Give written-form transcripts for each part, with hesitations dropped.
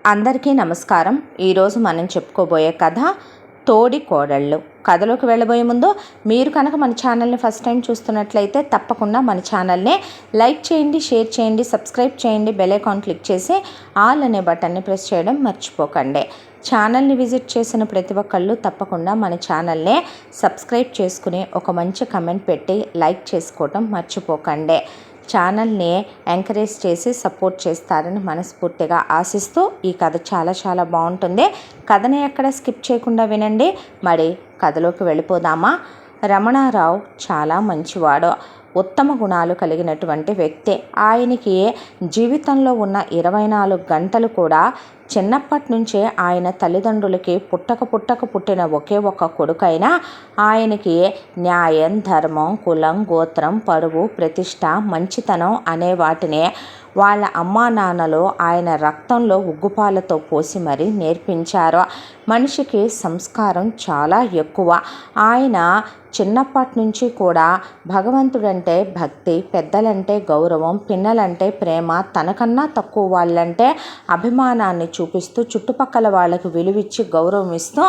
అందరికీ నమస్కారం. ఈరోజు మనం చెప్పుకోబోయే కథ తోడి కోడళ్ళు. కథలోకి వెళ్ళబోయే ముందు మీరు కనుక మన ఛానల్ని ఫస్ట్ టైం చూస్తున్నట్లయితే తప్పకుండా మన ఛానల్ని లైక్ చేయండి, షేర్ చేయండి, సబ్స్క్రైబ్ చేయండి, బెల్ ఐకాన్ క్లిక్ చేసి ఆల్ అనే బటన్ని ప్రెస్ చేయడం మర్చిపోకండి. ఛానల్ని విజిట్ చేసిన ప్రతి ఒక్కళ్ళు తప్పకుండా మన ఛానల్ని సబ్స్క్రైబ్ చేసుకుని ఒక మంచి కమెంట్ పెట్టి లైక్ చేసుకోవడం మర్చిపోకండి. ఛానల్ని ఎంకరేజ్ చేసి సపోర్ట్ చేస్తారని మనస్ఫూర్తిగా ఆశిస్తూ ఈ కథ చాలా బాగుంటుంది. కథని ఎక్కడ స్కిప్ చేయకుండా వినండి. మరి కథలోకి వెళ్ళిపోదామా? రమణారావు చాలా మంచివాడు, ఉత్తమ గుణాలు కలిగినటువంటి వ్యక్తి. ఆయనకి జీవితంలో ఉన్న 24 గంటలు కూడా చిన్నప్పటి నుంచే ఆయన తల్లిదండ్రులకి పుట్టిన ఒకే ఒక కొడుకైనా ఆయనకి న్యాయం, ధర్మం, కులం, గోత్రం, పరువు, ప్రతిష్ట, మంచితనం అనే వాటిని వాళ్ళ అమ్మా నాన్నలు ఆయన రక్తంలో ఉగ్గుపాలతో పోసి మరీ నేర్పించారు. మనిషికి సంస్కారం చాలా ఎక్కువ. ఆయన చిన్నప్పటి నుంచి కూడా భగవంతుడంటే భక్తి, పెద్దలంటే గౌరవం, పిన్నలంటే ప్రేమ, తనకన్నా తక్కువ వాళ్ళంటే అభిమానాన్ని చూపిస్తూ చుట్టుపక్కల వాళ్ళకి విలువిచ్చి గౌరవం ఇస్తూ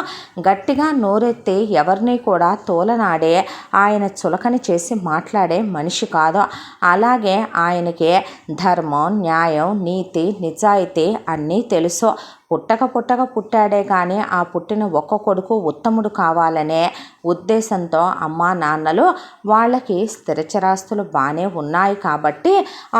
గట్టిగా నోరెత్తి ఎవరిని కూడా తోలనాడే ఆయన చులకని చేసి మాట్లాడే మనిషి కాదు. అలాగే ఆయనకి ధర్మం, న్యాయం, నీతి, నిజాయితీ అన్నీ తెలుసు. పుట్టాడే కానీ ఆ పుట్టిన ఒక్క కొడుకు ఉత్తముడు కావాలనే ఉద్దేశంతో అమ్మా నాన్నలు వాళ్ళకి స్థిరచరాస్తులు బాగానే ఉన్నాయి కాబట్టి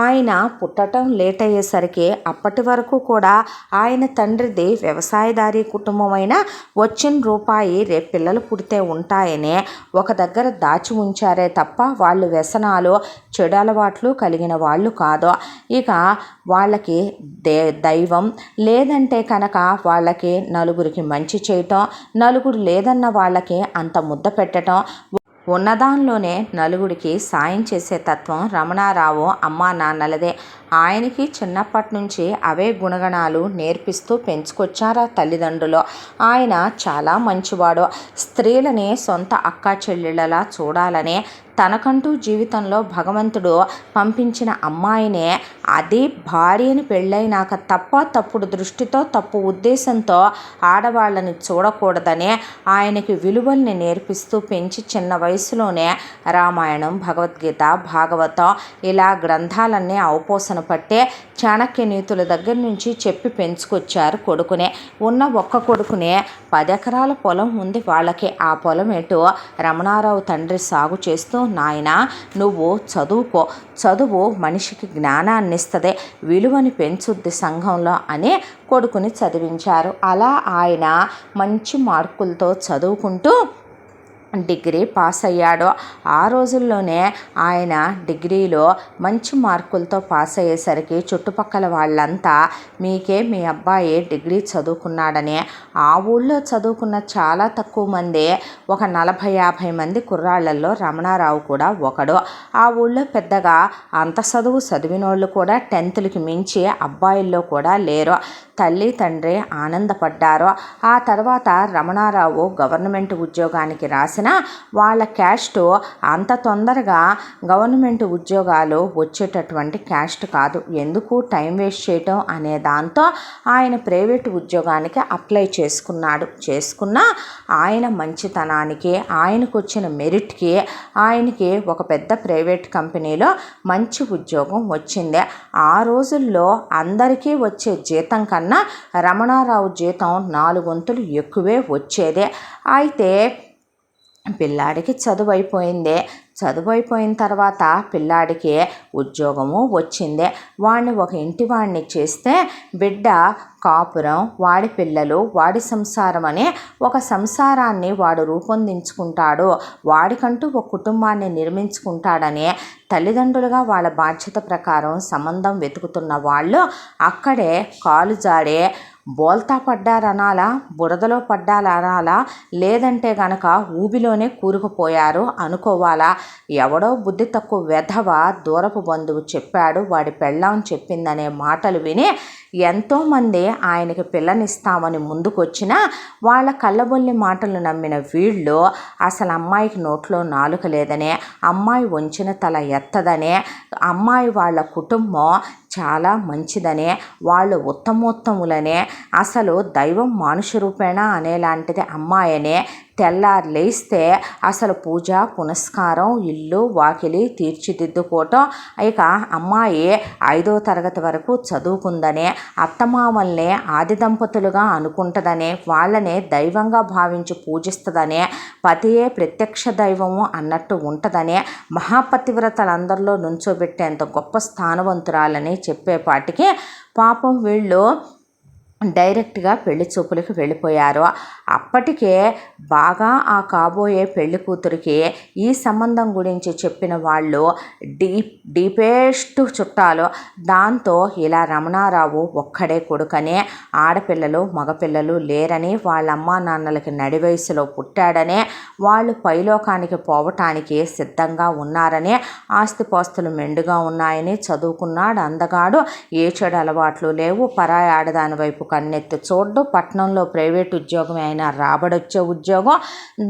ఆయన పుట్టడం లేట్ అయ్యేసరికి అప్పటి వరకు కూడా ఆయన తండ్రిది వ్యవసాయదారీ కుటుంబమైన వచ్చిన రూపాయి రేపు పిల్లలు పుడితే ఉంటాయని ఒక దగ్గర దాచి ఉంచారే తప్ప వాళ్ళు వ్యసనాలు, చెడు అలవాట్లు కలిగిన వాళ్ళు కాదు. ఇక వాళ్ళకి దైవం లేదంటే కనుక వాళ్ళకి నలుగురికి మంచి చేయటం, నలుగురు లేదన్న వాళ్ళకి అంత ముద్ద పెట్టడం, ఉన్నదానిలోనే నలుగురికి సాయం చేసే తత్వం రమణారావు అమ్మా నాన్నలదే. ఆయనకి చిన్నప్పటి నుంచి అవే గుణగణాలు నేర్పిస్తూ పెంచుకొచ్చారు ఆ తల్లిదండ్రులు. ఆయన చాలా మంచివాడు. స్త్రీలని సొంత అక్కా చెల్లెళ్ళలా చూడాలనే తనకంటూ జీవితంలో భగవంతుడు పంపించిన అమ్మాయినే అది భార్యని పెళ్ళైనాక తప్పుడు దృష్టితో, తప్పు ఉద్దేశంతో ఆడవాళ్ళని చూడకూడదనే ఆయనకి విలువల్ని నేర్పిస్తూ పెంచి చిన్న వయసులోనే రామాయణం, భగవద్గీత, భాగవతం ఇలా గ్రంథాలన్నీ అవపోసన పట్టే చాణక్య నీతుల దగ్గర నుంచి చెప్పి పెంచుకొచ్చారు కొడుకునే. ఉన్న ఒక్క కొడుకునే 10 ఎకరాల పొలం ఉంది వాళ్ళకి. ఆ పొలం ఏటో రమణారావు తండ్రి సాగు చేస్తూ, నాయనా నువ్వు చదువుకో, చదువు మనిషికి జ్ఞానాన్ని ఇస్తుంది, విలువని పెంచుద్ది సంఘంలో అని కొడుకుని చదివించారు. అలా ఆయన మంచి మార్కులతో చదువుకుంటూ డిగ్రీ పాస్ అయ్యాడు. ఆ రోజుల్లోనే ఆయన డిగ్రీలో మంచి మార్కులతో పాస్ అయ్యేసరికి చుట్టుపక్కల వాళ్ళంతా మీకే మీ అబ్బాయి డిగ్రీ చదువుకున్నాడని, ఆ ఊళ్ళో చదువుకున్న చాలా తక్కువ మంది, ఒక 40-50 మంది కుర్రాళ్ళల్లో రమణారావు కూడా ఒకడు. ఆ ఊళ్ళో పెద్దగా అంత చదివినోళ్ళు కూడా 10th మించి అబ్బాయిల్లో కూడా లేరు. తల్లి తండ్రి ఆనందపడ్డారు. ఆ తర్వాత రమణారావు గవర్నమెంట్ ఉద్యోగానికి రాసిన వాళ్ళ క్యాస్ట్ అంత తొందరగా గవర్నమెంట్ ఉద్యోగాలు వచ్చేటటువంటి క్యాస్ట్ కాదు. ఎందుకు టైం వేస్ట్ చేయటం అనే దాంతో ఆయన ప్రైవేటు ఉద్యోగానికి అప్లై చేసుకున్న ఆయన మంచితనానికి, ఆయనకు వచ్చిన మెరిట్కి ఆయనకి ఒక పెద్ద ప్రైవేట్ కంపెనీలో మంచి ఉద్యోగం వచ్చింది. ఆ రోజుల్లో అందరికీ వచ్చే జీతం కన్నా రమణారావు జీతం 4 వంతులు ఎక్కువే వచ్చేదే. అయితే పిల్లాడికి చదువు అయిపోయిన తర్వాత పిల్లాడికి ఉద్యోగము వచ్చింది. వాడిని ఒక ఇంటి వాడిని చేస్తే బిడ్డ కాపురం, వాడి పిల్లలు, వాడి సంసారం అనే ఒక సంసారాన్ని వాడు రూపొందించుకుంటాడు, వాడికంటూ ఒక కుటుంబాన్ని నిర్మించుకుంటాడని తల్లిదండ్రులుగా వాళ్ళ బాధ్యత ప్రకారం సంబంధం వెతుకుతున్న వాళ్ళు అక్కడే కాలు జాడే బోల్తా పడ్డారనాలా, బురదలో పడ్డారనాలా, లేదంటే గనక ఊబిలోనే కూరుకుపోయారు అనుకోవాలా? ఎవడో బుద్ధి తక్కువ వెధవ దూరపు బంధువు చెప్పాడు, వాడి పెళ్ళాం చెప్పిందనే మాటలు విని ఎంతోమంది ఆయనకి పిల్లనిస్తామని ముందుకొచ్చినా వాళ్ళ కళ్ళబొల్లి మాటలు నమ్మిన వీళ్ళు అసలు అమ్మాయికి నోట్లో నాలుక లేదనే, అమ్మాయి వంచిన తల ఎత్తదనే, అమ్మాయి వాళ్ళ కుటుంబం చాలా మంచిదనే, వాళ్ళు ఉత్తమోత్తములనే, అసలు దైవం మానుష రూపేణ అనేలాంటిది అమ్మాయనే, తెల్లారు లేస్తే అసలు పూజ పునస్కారం ఇల్లు వాకిలి తీర్చిదిద్దుకోవటం, ఇక అమ్మాయి 5వ తరగతి వరకు చదువుకుందనే, అత్తమామల్ని ఆది దంపతులుగా అనుకుంటుందనే, వాళ్ళనే దైవంగా భావించి పూజిస్తుందనే, పతియే ప్రత్యక్ష దైవము అన్నట్టు ఉంటుందనే, మహాపతివ్రతలందరిలో నుంచోబెట్టేంత గొప్ప స్థానవంతురాలని చెప్పేపాటికి పాపం వీళ్ళు డైరెక్ట్గా పెళ్లి చూపులకు వెళ్ళిపోయారు. అప్పటికే బాగా ఆ కాబోయే పెళ్లి కూతురికి ఈ సంబంధం గురించి చెప్పిన వాళ్ళు డీపెస్ట్ చుట్టాలు. దాంతో ఇలా రమణారావు ఒక్కడే కొడుకనే, ఆడపిల్లలు మగపిల్లలు లేరని, వాళ్ళ అమ్మా నాన్నలకి నడి వయసులో పుట్టాడనే, వాళ్ళు పైలోకానికి పోవటానికి సిద్ధంగా ఉన్నారని, ఆస్తిపాస్తులు మెండుగా ఉన్నాయని, చదువుకున్నాడు అందగాడు, ఏ చెడు అలవాట్లు లేవు, పరాయి ఆడదాని వైపు కన్నెత్తి చూడ్డు, పట్టణంలో ప్రైవేట్ ఉద్యోగం అయినా రాబడొచ్చే ఉద్యోగం.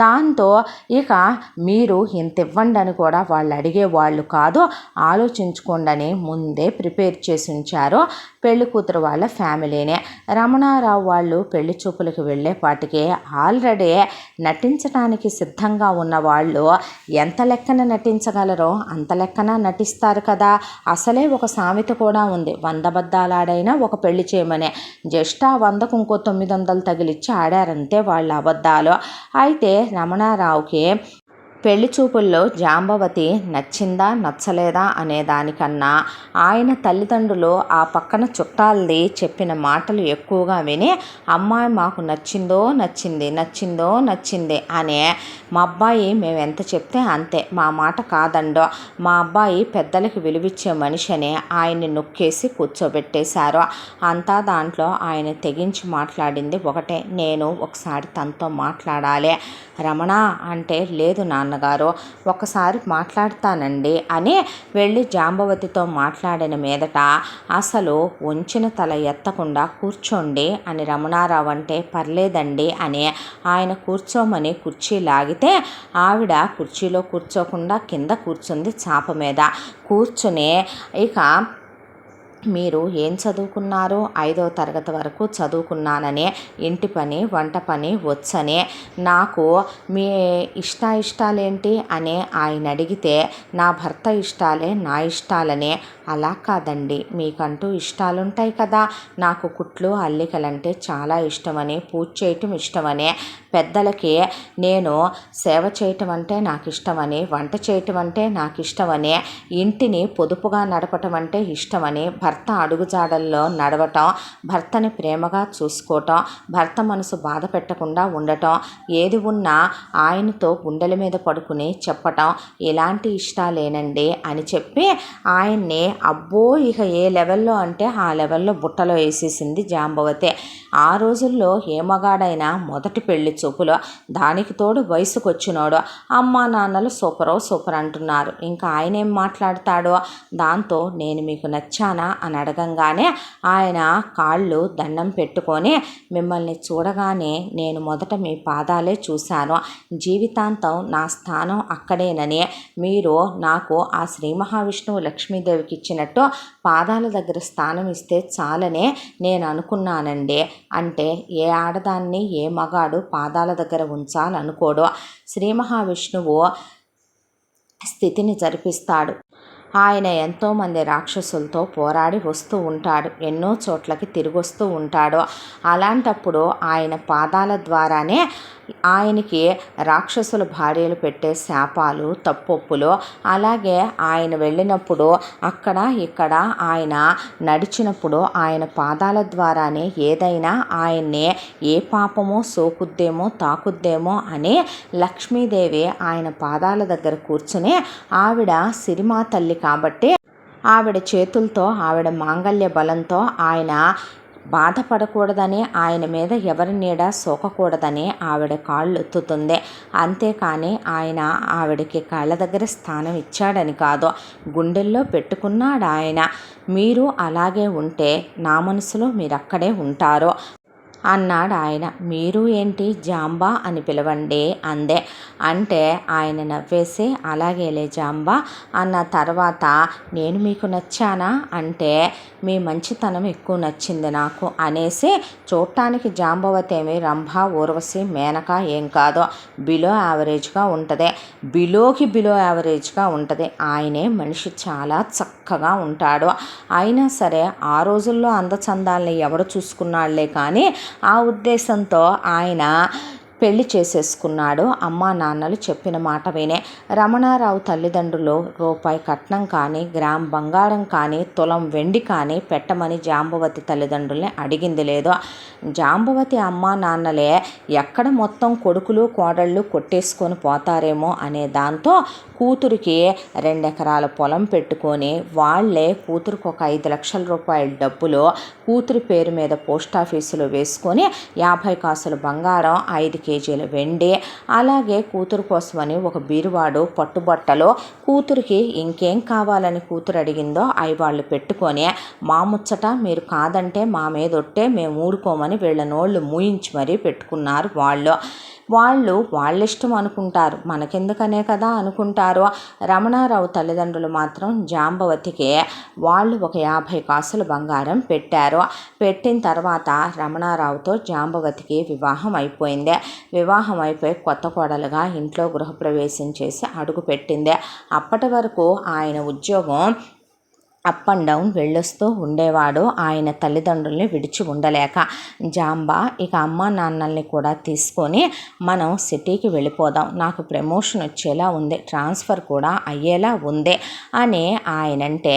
దాంతో ఇక మీరు ఇంత ఇవ్వండి అని కూడా వాళ్ళు అడిగేవాళ్ళు కాదు, ఆలోచించుకోండి అని ముందే ప్రిపేర్ చేసి ఉంచారు పెళ్లి కూతురు వాళ్ళ ఫ్యామిలీనే. రమణారావు వాళ్ళు పెళ్లి చూపులకు వెళ్ళేపాటికి ఆల్రెడీ నటించడానికి సిద్ధంగా ఉన్న వాళ్ళు ఎంత లెక్కన నటించగలరో అంత లెక్కన నటిస్తారు కదా. అసలే ఒక సామెత కూడా ఉంది, 100 అబద్ధాలాడైనా ఒక పెళ్లి చేయమనే. జస్ట్ ఆ 100కు ఇంకో 900 తగిలిచ్చి ఆడారంతే వాళ్ళ అబద్ధాలు. అయితే రమణారావుకి పెళ్లి చూపుల్లో జాంబవతి నచ్చిందా నచ్చలేదా అనే దానికన్నా ఆయన తల్లిదండ్రులు ఆ పక్కన చుట్టాలది చెప్పిన మాటలు ఎక్కువగా విని, అమ్మాయి మాకు నచ్చిందో నచ్చింది, నచ్చిందో నచ్చింది అనే, మా అబ్బాయి మేము ఎంత చెప్తే అంతే, మా మాట కాదండో, మా అబ్బాయి పెద్దలకి విలువిచ్చే మనిషి అని ఆయన్ని నొక్కేసి కూర్చోబెట్టేశారు. అంతా దాంట్లో ఆయన తెగించి మాట్లాడింది ఒకటే, నేను ఒకసారి తనతో మాట్లాడాలి. రమణ అంటే, లేదు నాన్నగారు ఒకసారి మాట్లాడతానండి అని వెళ్ళి జాంబవతితో మాట్లాడిన మీదట అసలు వంచిన తల ఎత్తకుండా కూర్చోండి అని రమణారావు అంటే, పర్లేదండి అని ఆయన కూర్చోమని కుర్చీ లాగితే ఆవిడ కుర్చీలో కూర్చోకుండా కింద కూర్చుంది చాప మీద కూర్చుని, ఇక మీరు ఏం చదువుకున్నారు? 5వ తరగతి వరకు చదువుకున్నానని, ఇంటి పని వంట పని వచ్చని, నాకు మీ ఇష్టాలేంటి అని ఆయన అడిగితే నా భర్త ఇష్టాలే నా ఇష్టాలనే. అలా కాదండి, మీకంటూ ఇష్టాలుంటాయి కదా, నాకు కుట్లు అల్లికలంటే చాలా ఇష్టమని, పూజ చేయటం ఇష్టమని, పెద్దలకి నేను సేవ చేయటం అంటే నాకు ఇష్టమని, వంట చేయటం అంటే నాకు ఇష్టమని, ఇంటిని పొదుపుగా నడపటం అంటే ఇష్టమని, భర్త అడుగుజాడల్లో నడవటం, భర్తని ప్రేమగా చూసుకోవటం, భర్త మనసు బాధ పెట్టకుండా ఉండటం, ఏది ఉన్నా ఆయనతో గుండెల మీద పడుకుని చెప్పటం, ఇలాంటి ఇష్టాలేనండి అని చెప్పి ఆయన్ని అబ్బో ఇక ఏ లెవెల్లో అంటే ఆ లెవెల్లో బుట్టలో వేసేసింది జాంబవతి. ఆ రోజుల్లో ఏ మగాడైనా మొదటి పెళ్లి చూపులో, దానికి తోడు వయసుకు వచ్చినోడు, అమ్మా నాన్నలు సూపర్ అంటున్నారు, ఇంకా ఆయన ఏం మాట్లాడతాడో. దాంతో నేను మీకు నచ్చానా అని అడగంగానే ఆయన కాళ్ళు దండం పెట్టుకొని, మిమ్మల్ని చూడగానే నేను మొదట మీ పాదాలే చూశాను, జీవితాంతం నా స్థానం అక్కడేనని, మీరు నాకు ఆ శ్రీ మహావిష్ణువు లక్ష్మీదేవికి ఇచ్చినట్టు పాదాల దగ్గర స్థానం ఇస్తే చాలనే నేను అనుకున్నానండి. అంటే ఏ ఆడదాన్ని ఏ మగాడు పాదాల దగ్గర ఉంచాలనుకోడు. శ్రీ మహావిష్ణువు స్థితిని జరిపిస్తాడు. ఆయన ఎంతోమంది రాక్షసులతో పోరాడి వస్తూ ఉంటాడు, ఎన్నో చోట్లకి తిరిగి వస్తూ ఉంటాడు. అలాంటప్పుడు ఆయన పాదాల ద్వారానే ఆయనకి రాక్షసుల భార్యలు పెట్టే శాపాలు తప్పొప్పులు, అలాగే ఆయన వెళ్ళినప్పుడు అక్కడ ఇక్కడ ఆయన నడిచినప్పుడు ఆయన పాదాల ద్వారానే ఏదైనా ఆయన్ని ఏ పాపమో సోకుద్దేమో తాకుద్దేమో అని లక్ష్మీదేవి ఆయన పాదాల దగ్గర కూర్చుని, ఆవిడ సిరిమా తల్లి కాబట్టి ఆవిడ చేతులతో ఆవిడ మాంగళ్య బలంతో ఆయన బాధపడకూడదని, ఆయన మీద ఎవరి నీడ సోకకూడదని ఆవిడ కాళ్ళు ఎత్తుతుంది. అంతేకాని ఆయన ఆవిడకి కాళ్ళ దగ్గర స్థానం ఇచ్చాడని కాదు, గుండెల్లో పెట్టుకున్నాడు ఆయన. మీరు అలాగే ఉంటే నా మనసులో మీరు అక్కడే ఉంటారు అన్నాడు ఆయన. మీరు ఏంటి జాంబా అని పిలవండి అందే. అంటే ఆయన నవ్వేసి అలాగేలే జాంబా అన్న తర్వాత, నేను మీకు నచ్చానా అంటే మీ మంచితనం ఎక్కువ నచ్చింది నాకు అనేసి, చూడటానికి జాంబవతి ఏమి రంభ, ఊర్వశి, మేనక ఏం కాదు, బిలో యావరేజ్గా ఉంటుంది, బిలో యావరేజ్గా ఉంటుంది. ఆయనే మనిషి చాలా చక్కగా ఉంటాడు. అయినా సరే ఆ రోజుల్లో అందచందాలని ఎవరు చూసుకున్నాళ్లే కానీ ఆ ఉద్దేశంతో ఆయన పెళ్లి చేసేసుకున్నాడు. అమ్మా నాన్నలు చెప్పిన మాట వినే. రమణారావు తల్లిదండ్రులు రూపాయి కట్నం కానీ, గ్రామ్ బంగారం కానీ, తులం వెండి కానీ పెట్టమని జాంబవతి తల్లిదండ్రుల్ని అడిగింది లేదు. జాంబవతి అమ్మా నాన్నలే ఎక్కడ మొత్తం కొడుకులు కోడళ్ళు కొట్టేసుకొని పోతారేమో అనే దాంతో కూతురికి 2 ఎకరాల పొలం పెట్టుకొని వాళ్లే కూతురికి ఒక 5 లక్షల రూపాయల డబ్బులు కూతురి పేరు మీద పోస్టాఫీసులో వేసుకొని 50 కాసుల బంగారం, 5 కేజీల వెండి, అలాగే కూతురు కోసమని ఒక బీరువాడు, పట్టుబట్టలు, కూతురికి ఇంకేం కావాలని కూతురు అడిగిందో అవి వాళ్ళు పెట్టుకొని, మా ముచ్చట మీరు కాదంటే మా మీద ఒట్టే మేము ఊరుకోమని వీళ్ళ నోళ్ళు మూయించి మరీ పెట్టుకున్నారు వాళ్ళు వాళ్ళ ఇష్టం అనుకుంటారు, మనకెందుకనే కదా అనుకుంటారు. రమణారావు తల్లిదండ్రులు మాత్రం జాంబవతికి వాళ్ళు ఒక 50 కాసుల బంగారం పెట్టారు. పెట్టిన తర్వాత రమణారావుతో జాంబవతికి వివాహం అయిపోయింది. వివాహం అయిపోయి కొత్త కోడలుగా ఇంట్లో గృహప్రవేశం చేసి అడుగు పెట్టింది. అప్పటి వరకు ఆయన ఉద్యోగం అప్ అండ్ డౌన్ వెళ్ళొస్తూ ఉండేవాడు, ఆయన తల్లిదండ్రుల్ని విడిచి ఉండలేక. జాంబా ఇక అమ్మ నాన్నల్ని కూడా తీసుకొని మనం సిటీకి వెళ్ళిపోదాం, నాకు ప్రమోషన్ వచ్చేలా ఉంది, ట్రాన్స్ఫర్ కూడా అయ్యేలా ఉంది అని ఆయనంటే,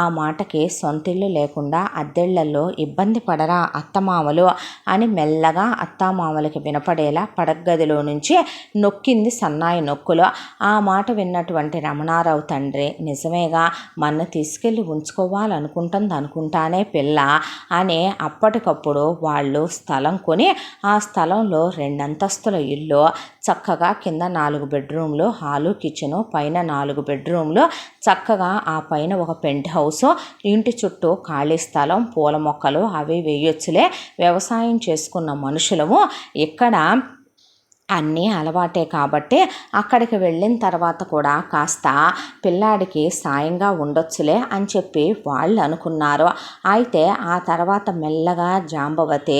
ఆ మాటకి సొంతిల్లు లేకుండా అద్దెళ్లలో ఇబ్బంది పడరా అత్తమామలు అని మెల్లగా అత్తామామలకి వినపడేలా పడగదిలో నుంచి నొక్కింది సన్నాయి నొక్కులు. ఆ మాట విన్నటువంటి రమణారావు తండ్రి, నిజమేగా మన తీసుకెళ్ళి అనుకుంటానే పిల్ల అని అప్పటికప్పుడు వాళ్ళు స్థలం కొని ఆ స్థలంలో 2 అంతస్తుల ఇల్లు, చక్కగా కింద 4 బెడ్రూమ్లు, హాలు, కిచెను, పైన 4 బెడ్రూమ్లు, చక్కగా ఆ పైన ఒక పెంట్ హౌస్, ఇంటి చుట్టూ ఖాళీ స్థలం, పూల మొక్కలు అవి వేయొచ్చులే, వ్యవసాయం చేసుకున్న మనుషులము ఇక్కడ అన్నీ అలవాటే కాబట్టి అక్కడికి వెళ్ళిన తర్వాత కూడా కాస్త పిల్లాడికి సాయంగా ఉండొచ్చులే అని చెప్పి వాళ్ళు అనుకున్నారు. అయితే ఆ తర్వాత మెల్లగా జాంబవతి,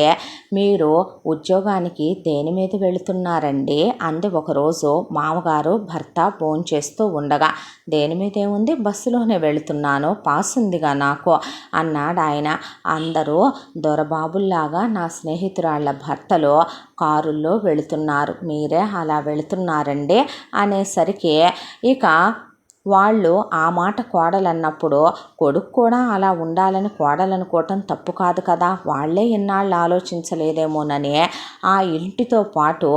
మీరు ఉద్యోగానికి దేని మీద వెళుతున్నారండి అంది ఒకరోజు. మామగారు భర్త భోంచేస్తూ ఉండగా, దేని మీద ఏముంది, బస్సులోనే వెళుతున్నాను, పాస్ ఉందిగా నాకు అన్నాడు ఆయన. అందరూ దొరబాబుల్లాగా నా స్నేహితురాళ్ల భర్తలు కారుల్లో వెళుతున్నారు, మీరే అలా వెళుతున్నారండి అనేసరికి ఇక వాళ్ళు ఆ మాట కోడలన్నప్పుడు, కొడుకు కూడా అలా ఉండాలని కోడలనుకోవటం తప్పు కాదు కదా, వాళ్లే ఇన్నాళ్ళు ఆలోచించలేదేమోనని ఆ ఇంటితో పాటు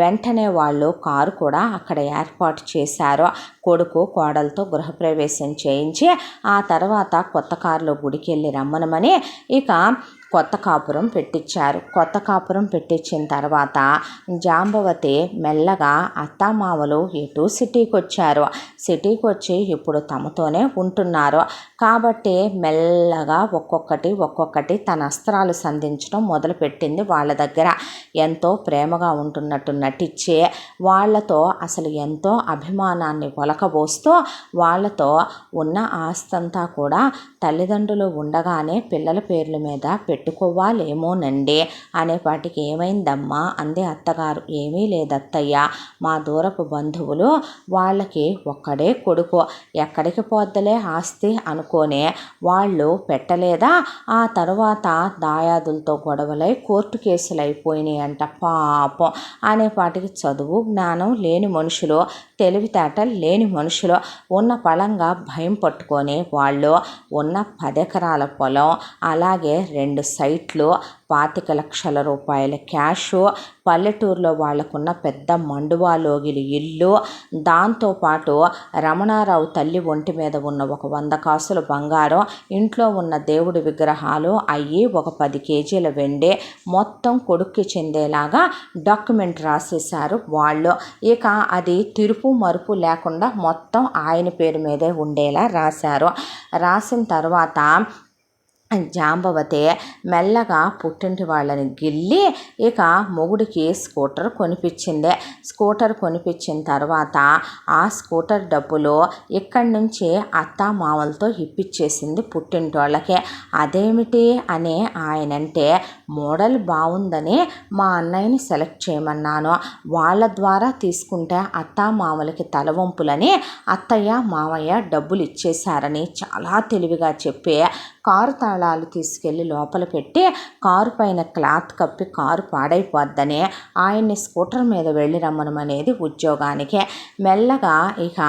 వెంటనే వాళ్ళు కారు కూడా అక్కడ ఏర్పాటు చేశారు. కొడుకు కోడలతో గృహప్రవేశం చేయించి ఆ తర్వాత కొత్త కారులో గుడికి వెళ్ళి రమ్మనమని ఇక కొత్త కాపురం పెట్టించారు. కొత్త కాపురం పెట్టించిన తర్వాత జాంబవతి మెల్లగా అత్తామామలు ఎటు సిటీకి వచ్చారు. సిటీకి వచ్చి ఇప్పుడు తమతోనే ఉంటున్నారు కాబట్టి మెల్లగా ఒక్కొక్కటి తన అస్త్రాలు సంధించడం మొదలుపెట్టింది. వాళ్ళ దగ్గర ఎంతో ప్రేమగా ఉంటున్నట్టు నటించి వాళ్ళతో అసలు ఎంతో అభిమానాన్ని ఒలకబోస్తూ వాళ్ళతో ఉన్న ఆస్తంతా కూడా తల్లిదండ్రులు ఉండగానే పిల్లల పేర్ల మీద పెట్టుకోవాలేమోనండి అనేపాటికి, ఏమైందమ్మా అంది అత్తగారు. ఏమీ లేదత్తయ్య, మా దూరపు బంధువులు వాళ్ళకి ఒక్కడే కొడుకు, ఎక్కడికి పోద్దలే ఆస్తి అనుకోనే వాళ్ళు పెట్టలేదా, ఆ తర్వాత దాయాదులతో గొడవలై కోర్టు కేసులు అయిపోయినాయి అంట పాపం అనేపాటికి, చదువు జ్ఞానం లేని మనుషులు, తెలివితేటలు లేని మనుషులు ఉన్న పళంగా భయం పట్టుకొని వాళ్ళు ఉన్న 10 ఎకరాల పొలం అలాగే 2 సైట్లు, 25 లక్షల రూపాయల క్యాషు, పల్లెటూరులో వాళ్లకున్న పెద్ద మండువాలోగిలి ఇల్లు, దాంతోపాటు రమణారావు తల్లి ఒంటి మీద ఉన్న ఒక 100 కాసుల బంగారం, ఇంట్లో ఉన్న దేవుడి విగ్రహాలు అయ్యి ఒక 10 కేజీల వెండి, మొత్తం కొడుక్కి చెందేలాగా డాక్యుమెంట్ రాసేశారు వాళ్ళు. ఇక అది తిరుపు మరుపు లేకుండా మొత్తం ఆయన పేరు మీదే ఉండేలా రాశారు. రాసిన తర్వాత జాంబవతి మెల్లగా పుట్టింటి వాళ్ళని గిల్లి ఇక మొగుడికి స్కూటర్ కొనిపించింది. స్కూటర్ కొనిపించిన తర్వాత ఆ స్కూటర్ డబ్బులు ఇక్కడి నుంచి అత్తామామలతో ఇప్పించేసింది పుట్టింటి వాళ్ళకి. అదేమిటి అని ఆయనంటే, మోడల్ బాగుందని మా అన్నయ్యని సెలెక్ట్ చేయమన్నాను, వాళ్ళ ద్వారా తీసుకుంటే అత్తామామలకి తలవంపులని అత్తయ్య మామయ్య డబ్బులు ఇచ్చేశారని చాలా తెలివిగా చెప్పి కారు తాళాలు తీసుకెళ్ళి లోపల పెట్టి కారు పైన క్లాత్ కప్పి కారు పాడైపోద్దని ఆయన్ని స్కూటర్ మీద వెళ్ళి రమ్మనమనేది ఉద్యోగానికి. మెల్లగా ఇక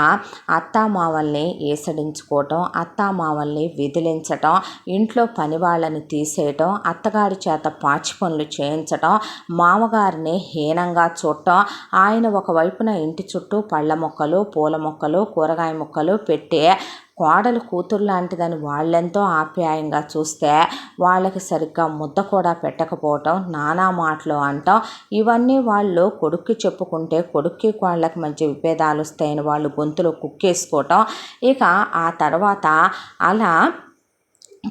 అత్తామామల్ని ఏసడించుకోవటం, అత్తామామల్ని విదిలించటం, ఇంట్లో పని వాళ్ళని తీసేయటం, అత్తగారి చేత పాచి పనులు చేయించటం, మామగారిని హీనంగా చూడటం, ఆయన ఒకవైపున ఇంటి చుట్టూ పళ్ళ మొక్కలు, పూల మొక్కలు, కూరగాయ మొక్కలు పెట్టి కోడలు కూతురు లాంటిదని వాళ్ళెంతో ఆప్యాయంగా చూస్తే వాళ్ళకి సరిగ్గా ముద్ద కూడా పెట్టకపోవటం, నానా మాటలు అంటాం. ఇవన్నీ వాళ్ళు కొడుక్కి చెప్పుకుంటే కొడుక్కి వాళ్ళకి మధ్య విభేదాలు వస్తాయని వాళ్ళు గొంతులో కుక్కేసుకోవటం. ఇక ఆ తర్వాత అలా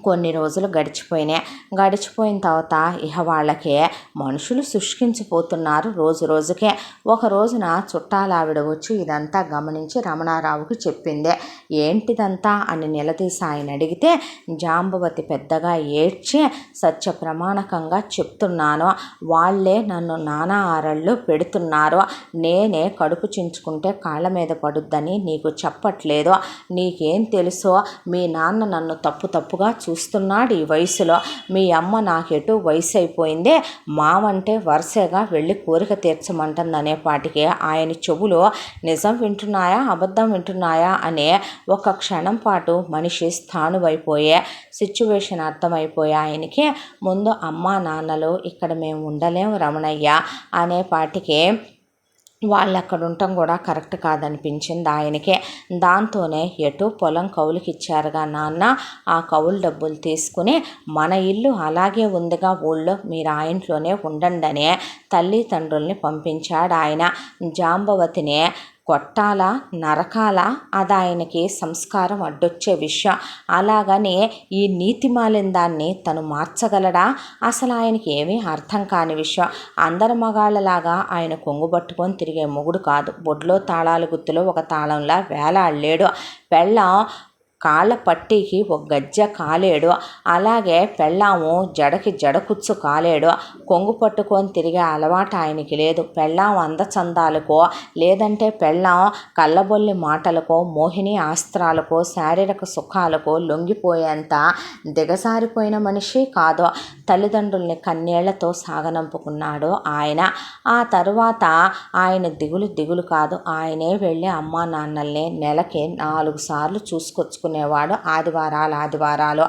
కొన్ని రోజులు గడిచిపోయిన తర్వాత ఇహ వాళ్ళకే మనుషులు శుష్కించిపోతున్నారు రోజు రోజుకే. ఒక రోజున చుట్టాలావిడ వచ్చి ఇదంతా గమనించి రమణారావుకి చెప్పింది. ఏంటిదంతా అని నిలదీసి ఆయన అడిగితే, జాంబవతి పెద్దగా ఏడ్చి సత్య ప్రమాణకంగా చెప్తున్నాను, వాళ్ళే నన్ను నానా ఆరళ్ళు పెడుతున్నారు, నేనే కడుపు చించుకుంటే కాళ్ళ మీద పడుద్దని నీకు చెప్పట్లేదు, నీకేం తెలుసో, మీ నాన్న నన్ను తప్పుగా చూస్తున్నాడు ఈ వయసులో, మీ అమ్మ నాకెటు వయసు అయిపోయిందే, మావంటే వరుసగా వెళ్ళి కోరిక తీర్చమంటుందనేపాటికి ఆయన చెవులు నిజం వింటున్నాయా అబద్ధం వింటున్నాయా అనే ఒక క్షణం పాటు మనిషి స్థాణువైపోయే సిచ్యువేషన్ అర్థమైపోయే ఆయనకి ముందు అమ్మా నాన్నలు ఇక్కడ మేము ఉండలేము రమణయ్య అనేపాటికి వాళ్ళు అక్కడ ఉండటం కూడా కరెక్ట్ కాదనిపించింది ఆయనకే. దాంతోనే ఎటు పొలం కౌలుకి ఇచ్చారుగా నాన్న, ఆ కౌలు డబ్బులు తీసుకుని మన ఇల్లు అలాగే ఉందిగా ఊళ్ళో, మీరు ఆ ఇంట్లోనే ఉండండి అనే తల్లిదండ్రుల్ని పంపించాడు ఆయన. జాంబవతిని కొట్టాలా నరకాలా అది ఆయనకి సంస్కారం అడ్డొచ్చే విషయం. అలాగని ఈ నీతిమాలిన దాన్ని తను మార్చగలడా? అసలు ఆయనకి ఏమీ అర్థం కాని విషయం. అందరి మగాళ్ళలాగా ఆయన కొంగు పట్టుకొని తిరిగే మొగుడు కాదు. బొడ్లో తాళాలు గుత్తులో ఒక తాళంలా వేలాడలేడు. పెళ్ళాం కాళ్ళ పట్టీకి ఒక గజ్జ కాలేడు, అలాగే పెళ్ళాము జడకి జడకుచ్చు కాలేడు. కొంగు పట్టుకొని తిరిగే అలవాటు ఆయనకి లేదు. పెళ్ళాం అందచందాలకో లేదంటే పెళ్ళాం కళ్ళబొల్లి మాటలకో మోహిని ఆస్త్రాలకో శారీరక సుఖాలకో లొంగిపోయేంత దిగజారిపోయిన మనిషి కాదు. తల్లిదండ్రుల్ని కన్నీళ్లతో సాగనంపుకున్నాడు ఆయన. ఆ తరువాత ఆయన దిగులు కాదు, ఆయనే వెళ్ళి అమ్మా నాన్నల్ని నెలకి 4 సార్లు చూసుకొచ్చుకునేవాడు. ఆదివారాలు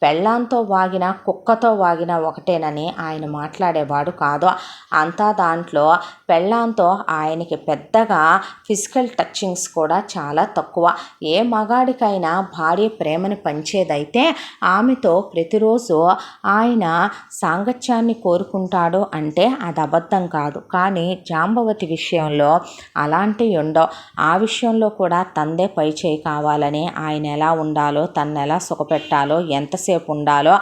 పెళ్ళాంతో వాగిన కుక్కతో వాగిన ఒకటేనని ఆయన మాట్లాడేవాడు కాదు. అంతా దాంట్లో పెళ్ళాంతో ఆయనకి పెద్దగా ఫిజికల్ టచింగ్స్ కూడా చాలా తక్కువ. ఏ మగాడికైనా భార్య ప్రేమని పంచేదైతే ఆమెతో ప్రతిరోజు ఆయన సాంగత్యాన్ని కోరుకుంటాడు అంటే అది అబద్ధం కాదు. కానీ జాంబవతి విషయంలో అలాంటివి ఉండవు. ఆ విషయంలో కూడా తందే పై చేయి కావాలని ఆయన ఎలా ఉండాలో, తను ఎలా సుఖపెట్టాలో, ఎంతసేపు ఉండాలో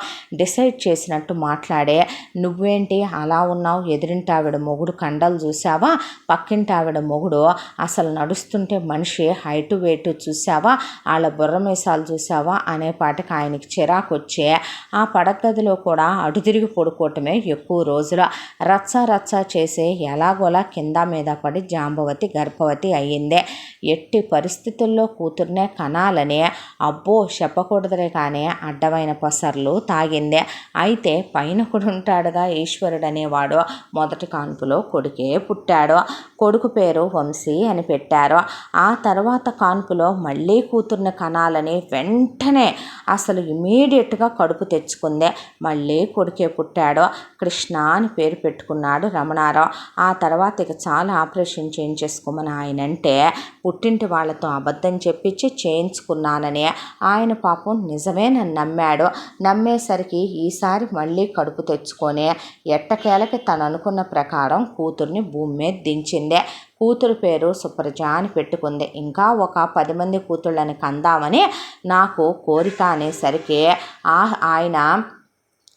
డిసైడ్ చేసినట్టు మాట్లాడే, నువ్వేంటి అలా ఉన్నావు, ఎదురింటి ఆవిడ మొగుడు కండలు చూసావా, పక్కింటి ఆవిడ మొగుడు అసలు నడుస్తుంటే మనిషి హైటు వెయిట్ చూసావా, వాళ్ళ బుర్రమీసాలు చూసావా అనేపాటికి ఆయనకి చిరాకు వచ్చే ఆ పడగదిలో కూడా అడుతిరిగి పడుకోవటమే ఎక్కువ రోజులు. రచ్చ చేసి ఎలాగోలా కింద మీద పడి జాంబవతి గర్భవతి అయ్యిందే. ఎట్టి పరిస్థితుల్లో కూతుర్నే కనాలని అబ్బో చెప్పకూడదులే కానీ అడ్డమైన కొసర్లు తాగిందే. అయితే పైనొకడు ఉంటాడుగా ఈశ్వరుడు అనేవాడు, మొదటి కాన్పులో కొడుకే పుట్టాడు. కొడుకు పేరు వంశీ అని పెట్టారు. ఆ తర్వాత కాన్పులో మళ్ళీ కూతుర్ని కనాలని వెంటనే అసలు ఇమీడియట్గా కడుపు తెచ్చుకుందే. మళ్ళీ కొడుకే పుట్టాడు. కృష్ణ అని పేరు పెట్టుకున్నాడు రమణారావు. ఆ తర్వాత ఇక చాలా ఆపరేషన్ చేయించేసుకోమని ఆయనంటే పుట్టింటి వాళ్ళతో అబద్ధం చెప్పించి చేయించుకున్నానని ఆయన పాపం నిజమే నన్ను నమ్మాడు. నమ్మేసరికి ఈసారి మళ్ళీ కడుపు తెచ్చుకొని ఎట్టకేలకి తను అనుకున్న ప్రకారం కూతుర్ని భూమి మీద దించిందే. కూతురు పేరు సుప్రజ అని పెట్టుకుంది. ఇంకా ఒక 10 మంది కూతుళ్ళని కందామని నాకు కోరిక అనేసరికి ఆయన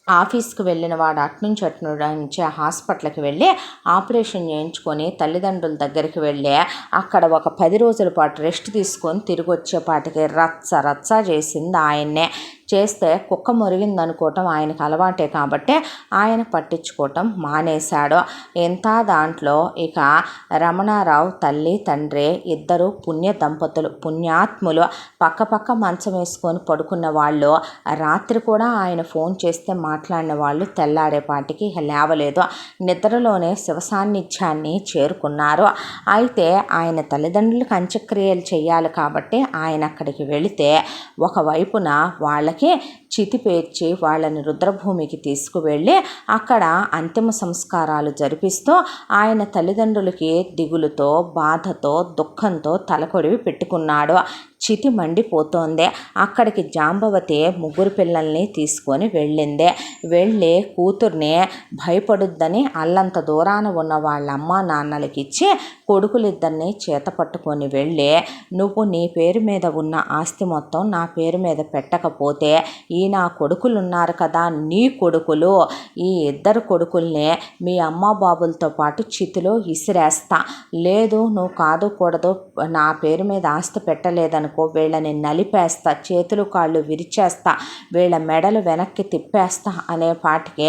ఆఫీస్కి వెళ్ళిన వాడు అట్నుంచి హాస్పిటల్కి వెళ్ళి ఆపరేషన్ చేయించుకొని తల్లిదండ్రుల దగ్గరికి వెళ్ళి అక్కడ ఒక 10 రోజుల పాటు రెస్ట్ తీసుకొని తిరిగి వచ్చేపాటికి రచ్చ చేసింది ఆయన్నే. చేస్తే కుక్క మురిగిందనుకోవటం ఆయనకు అలవాటే కాబట్టి ఆయన పట్టించుకోవటం మానేశాడు. ఎంత దాంట్లో ఇక రమణారావు తల్లి తండ్రి ఇద్దరు పుణ్య దంపతులు, పుణ్యాత్ములు. పక్క మంచం వేసుకొని పడుకున్న వాళ్ళు. రాత్రి కూడా ఆయన ఫోన్ చేస్తే మాట్లాడిన వాళ్ళు తెల్లారేపాటికి లేవలేదు. నిద్రలోనే శివ సాన్నిధ్యాన్ని చేరుకున్నారు. అయితే ఆయన తల్లిదండ్రులకు అంత్యక్రియలు చేయాలి కాబట్టి ఆయన అక్కడికి వెళితే ఒకవైపున వాళ్ళకి చితి పేర్చి వాళ్ళని రుద్రభూమికి తీసుకువెళ్ళి అక్కడ అంతిమ సంస్కారాలు జరిపిస్తూ ఆయన తల్లిదండ్రులకి దిగులుతో, బాధతో, దుఃఖంతో తలకొడివి పెట్టుకున్నాడు. చితి మండిపోతోంది. అక్కడికి జాంబవతి 3 పిల్లల్ని తీసుకొని వెళ్ళిందే. వెళ్ళి కూతుర్ని భయపడుద్దని అల్లంత దూరాన ఉన్న వాళ్ళ అమ్మా నాన్నలకి ఇచ్చి కొడుకులిద్దరిని చేత పట్టుకొని వెళ్ళి, నువ్వు నీ పేరు మీద ఉన్న ఆస్తి మొత్తం నా పేరు మీద పెట్టకపోతే ఈ నా కొడుకులు ఉన్నారు కదా, నీ కొడుకులు, ఈ 2 కొడుకుల్ని మీ అమ్మ బాబులతో పాటు చితిలో ఇసిరేస్తా. లేదు నువ్వు కాదు కూడదు నా పేరు మీద ఆస్తి పెట్టలేదనుకో వీళ్ళని నలిపేస్తా, చేతులు కాళ్ళు విరిచేస్తా, వీళ్ళ మెడలు వెనక్కి తిప్పేస్తా అనే పాటికి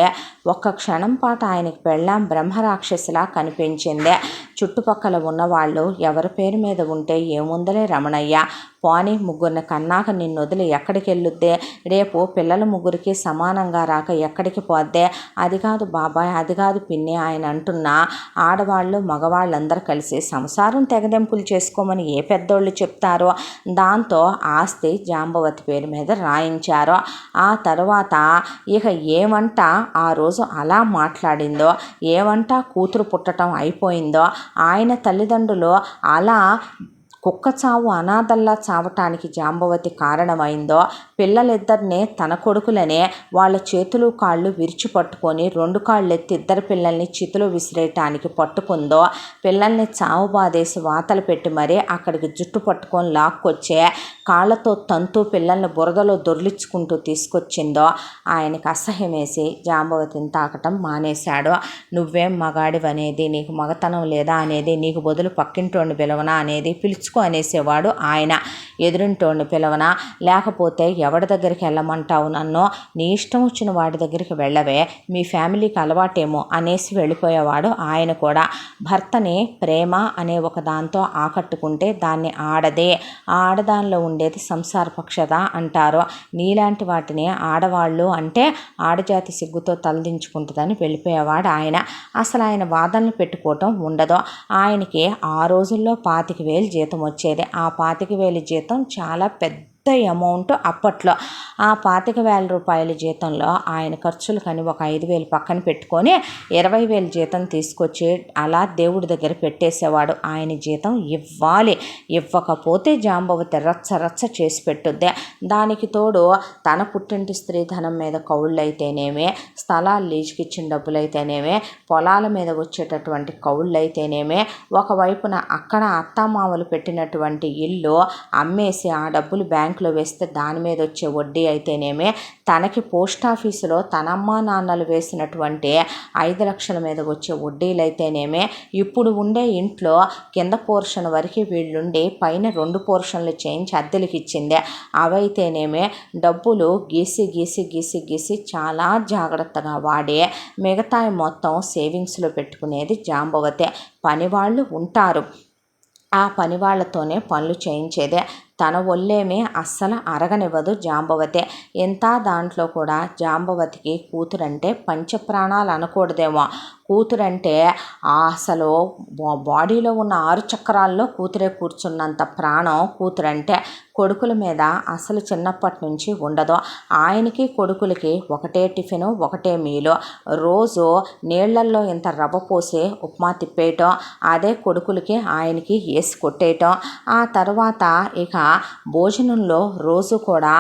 ఒక్క క్షణం పాటు ఆయనకి పెళ్ళాం బ్రహ్మరాక్షసిలా కనిపించింది. చుట్టుపక్కల ఉన్నవాళ్ళు ఎవరి పేరు మీద ఉంటే ఏముందలే రమణయ్య, పోనీ 3 కన్నాక నిన్ను వదిలి ఎక్కడికి వెళ్ళొద్దే, రేపు పిల్లల 3కి సమానంగా రాక ఎక్కడికి పోద్దే, అది కాదు బాబాయ్, అది కాదు పిన్ని ఆయన అంటున్నా ఆడవాళ్ళు మగవాళ్ళందరూ కలిసి సంసారం తెగదెంపులు చేసుకోమని ఏ పెద్దోళ్ళు చెప్తారో. దాంతో ఆస్తి జాంబవతి పేరు మీద రాయించారు. ఆ తర్వాత ఇక ఏమంట ఆ రోజు అలా మాట్లాడిందో, ఏమంట కూతురు పుట్టడం అయిపోయిందో, ఆయన తల్లిదండ్రులు అలా కుక్క చావు అనాథల్లా చావటానికి జాంబవతి కారణమైందో, పిల్లలిద్దరినే తన కొడుకులనే వాళ్ళ చేతులు కాళ్ళు విరిచి పట్టుకొని 2 కాళ్ళు ఎత్తి 2 పిల్లల్ని చితిలో విసిరేయటానికి పట్టుకుందో, పిల్లల్ని చావు బాధేసి వాతలు పెట్టి మరీ అక్కడికి జుట్టు పట్టుకొని లాక్కొచ్చే కాళ్ళతో తంతు పిల్లల్ని బురదలో దొర్లించుకుంటూ తీసుకొచ్చిందో, ఆయనకు అసహ్యం వేసి జాంబవతిని తాకటం మానేశాడు. నువ్వేం మగాడివనేది, నీకు మగతనం లేదా అనేది, నీకు బదులు పక్కింటోడిని పిలవనా అనేది, పిలుచుకో అనేసేవాడు ఆయన. ఎదురింటోడిని పిలవనా, లేకపోతే ఎవడి దగ్గరికి వెళ్ళమంటావు నన్ను, నీ ఇష్టం వచ్చిన వాడి దగ్గరికి వెళ్ళవే, మీ ఫ్యామిలీకి అలవాటేమో అనేసి వెళ్ళిపోయేవాడు ఆయన కూడా. భర్తని ప్రేమ అనే ఒక దాంతో ఆకట్టుకుంటే దాన్ని ఆడదే, ఆ ఆడదానిలో ఉండేది సంసార పక్షత అంటారు. నీలాంటి వాటిని ఆడవాళ్ళు అంటే ఆడజాతి సిగ్గుతో తలదించుకుంటుందని వెళ్ళిపోయేవాడు ఆయన. అసలు ఆయన వాదనలు పెట్టుకోవటం ఉండదు. ఆయనకి ఆ రోజుల్లో 25,000 జీతం వచ్చేది. ఆ 25,000 జీతం చాలా పెద్ద అమౌంట్ అప్పట్లో. ఆ 25,000 రూపాయల జీతంలో ఆయన ఖర్చులు కానీ ఒక 5,000 పక్కన పెట్టుకొని 20,000 జీతం తీసుకొచ్చి అలా దేవుడి దగ్గర పెట్టేసేవాడు. ఆయన జీతం ఇవ్వాలి, ఇవ్వకపోతే జాంబవతి రచ్చ చేసి పెట్టుద్ది. దానికి తోడు తన పుట్టింటి స్త్రీధనం మీద కౌళ్ళైతేనేమే, స్థలాలు లీజుకిచ్చిన డబ్బులైతేనేమే, పొలాల మీద వచ్చేటటువంటి కౌళ్ళైతేనేమే, ఒకవైపున అక్కడ అత్తామామలు పెట్టినటువంటి ఇల్లు అమ్మేసి ఆ డబ్బులు బ్యాంకులో వేస్తే దాని మీద వచ్చే వడ్డీ అయితేనేమే, తనకి పోస్ట్ ఆఫీసులో తన అమ్మా నాన్నలు వేసినటువంటి 5 లక్షల మీద వచ్చే వడ్డీలు అయితేనేమే, ఇప్పుడు ఉండే ఇంట్లో కింద పోర్షన్ వరకు వీళ్ళుండి పైన 2 పోర్షన్లు చేయించి అద్దెలకి ఇచ్చిందే, అవైతేనేమే డబ్బులు గీసి చాలా జాగ్రత్తగా వాడి మిగతా మొత్తం సేవింగ్స్లో పెట్టుకునేది జాంబవతే. పనివాళ్ళు ఉంటారు, ఆ పని వాళ్ళతోనే పనులు చేయించేదే. తన ఒళ్ళేమీ అస్సలు అరగనివ్వదు జాంబవతి. ఇంత దాంట్లో కూడా జాంబవతికి కూతురంటే పంచప్రాణాలు అనకూడదేమో. కూతురంటే అసలు బాడీలో ఉన్న 6 చక్రాల్లో కూతురే కూర్చున్నంత ప్రాణం కూతురంటే. కొడుకుల మీద అసలు చిన్నప్పటి నుంచి ఉండదు. ఆయనకి కొడుకులకి ఒకటే టిఫిను, ఒకటే మీలు. రోజు నీళ్లల్లో ఇంత రవ్వ పోసి ఉప్మా తిప్పేయటం, అదే కొడుకులకి ఆయనకి వేసి కొట్టేయటం. ఆ తర్వాత ఇక భోజనంలో రోజు కూడా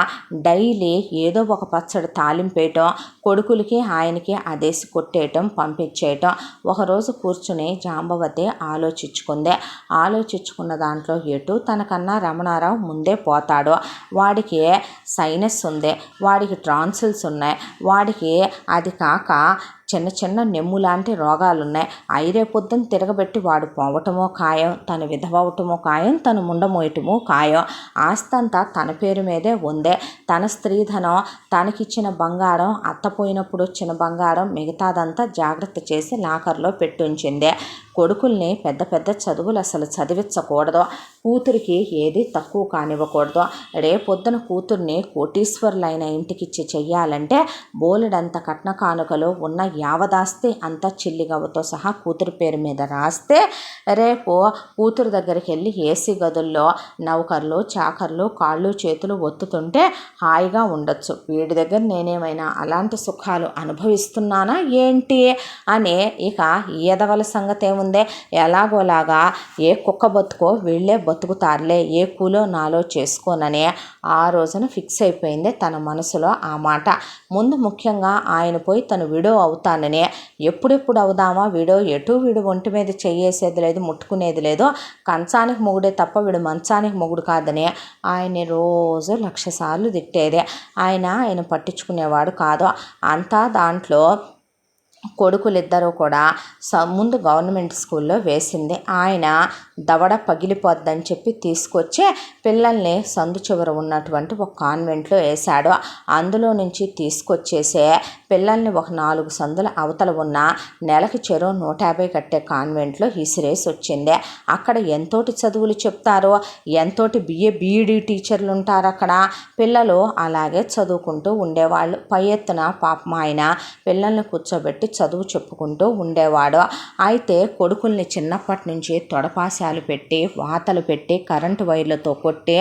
డైలీ ఏదో ఒక పచ్చడి తాలింపేయటం, కొడుకులకి ఆయనకి అదేసి కొట్టేయటం, పంపించేయటం. ఒకరోజు కూర్చుని జాంబవతి ఆలోచించుకున్న దాంట్లో ఎటు తనకన్నా రమణారావు ముందే పోతాడు. వాడికి సైనస్ ఉంది, వాడికి ట్రాన్సిల్స్ ఉన్నాయి, వాడికి అది కాక చిన్న చిన్న నెమ్ము లాంటి రోగాలున్నాయి. ఐరే పొద్దున తిరగబెట్టి వాడు పోవటమో ఖాయం, తను విధవవటమో ఖాయం, తను ముండమోయటమో ఖాయం. ఆస్తంతా తన పేరు మీదే ఉంది. తన స్త్రీధనం, తనకిచ్చిన బంగారం, అత్తపోయినప్పుడు వచ్చిన బంగారం, మిగతాదంతా జాగ్రత్త చేసి లాకర్లో పెట్టుంచింది. కొడుకుల్ని పెద్ద పెద్ద చదువులు అసలు చదివించకూడదు, కూతురికి ఏది తక్కువ కానివ్వకూడదు. రేపొద్దున కూతుర్ని కోటీశ్వరులైన ఇంటికిచ్చి చెయ్యాలంటే బోలెడంత కట్న కానుకలు ఉన్న యావదాస్తి అంతా చిల్లిగవ్వతో సహా కూతురు పేరు మీద రాస్తే రేపు కూతురు దగ్గరికి వెళ్ళి ఏసీ గదుల్లో నౌకర్లు చాకర్లు కాళ్ళు చేతులు ఒత్తుతుంటే హాయిగా ఉండొచ్చు. వీడి దగ్గర నేనేమైనా అలాంటి సుఖాలు అనుభవిస్తున్నానా ఏంటి అని ఇక ఈదవల సంగతి ఏముందే. ఎలాగోలాగా ఏ కుక్క బతుకో వీళ్ళే బతుకుతారులే, ఏ కూలో నాలో చేసుకోనని ఆ రోజున ఫిక్స్ అయిపోయింది తన మనసులో ఆ మాట. ముందు ముఖ్యంగా ఆయన పోయి తను విడో అవుతానని, ఎప్పుడెప్పుడు అవుదామా విడో, ఎటు వీడు ఒంటి మీద చెయ్యేసేది లేదు, ముట్టుకునేది లేదు, కంచానికి మొగుడే తప్ప వీడు మంచానికి మొగుడు కాదని ఆయన్ని రోజు 1,00,000 సార్లు తిట్టేది. ఆయన పట్టించుకునేవాడు కాదు. అంతా దాంట్లో కొడుకులిద్దరూ కూడా ముందు గవర్నమెంట్ స్కూల్లో వేసింది. ఆయన దవడ పగిలిపోద్దని చెప్పి తీసుకొచ్చి పిల్లల్ని సందు చివర ఉన్నటువంటి ఒక కాన్వెంట్లో వేశాడు. అందులో నుంచి తీసుకొచ్చేసే పిల్లల్ని ఒక 4 సందుల అవతల ఉన్న నెలకి చెరో 150 కట్టే కాన్వెంట్లో విసిరేసి వచ్చింది. అక్కడ ఎంతోటి చదువులు చెప్తారో, ఎంతోటి బీఈడీ టీచర్లు ఉంటారు అక్కడ. పిల్లలు అలాగే చదువుకుంటూ ఉండేవాళ్ళు. పై ఎత్తున పాపం ఆయన పిల్లల్ని కూర్చోబెట్టి చదువు చెప్పుకుంటూ ఉండేవాడు. అయితే కొడుకుల్ని చిన్నప్పటి నుంచి తొడపాశాలు పెట్టి, వాతలు పెట్టి, కరెంటు వైర్లతో కొట్టి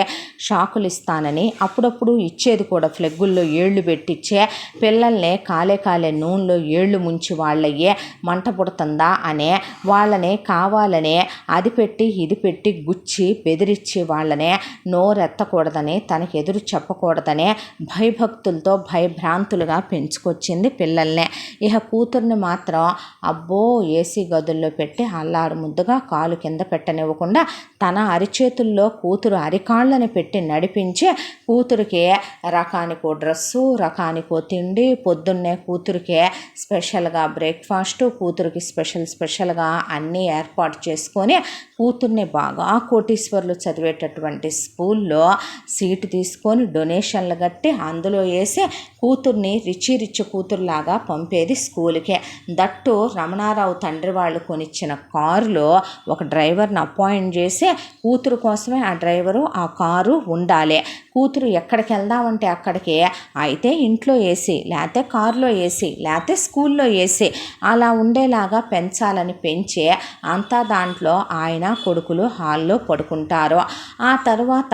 షాకులు ఇస్తానని అప్పుడప్పుడు ఇచ్చేది కూడా. ఫ్లెగ్గుల్లో ఏళ్ళు పెట్టించే పిల్లల్ని కాలే నూనెలో ఏళ్ళు ముంచి వాళ్ళయ్యే మంట పుడుతుందా అనే వాళ్ళని కావాలనే అది పెట్టి ఇది పెట్టి గుచ్చి బెదిరించి వాళ్ళనే నోరెత్తకూడదని, తనకు ఎదురు చెప్పకూడదనే భయభక్తులతో భయభ్రాంతులుగా పెంచుకొచ్చింది పిల్లల్ని. ఇక కూతుర్ని మాత్రం అబ్బో ఏసీ గదుల్లో పెట్టి అల్లారు ముద్దుగా కాలు కింద పెట్టనివ్వకుండా తన అరిచేతుల్లో కూతురు అరికాళ్ళని పెట్టి నడిపించి కూతురికి రకానికో డ్రెస్సు, రకానికో తిండి, పొద్దున్నే కూతురికే స్పెషల్గా బ్రేక్ఫాస్టు, కూతురికి స్పెషల్గా అన్నీ ఏర్పాటు చేసుకొని కూతుర్ని బాగా కోటీశ్వర్లు చదివేటటువంటి స్కూల్లో సీటు తీసుకొని డొనేషన్లు కట్టి అందులో వేసి కూతుర్ని రిచి కూతురులాగా పంపేది స్కూల్కే. దట్టు రమణారావు తండ్రి వాళ్ళు కొనిచ్చిన కారులో ఒక డ్రైవర్ని అపాయింట్ చేసి కూతురు కోసమే ఆ డ్రైవరు ఆ కారు ఉండాలి. కూతురు ఎక్కడికి వెళ్దామంటే అక్కడికి, అయితే ఇంట్లో వేసి, లేకపోతే కారులో వేసి, లేకపోతే స్కూల్లో వేసి అలా ఉండేలాగా పెంచాలని పెంచి అంతా దాంట్లో ఆయన కొడుకులు హాల్లో పడుకుంటారు. ఆ తర్వాత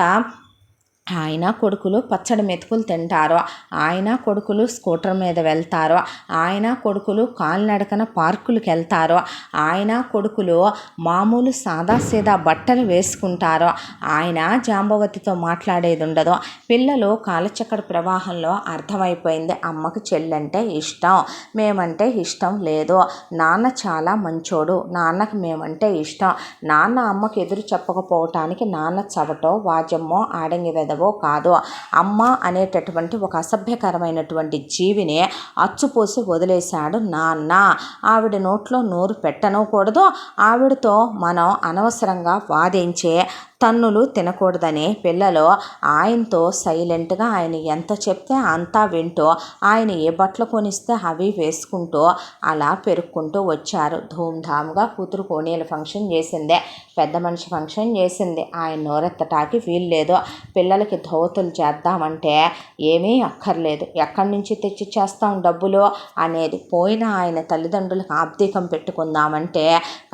ఆయన కొడుకులు పచ్చడి మెతుకులు తింటారు, ఆయన కొడుకులు స్కూటర్ మీద వెళ్తారు, ఆయన కొడుకులు కాలినడకన పార్కులకు వెళ్తారు, ఆయన కొడుకులు మామూలు సాదాసీదా బట్టలు వేసుకుంటారు. ఆయన జాంబవతితో మాట్లాడేది ఉండదు. పిల్లలు కాలచక్ర ప్రవాహంలో అర్థమైపోయింది. అమ్మకి చెల్లంటే ఇష్టం, మేమంటే ఇష్టం లేదు. నాన్న చాలా మంచోడు, నాన్నకి మేమంటే ఇష్టం. నాన్న అమ్మకి ఎదురు చెప్పకపోవటానికి నాన్న చవటో వాజమ్మో ఆడంగి చెందవో కాదో. అమ్మ అనేటటువంటి ఒక అసభ్యకరమైనటువంటి జీవిని అచ్చుపోసి వదిలేశాడు నాన్న. ఆవిడ నోట్లో నోరు పెట్టనకూడదు, ఆవిడతో మనం అనవసరంగా వాదించే తన్నులు తినకూడదని పిల్లలు ఆయనతో సైలెంట్గా ఆయన ఎంత చెప్తే అంతా వింటూ ఆయన ఏ బట్టలు కొనిస్తే అవి వేసుకుంటూ అలా పెరుక్కుంటూ వచ్చారు. ధూమ్ధామ్గా కూతురు కోణీల ఫంక్షన్ చేసిందే, పెద్ద మనిషి ఫంక్షన్ చేసింది. ఆయన నోరెత్తటానికి వీల్లేదు. పిల్లలకి ధోతులు చేద్దామంటే ఏమీ అక్కర్లేదు, ఎక్కడి నుంచి తెచ్చి చేస్తాం డబ్బులు అనేది. పోయిన ఆయన తల్లిదండ్రులకు ఆబ్దీకం పెట్టుకుందామంటే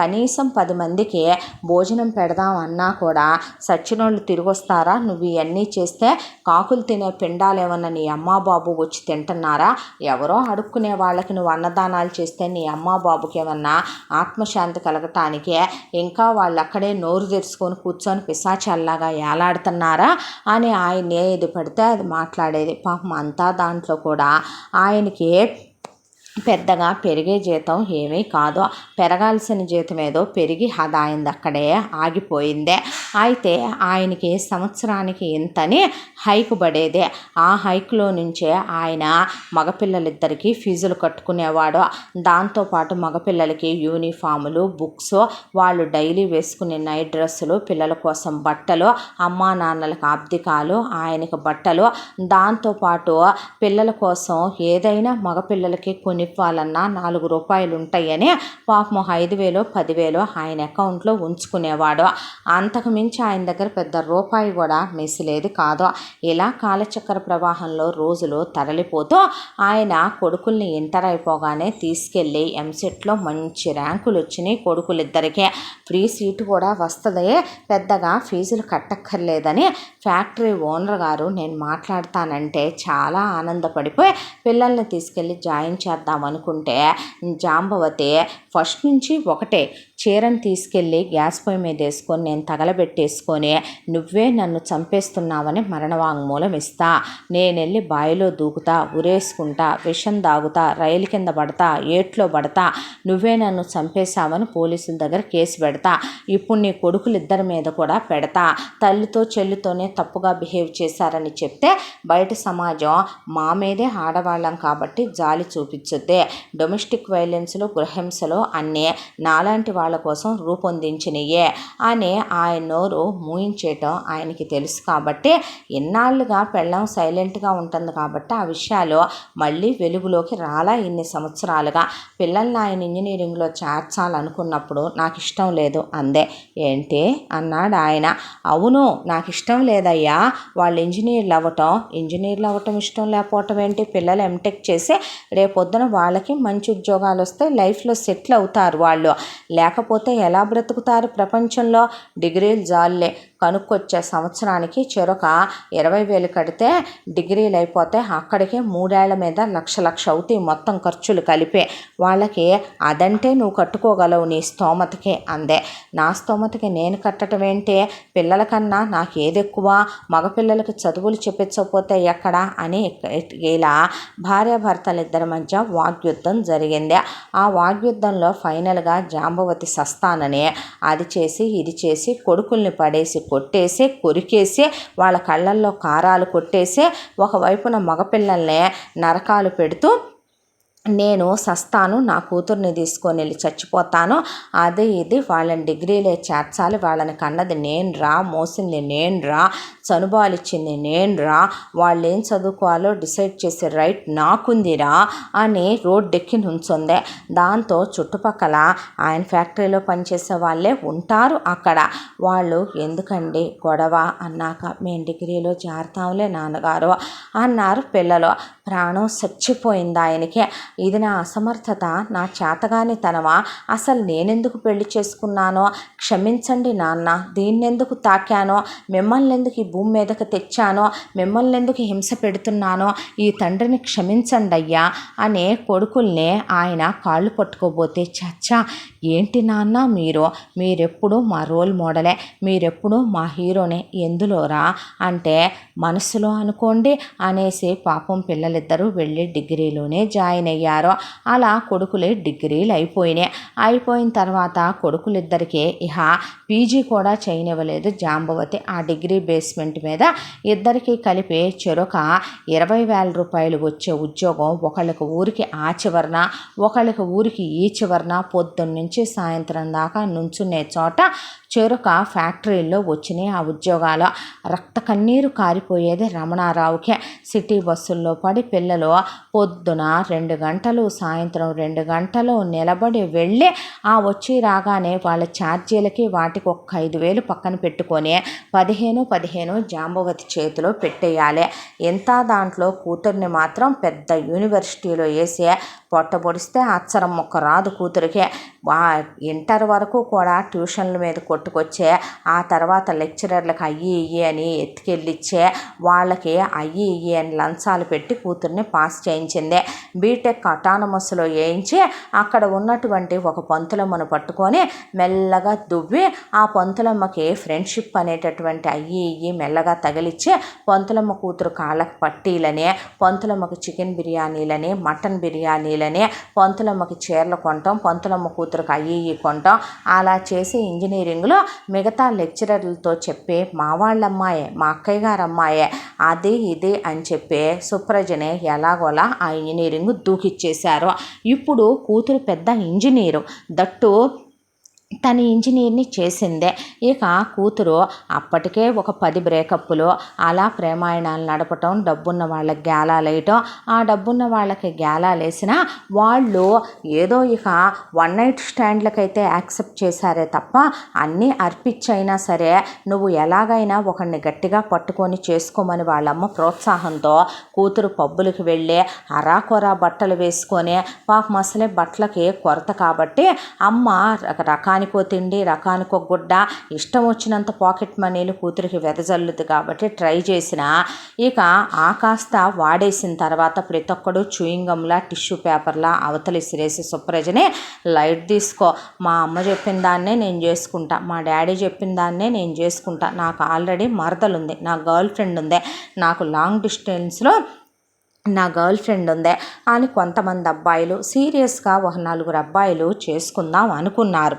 కనీసం 10 మందికి భోజనం పెడదాం అన్నా కూడా సచ్చినోళ్ళు తిరిగొస్తారా? నువ్వు ఇవన్నీ చేస్తే కాకులు తినే పిండాలేమన్నా నీ అమ్మా బాబు వచ్చి తింటున్నారా? ఎవరో అడుక్కునే వాళ్ళకి నువ్వు అన్నదానాలు చేస్తే నీ అమ్మా బాబుకి ఏమన్నా ఆత్మశాంతి కలగటానికి ఇంకా వాళ్ళు అక్కడే నోరు తెరుచుకొని కూర్చొని పిశాచాల్లాగా ఏలాడుతున్నారా అని ఆయన ఏది పడితే అది మాట్లాడేది. పాపం అంతా దాంట్లో కూడా ఆయనకి పెద్దగా పెరిగే జీతం ఏమీ కాదు, పెరగాల్సిన జీతం ఏదో పెరిగి అది ఆయనది అక్కడే ఆగిపోయిందే. అయితే ఆయనకి సంవత్సరానికి ఇంతని హైక్ పడేదే. ఆ హైక్లో నుంచే ఆయన మగపిల్లలిద్దరికీ ఫీజులు కట్టుకునేవాడు. దాంతోపాటు మగపిల్లలకి యూనిఫాములు, బుక్స్, వాళ్ళు డైలీ వేసుకునే నైట్ డ్రెస్సులు, పిల్లల కోసం బట్టలు, అమ్మా నాన్నలకు ఆబ్దికాలు, ఆయనకు బట్టలు, దాంతోపాటు పిల్లల కోసం ఏదైనా మగపిల్లలకి కొనివ్వాలన్నా 4 రూపాయలు ఉంటాయని పాపం 5,000 10,000 ఆయన అకౌంట్లో ఉంచుకునేవాడు. అంతకు మించి ఆయన దగ్గర పెద్ద రూపాయి కూడా మెసిలేదు కాదు. ఇలా కాలచక్ర ప్రవాహంలో రోజులు తరలిపోతూ ఆయన కొడుకుల్ని ఇంటర్ అయిపోగానే తీసుకెళ్ళి ఎంసెట్లో మంచి ర్యాంకులు వచ్చినాయి. కొడుకులిద్దరికీ ఫ్రీ సీటు కూడా వస్తుంది, పెద్దగా ఫీజులు కట్టక్కర్లేదని ఫ్యాక్టరీ ఓనర్ గారు నేను మాట్లాడతానంటే చాలా ఆనందపడిపోయి పిల్లల్ని తీసుకెళ్ళి జాయిన్ చేద్దాం అనుకుంటే జాంబవతి ఫస్ట్ నుంచి ఒకటే చీరను తీసుకెళ్ళి గ్యాస్ పొయ్యి మీద వేసుకొని నేను తగలబెట్టేసుకొని నువ్వే నన్ను చంపేస్తున్నావని మరణవాంగ్మూలం ఇస్తా, నేను వెళ్ళి బావిలో దూకుతా, ఉరేసుకుంటా, విషం దాగుతా, రైలు కింద పడతా, ఏట్లో పడతా, నువ్వే నన్ను చంపేశావని పోలీసుల దగ్గర కేసు పెడతా, ఇప్పుడు నీ కొడుకులిద్దరి మీద కూడా పెడతా, తల్లితో చెల్లితోనే తప్పుగా బిహేవ్ చేశారని చెప్తే బయట సమాజం మా మీదే ఆడవాళ్ళం కాబట్టి జాలి చూపించుద్ది. డొమెస్టిక్ వైలెన్స్లు, గృహింసలు అన్నీ నాలాంటి వాళ్ళ కోసం రూపొందించినయే అని ఆయన నోరు మూయించేయటం ఆయనకి తెలుసు. కాబట్టి ఇన్నాళ్ళుగా పెళ్ళం సైలెంట్గా ఉంటుంది కాబట్టి ఆ విషయాలు మళ్ళీ వెలుగులోకి రాలా. ఇన్ని సంవత్సరాలుగా పిల్లల్ని ఆయన ఇంజనీరింగ్లో చేర్చాలనుకున్నప్పుడు నాకు ఇష్టం లేదు అందే. ఏంటి అన్నాడు ఆయన. అవును నాకు ఇష్టం లేదయ్యా, వాళ్ళు ఇంజనీర్లు అవ్వటం ఇష్టం లేకపోవటం ఏంటి? పిల్లలు ఎంటెక్ చేసి రేపొద్దున వాళ్ళకి మంచి ఉద్యోగాలు వస్తే లైఫ్లో సెటిల్ అవుతారు వాళ్ళు, లేకపోతే ఎలా బ్రతుకుతారు ప్రపంచంలో? డిగ్రీలు జాలే, కనుక్కొచ్చే సంవత్సరానికి చెరొక 20,000 కడితే డిగ్రీలు అయిపోతే అక్కడికి 3 ఏళ్ల మీద లక్ష అవుతాయి మొత్తం ఖర్చులు కలిపే. వాళ్ళకి అదంటే నువ్వు కట్టుకోగలవు నీ స్తోమతకే అందే. నా స్తోమతకి నేను కట్టడం ఏంటి? పిల్లల కన్నా నాకు ఏది ఎక్కువ? మగపిల్లలకి చదువులు చెప్పించకపోతే ఎక్కడా అని ఇలా భార్యాభర్తలిద్దరి మధ్య వాగ్యుద్ధం జరిగింది. ఆ వాగ్యుద్ధంలో ఫైనల్గా జాంబవతి సస్తానని అది చేసి ఇది చేసి కొడుకుల్ని పడేసి కొట్టేసి కొరికేసి వాళ్ళ కళ్ళల్లో కారాలు కొట్టేసి ఒకవైపున మగపిల్లల్ని నరకాలు పెడుతూ నేను సస్తాను, నా కూతుర్ని తీసుకొని వెళ్ళి చచ్చిపోతాను, అది ఇది వాళ్ళని డిగ్రీలే చేర్చాలి, వాళ్ళని కన్నది నేను రా, మోసింది నేను రా, చనుబాలిచ్చింది నేను రా, వాళ్ళు ఏం చదువుకోవాలో డిసైడ్ చేసే రైట్ నాకుందిరా అని రోడ్డెక్కి నుంచుంది. దాంతో చుట్టుపక్కల ఆయన ఫ్యాక్టరీలో పనిచేసే వాళ్ళే ఉంటారు అక్కడ. వాళ్ళు ఎందుకండి గొడవ అన్నాక మేము డిగ్రీలో చేరతాంలే నాన్నగారు అన్నారు పిల్లలు. ప్రాణం చచ్చిపోయింది ఆయనకి. ఇది నా అసమర్థత, నా చేతగానితనమా? అసలు నేనెందుకు పెళ్లి చేసుకున్నానో? క్షమించండి నాన్న, దీన్నెందుకు తాకానో? మిమ్మల్ని ఎందుకు ఈ భూమి మీదకి తెచ్చానో? మిమ్మల్ని ఎందుకు హింస పెడుతున్నానో? ఈ తండ్రిని క్షమించండి అయ్యా అనే కొడుకుల్ని ఆయన కాళ్ళు పట్టుకోబోతే, చచ్చా ఏంటి నాన్న మీరెప్పుడు మా రోల్ మోడలే, మీరెప్పుడు మా హీరోనే, ఎందులోరా అంటే మనసులో అనుకోండి అనేసి పాపం పిల్లలు కొడుకులిద్దరూ వెళ్ళి డిగ్రీలోనే జాయిన్ అయ్యారు. అలా కొడుకులు డిగ్రీలు అయిపోయిన తర్వాత కొడుకులిద్దరికీ ఇహ పీజీ కూడా చేయనివ్వలేదు జాంబవతి. ఆ డిగ్రీ బేస్మెంట్ మీద ఇద్దరికీ కలిపి చెరొక 20,000 రూపాయలు వచ్చే ఉద్యోగం, ఒకళ్ళకి ఊరికి ఆ చివరన ఒకళ్ళకి ఊరికి ఈ చివరన పొద్దున్నుంచి సాయంత్రం దాకా నుంచునే చోట చెరొక ఫ్యాక్టరీల్లో వచ్చినాయి ఆ ఉద్యోగాలు. రక్త కన్నీరు కారిపోయేది రమణారావుకే. సిటీ బస్సుల్లో పడి పిల్లలు పొద్దున 2 గంటలు సాయంత్రం 2 గంటలు నిలబడి వెళ్ళి ఆ వచ్చి రాగానే వాళ్ళ ఛార్జీలకి వాటికి ఒక 5,000 పక్కన పెట్టుకొని 15 జాంబవతి చేతిలో పెట్టేయాలి. ఎంత దాంట్లో కూతుర్ని మాత్రం పెద్ద యూనివర్సిటీలో వేసి పొట్టబొడిస్తే అచ్చరం మొక్క రాదు కూతురికే. ఇంటర్ వరకు కూడా ట్యూషన్ల మీద కొట్టుకొచ్చే, ఆ తర్వాత లెక్చరర్లకు అయ్యి ఇయ్యి అని ఎత్తుకెళ్ళిచ్చే, వాళ్ళకి అయ్యి ఇయ్యి అని లంచాలు పెట్టి కూతుర్ని పాస్ చేయించింది. బీటెక్ అటానమస్లో వేయించి అక్కడ ఉన్నటువంటి ఒక పంతులమ్మను పట్టుకొని మెల్లగా దువ్వి ఆ పంతులమ్మకి ఫ్రెండ్షిప్ అనేటటువంటి అయ్యి ఇయ్యి మెల్లగా తగిలిచ్చి పంతులమ్మ కూతురు కాళ్ళకి పట్టీలని, పంతులమ్మకి చికెన్ బిర్యానీలని, మటన్ బిర్యానీలని, పంతులమ్మకి చీరలు కొనటం, పంతులమ్మ కూతురుకి అయ్యి ఇయ్యి కొనటం, అలా చేసి ఇంజనీరింగ్లో మిగతా లెక్చరర్లతో చెప్పి మా వాళ్ళ అమ్మాయే, మా అక్కయ్య గారు అమ్మాయే, అది ఇది అని చెప్పి సుప్రజని ఎలాగోలా ఆ ఇంజనీరింగ్ దూకిచ్చేశారు. ఇప్పుడు కూతురు పెద్ద ఇంజనీరు, దట్టు తన ఇంజనీర్ని చేసిందే. ఇక కూతురు అప్పటికే ఒక 10 బ్రేకప్పులు, అలా ప్రేమాయణాలు నడపటం, డబ్బున్న వాళ్ళకి గేలాలు వేయటం. ఆ డబ్బున్న వాళ్ళకి గేలాలు వేసినా వాళ్ళు ఏదో ఇక 1 నైట్ స్టాండ్లకైతే యాక్సెప్ట్ చేశారే తప్ప అన్నీ అర్పించైనా సరే నువ్వు ఎలాగైనా ఒకరిని గట్టిగా పట్టుకొని చేసుకోమని వాళ్ళమ్మ ప్రోత్సాహంతో కూతురు పబ్బులకి వెళ్ళి అరాకొరా బట్టలు వేసుకొని, పాపం అసలే బట్టలకి కొరత కాబట్టి అమ్మ రకానికో తిండి రకానికో గుడ్డ ఇష్టం వచ్చినంత పాకెట్ మనీలు కూతురికి వెదజల్లుద్ది కాబట్టి ట్రై చేసిన, ఇక ఆ కాస్త వాడేసిన తర్వాత ప్రతి ఒక్కడు చూయింగంలా టిష్యూ పేపర్లా అవతలి సిరేసి సుప్రజని లైట్ తీసుకో, మా అమ్మ చెప్పిన దాన్నే నేను చేసుకుంటా, మా డాడీ చెప్పిన దాన్నే నేను చేసుకుంటా, నాకు ఆల్రెడీ మరదలుంది, నా గర్ల్ ఫ్రెండ్ ఉంది, నాకు లాంగ్ డిస్టెన్స్లో నా గర్ల్ ఫ్రెండ్ ఉందే అని కొంతమంది అబ్బాయిలు సీరియస్గా ఒక 4 అబ్బాయిలు చేసుకుందాం అనుకున్నారు.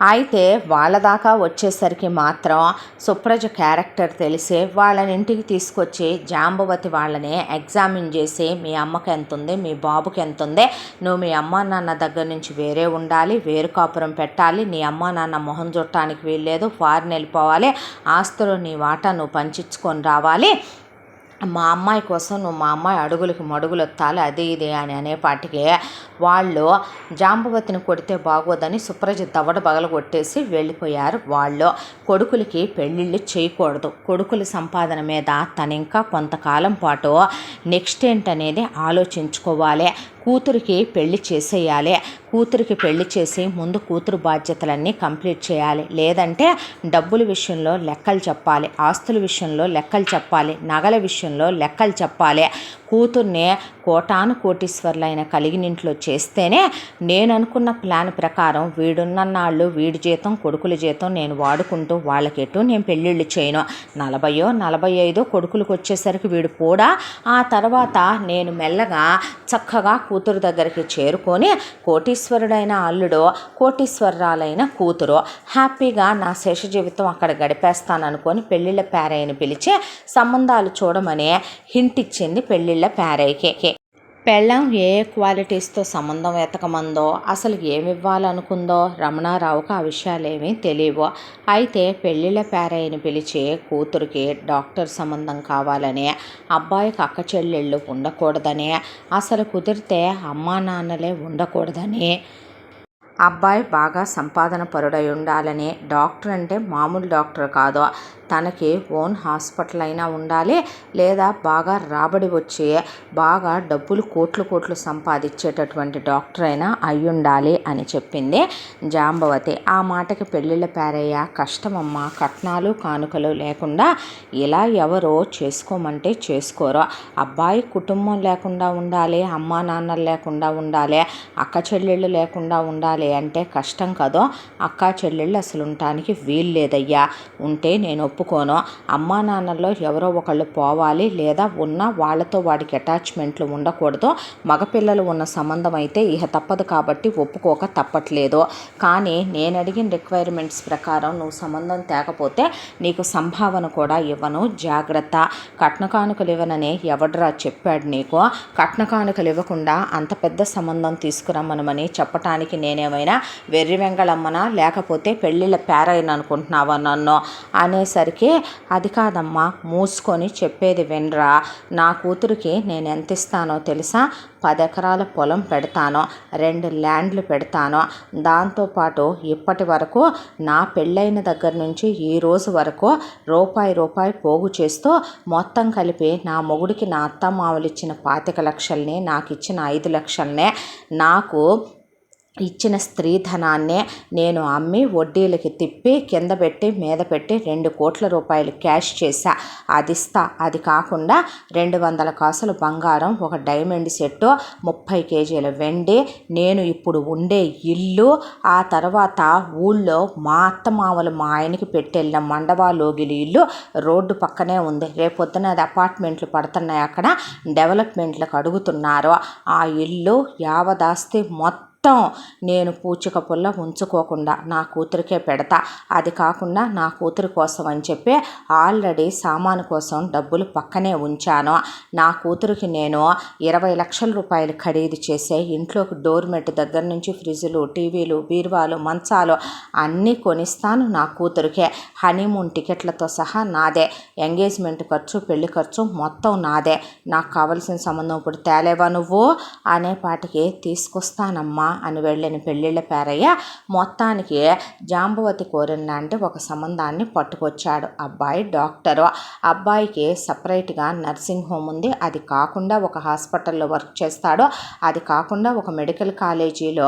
అయితే వాళ్ళ దాకా వచ్చేసరికి మాత్రం సుప్రజ క్యారెక్టర్ తెలిసి వాళ్ళని ఇంటికి తీసుకొచ్చి జాంబవతి వాళ్ళని ఎగ్జామిన్ చేసి మీ అమ్మకి ఎంత ఉంది, మీ బాబుకి ఎంత ఉంది, నువ్వు మీ అమ్మ నాన్న దగ్గర నుంచి వేరే ఉండాలి, వేరు కాపురం పెట్టాలి, నీ అమ్మ నాన్న మొహం చుట్టానికి వీల్లేదు, ఫారిన్ వెళ్ళిపోవాలి, ఆస్తులు నీ వాటా నువ్వు పంచించుకొని రావాలి, మా అమ్మాయి కోసం నువ్వు మా అమ్మాయి అడుగులకి మడుగులు ఎత్తాలి, అది ఇది అని అనేపాటికి వాళ్ళు జాంబవతిని కొడితే బాగోదని సుప్రజ దవడ బగల కొట్టేసి వెళ్ళిపోయారు. వాళ్ళు కొడుకులకి పెళ్ళిళ్ళు చేయకూడదు, కొడుకుల సంపాదన మీద తను ఇంకా కొంతకాలం పాటు నెక్స్ట్ ఏంటనేది ఆలోచించుకోవాలి, కూతురికి పెళ్లి చేసేయాలి, కూతురికి పెళ్లి చేసి ముందు కూతురు బాధ్యతలన్నీ కంప్లీట్ చేయాలి, లేదంటే డబ్బుల విషయంలో లెక్కలు చెప్పాలి, ఆస్తుల విషయంలో లెక్కలు చెప్పాలి, నగల విషయంలో లెక్కలు చెప్పాలి, కూతుర్ని కోటాను కోటీశ్వర్లైన కలిగినింట్లో చేస్తేనే నేను అనుకున్న ప్లాన్ ప్రకారం వీడున్నన్నాళ్ళు వీడి జీతం కొడుకుల జీతం నేను వాడుకుంటూ వాళ్ళకెటు నేను పెళ్ళిళ్ళు చేయను, 40-45 కొడుకులకు వచ్చేసరికి వీడు పోడా, ఆ తర్వాత నేను మెల్లగా చక్కగా కూతురు దగ్గరికి చేరుకొని కోటీశ్వరుడైన అల్లుడు కోటీశ్వరురాలైన కూతురు హ్యాపీగా నా శేష జీవితం అక్కడ గడిపేస్తాననుకొని పెళ్ళిళ్ళ ప్యారయ్యని పిలిచి సంబంధాలు చూడమని హింట్ ఇచ్చింది పెళ్ళిళ్ళ ప్యారయ్యకి. పెళ్ళం ఏ క్వాలిటీస్తో సంబంధం వెతకమందో, అసలు ఏమివ్వాలనుకుందో రమణారావుకు ఆ విషయాలేమీ తెలియవు. అయితే పెళ్ళిళ్ళ ప్యారయ్యని పిలిచి కూతురికి డాక్టర్ సంబంధం కావాలని, అబ్బాయికి అక్క చెల్లెళ్ళు ఉండకూడదని, అసలు కుదిరితే అమ్మా నాన్నలే ఉండకూడదని, అబ్బాయి బాగా సంపాదన పరుడై ఉండాలని, డాక్టర్ అంటే మామూలు డాక్టర్ కాదు, తనకి ఓన్ హాస్పిటల్ అయినా ఉండాలి, లేదా బాగా రాబడి వచ్చి బాగా డబ్బులు కోట్లు సంపాదించేటటువంటి డాక్టర్ అయినా అయి ఉండాలి అని చెప్పింది జాంబవతి. ఆ మాటకి పెళ్ళిళ్ళ ప్యారయ్య కష్టమమ్మ, కట్నాలు కానుకలు లేకుండా ఇలా ఎవరో చేసుకోమంటే చేసుకోరు, అబ్బాయి కుటుంబం లేకుండా ఉండాలి, అమ్మా నాన్నలు లేకుండా ఉండాలి, అక్క చెల్లెళ్ళు లేకుండా ఉండాలి ఉండాలి అంటే కష్టం కదో. అక్కా చెల్లెళ్ళు అసలు ఉండటానికి వీలు లేదయ్యా. ఉంటే నేను ఒప్పుకోను. అమ్మా నాన్నల్లో ఎవరో ఒకళ్ళు పోవాలి, లేదా ఉన్న వాళ్ళతో వాడికి అటాచ్మెంట్లు ఉండకూడదు. మగపిల్లలు ఉన్న సంబంధం అయితే ఇహ తప్పదు కాబట్టి ఒప్పుకోక తప్పట్లేదు. కానీ నేను అడిగిన రిక్వైర్మెంట్స్ ప్రకారం నువ్వు సంబంధం తేకపోతే నీకు సంభావన కూడా ఇవ్వను, జాగ్రత్త. కట్న కానుకలు ఇవ్వనని ఎవడ్రా చెప్పాడు నీకు? కట్న కానుకలు ఇవ్వకుండా అంత పెద్ద సంబంధం తీసుకురమ్మనమని చెప్పటానికి నేనేమైనా వెర్రి వెంగళమ్మనా, లేకపోతే పెళ్ళిళ్ళ పేరైన అనుకుంటున్నావా నన్ను అనేసరికి, అది కాదమ్మా, మూసుకొని చెప్పేది వినరా. నా కూతురికి నేను ఎంత ఇస్తానో తెలుసా? 10 ఎకరాల పొలం పెడతాను, 2 ల్యాండ్లు పెడతాను. దాంతోపాటు ఇప్పటి వరకు నా పెళ్ళైన దగ్గర నుంచి ఈ రోజు వరకు రూపాయి పోగు చేస్తూ మొత్తం కలిపి నా మొగుడికి నా అత్తమామలు ఇచ్చిన 25 లక్షల్ని, నాకు ఇచ్చిన 5 లక్షల్నే, నాకు ఇచ్చిన స్త్రీధనాన్నే నేను అమ్మి వడ్డీలకి తిప్పి కింద పెట్టి మీద పెట్టి 2 కోట్ల రూపాయలు క్యాష్ చేశా. అది ఇస్తా. అది కాకుండా 200 కాసులు బంగారం, ఒక డైమండ్ సెట్టు, 30 కేజీల వెండి, నేను ఇప్పుడు ఉండే ఇల్లు, ఆ తర్వాత ఊళ్ళో మా అత్తమామలు మా ఆయనకి పెట్టెళ్ళిన మండవాలోగిలి ఇల్లు రోడ్డు పక్కనే ఉంది. రేపొద్దున అది అపార్ట్మెంట్లు పడుతున్నాయి, అక్కడ డెవలప్మెంట్లకు అడుగుతున్నారు. ఆ ఇల్లు యావదాస్తి మొత్తం నేను పూచిక పుల్ల ఉంచుకోకుండా నా కూతురికే పెడతా. అది కాకుండా నా కూతురి కోసం అని చెప్పి ఆల్రెడీ సామాను కోసం డబ్బులు పక్కనే ఉంచాను. నా కూతురికి నేను 20 లక్షల రూపాయలు ఖరీదు చేసే ఇంట్లోకి డోర్మెట్ దగ్గర నుంచి ఫ్రిడ్జ్లు, టీవీలు, బీరువాలు, మంచాలు అన్నీ కొనిస్తాను నా కూతురికే. హనీమూన్ టికెట్లతో సహా నాదే. ఎంగేజ్మెంట్ ఖర్చు, పెళ్లి ఖర్చు మొత్తం నాదే. నాకు కావలసిన సంబంధం ఇప్పుడు తేలేవా నువ్వు అనేపాటికి తీసుకొస్తానమ్మా అని వెళ్ళిన పెళ్ళిళ్ళ పేరయ్య మొత్తానికి జాంబవతి కోరిన లాంటి ఒక సంబంధాన్ని పట్టుకొచ్చాడు. అబ్బాయి డాక్టరు. అబ్బాయికి సపరేట్గా నర్సింగ్ హోమ్ ఉంది. అది కాకుండా ఒక హాస్పిటల్లో వర్క్ చేస్తాడు. అది కాకుండా ఒక మెడికల్ కాలేజీలో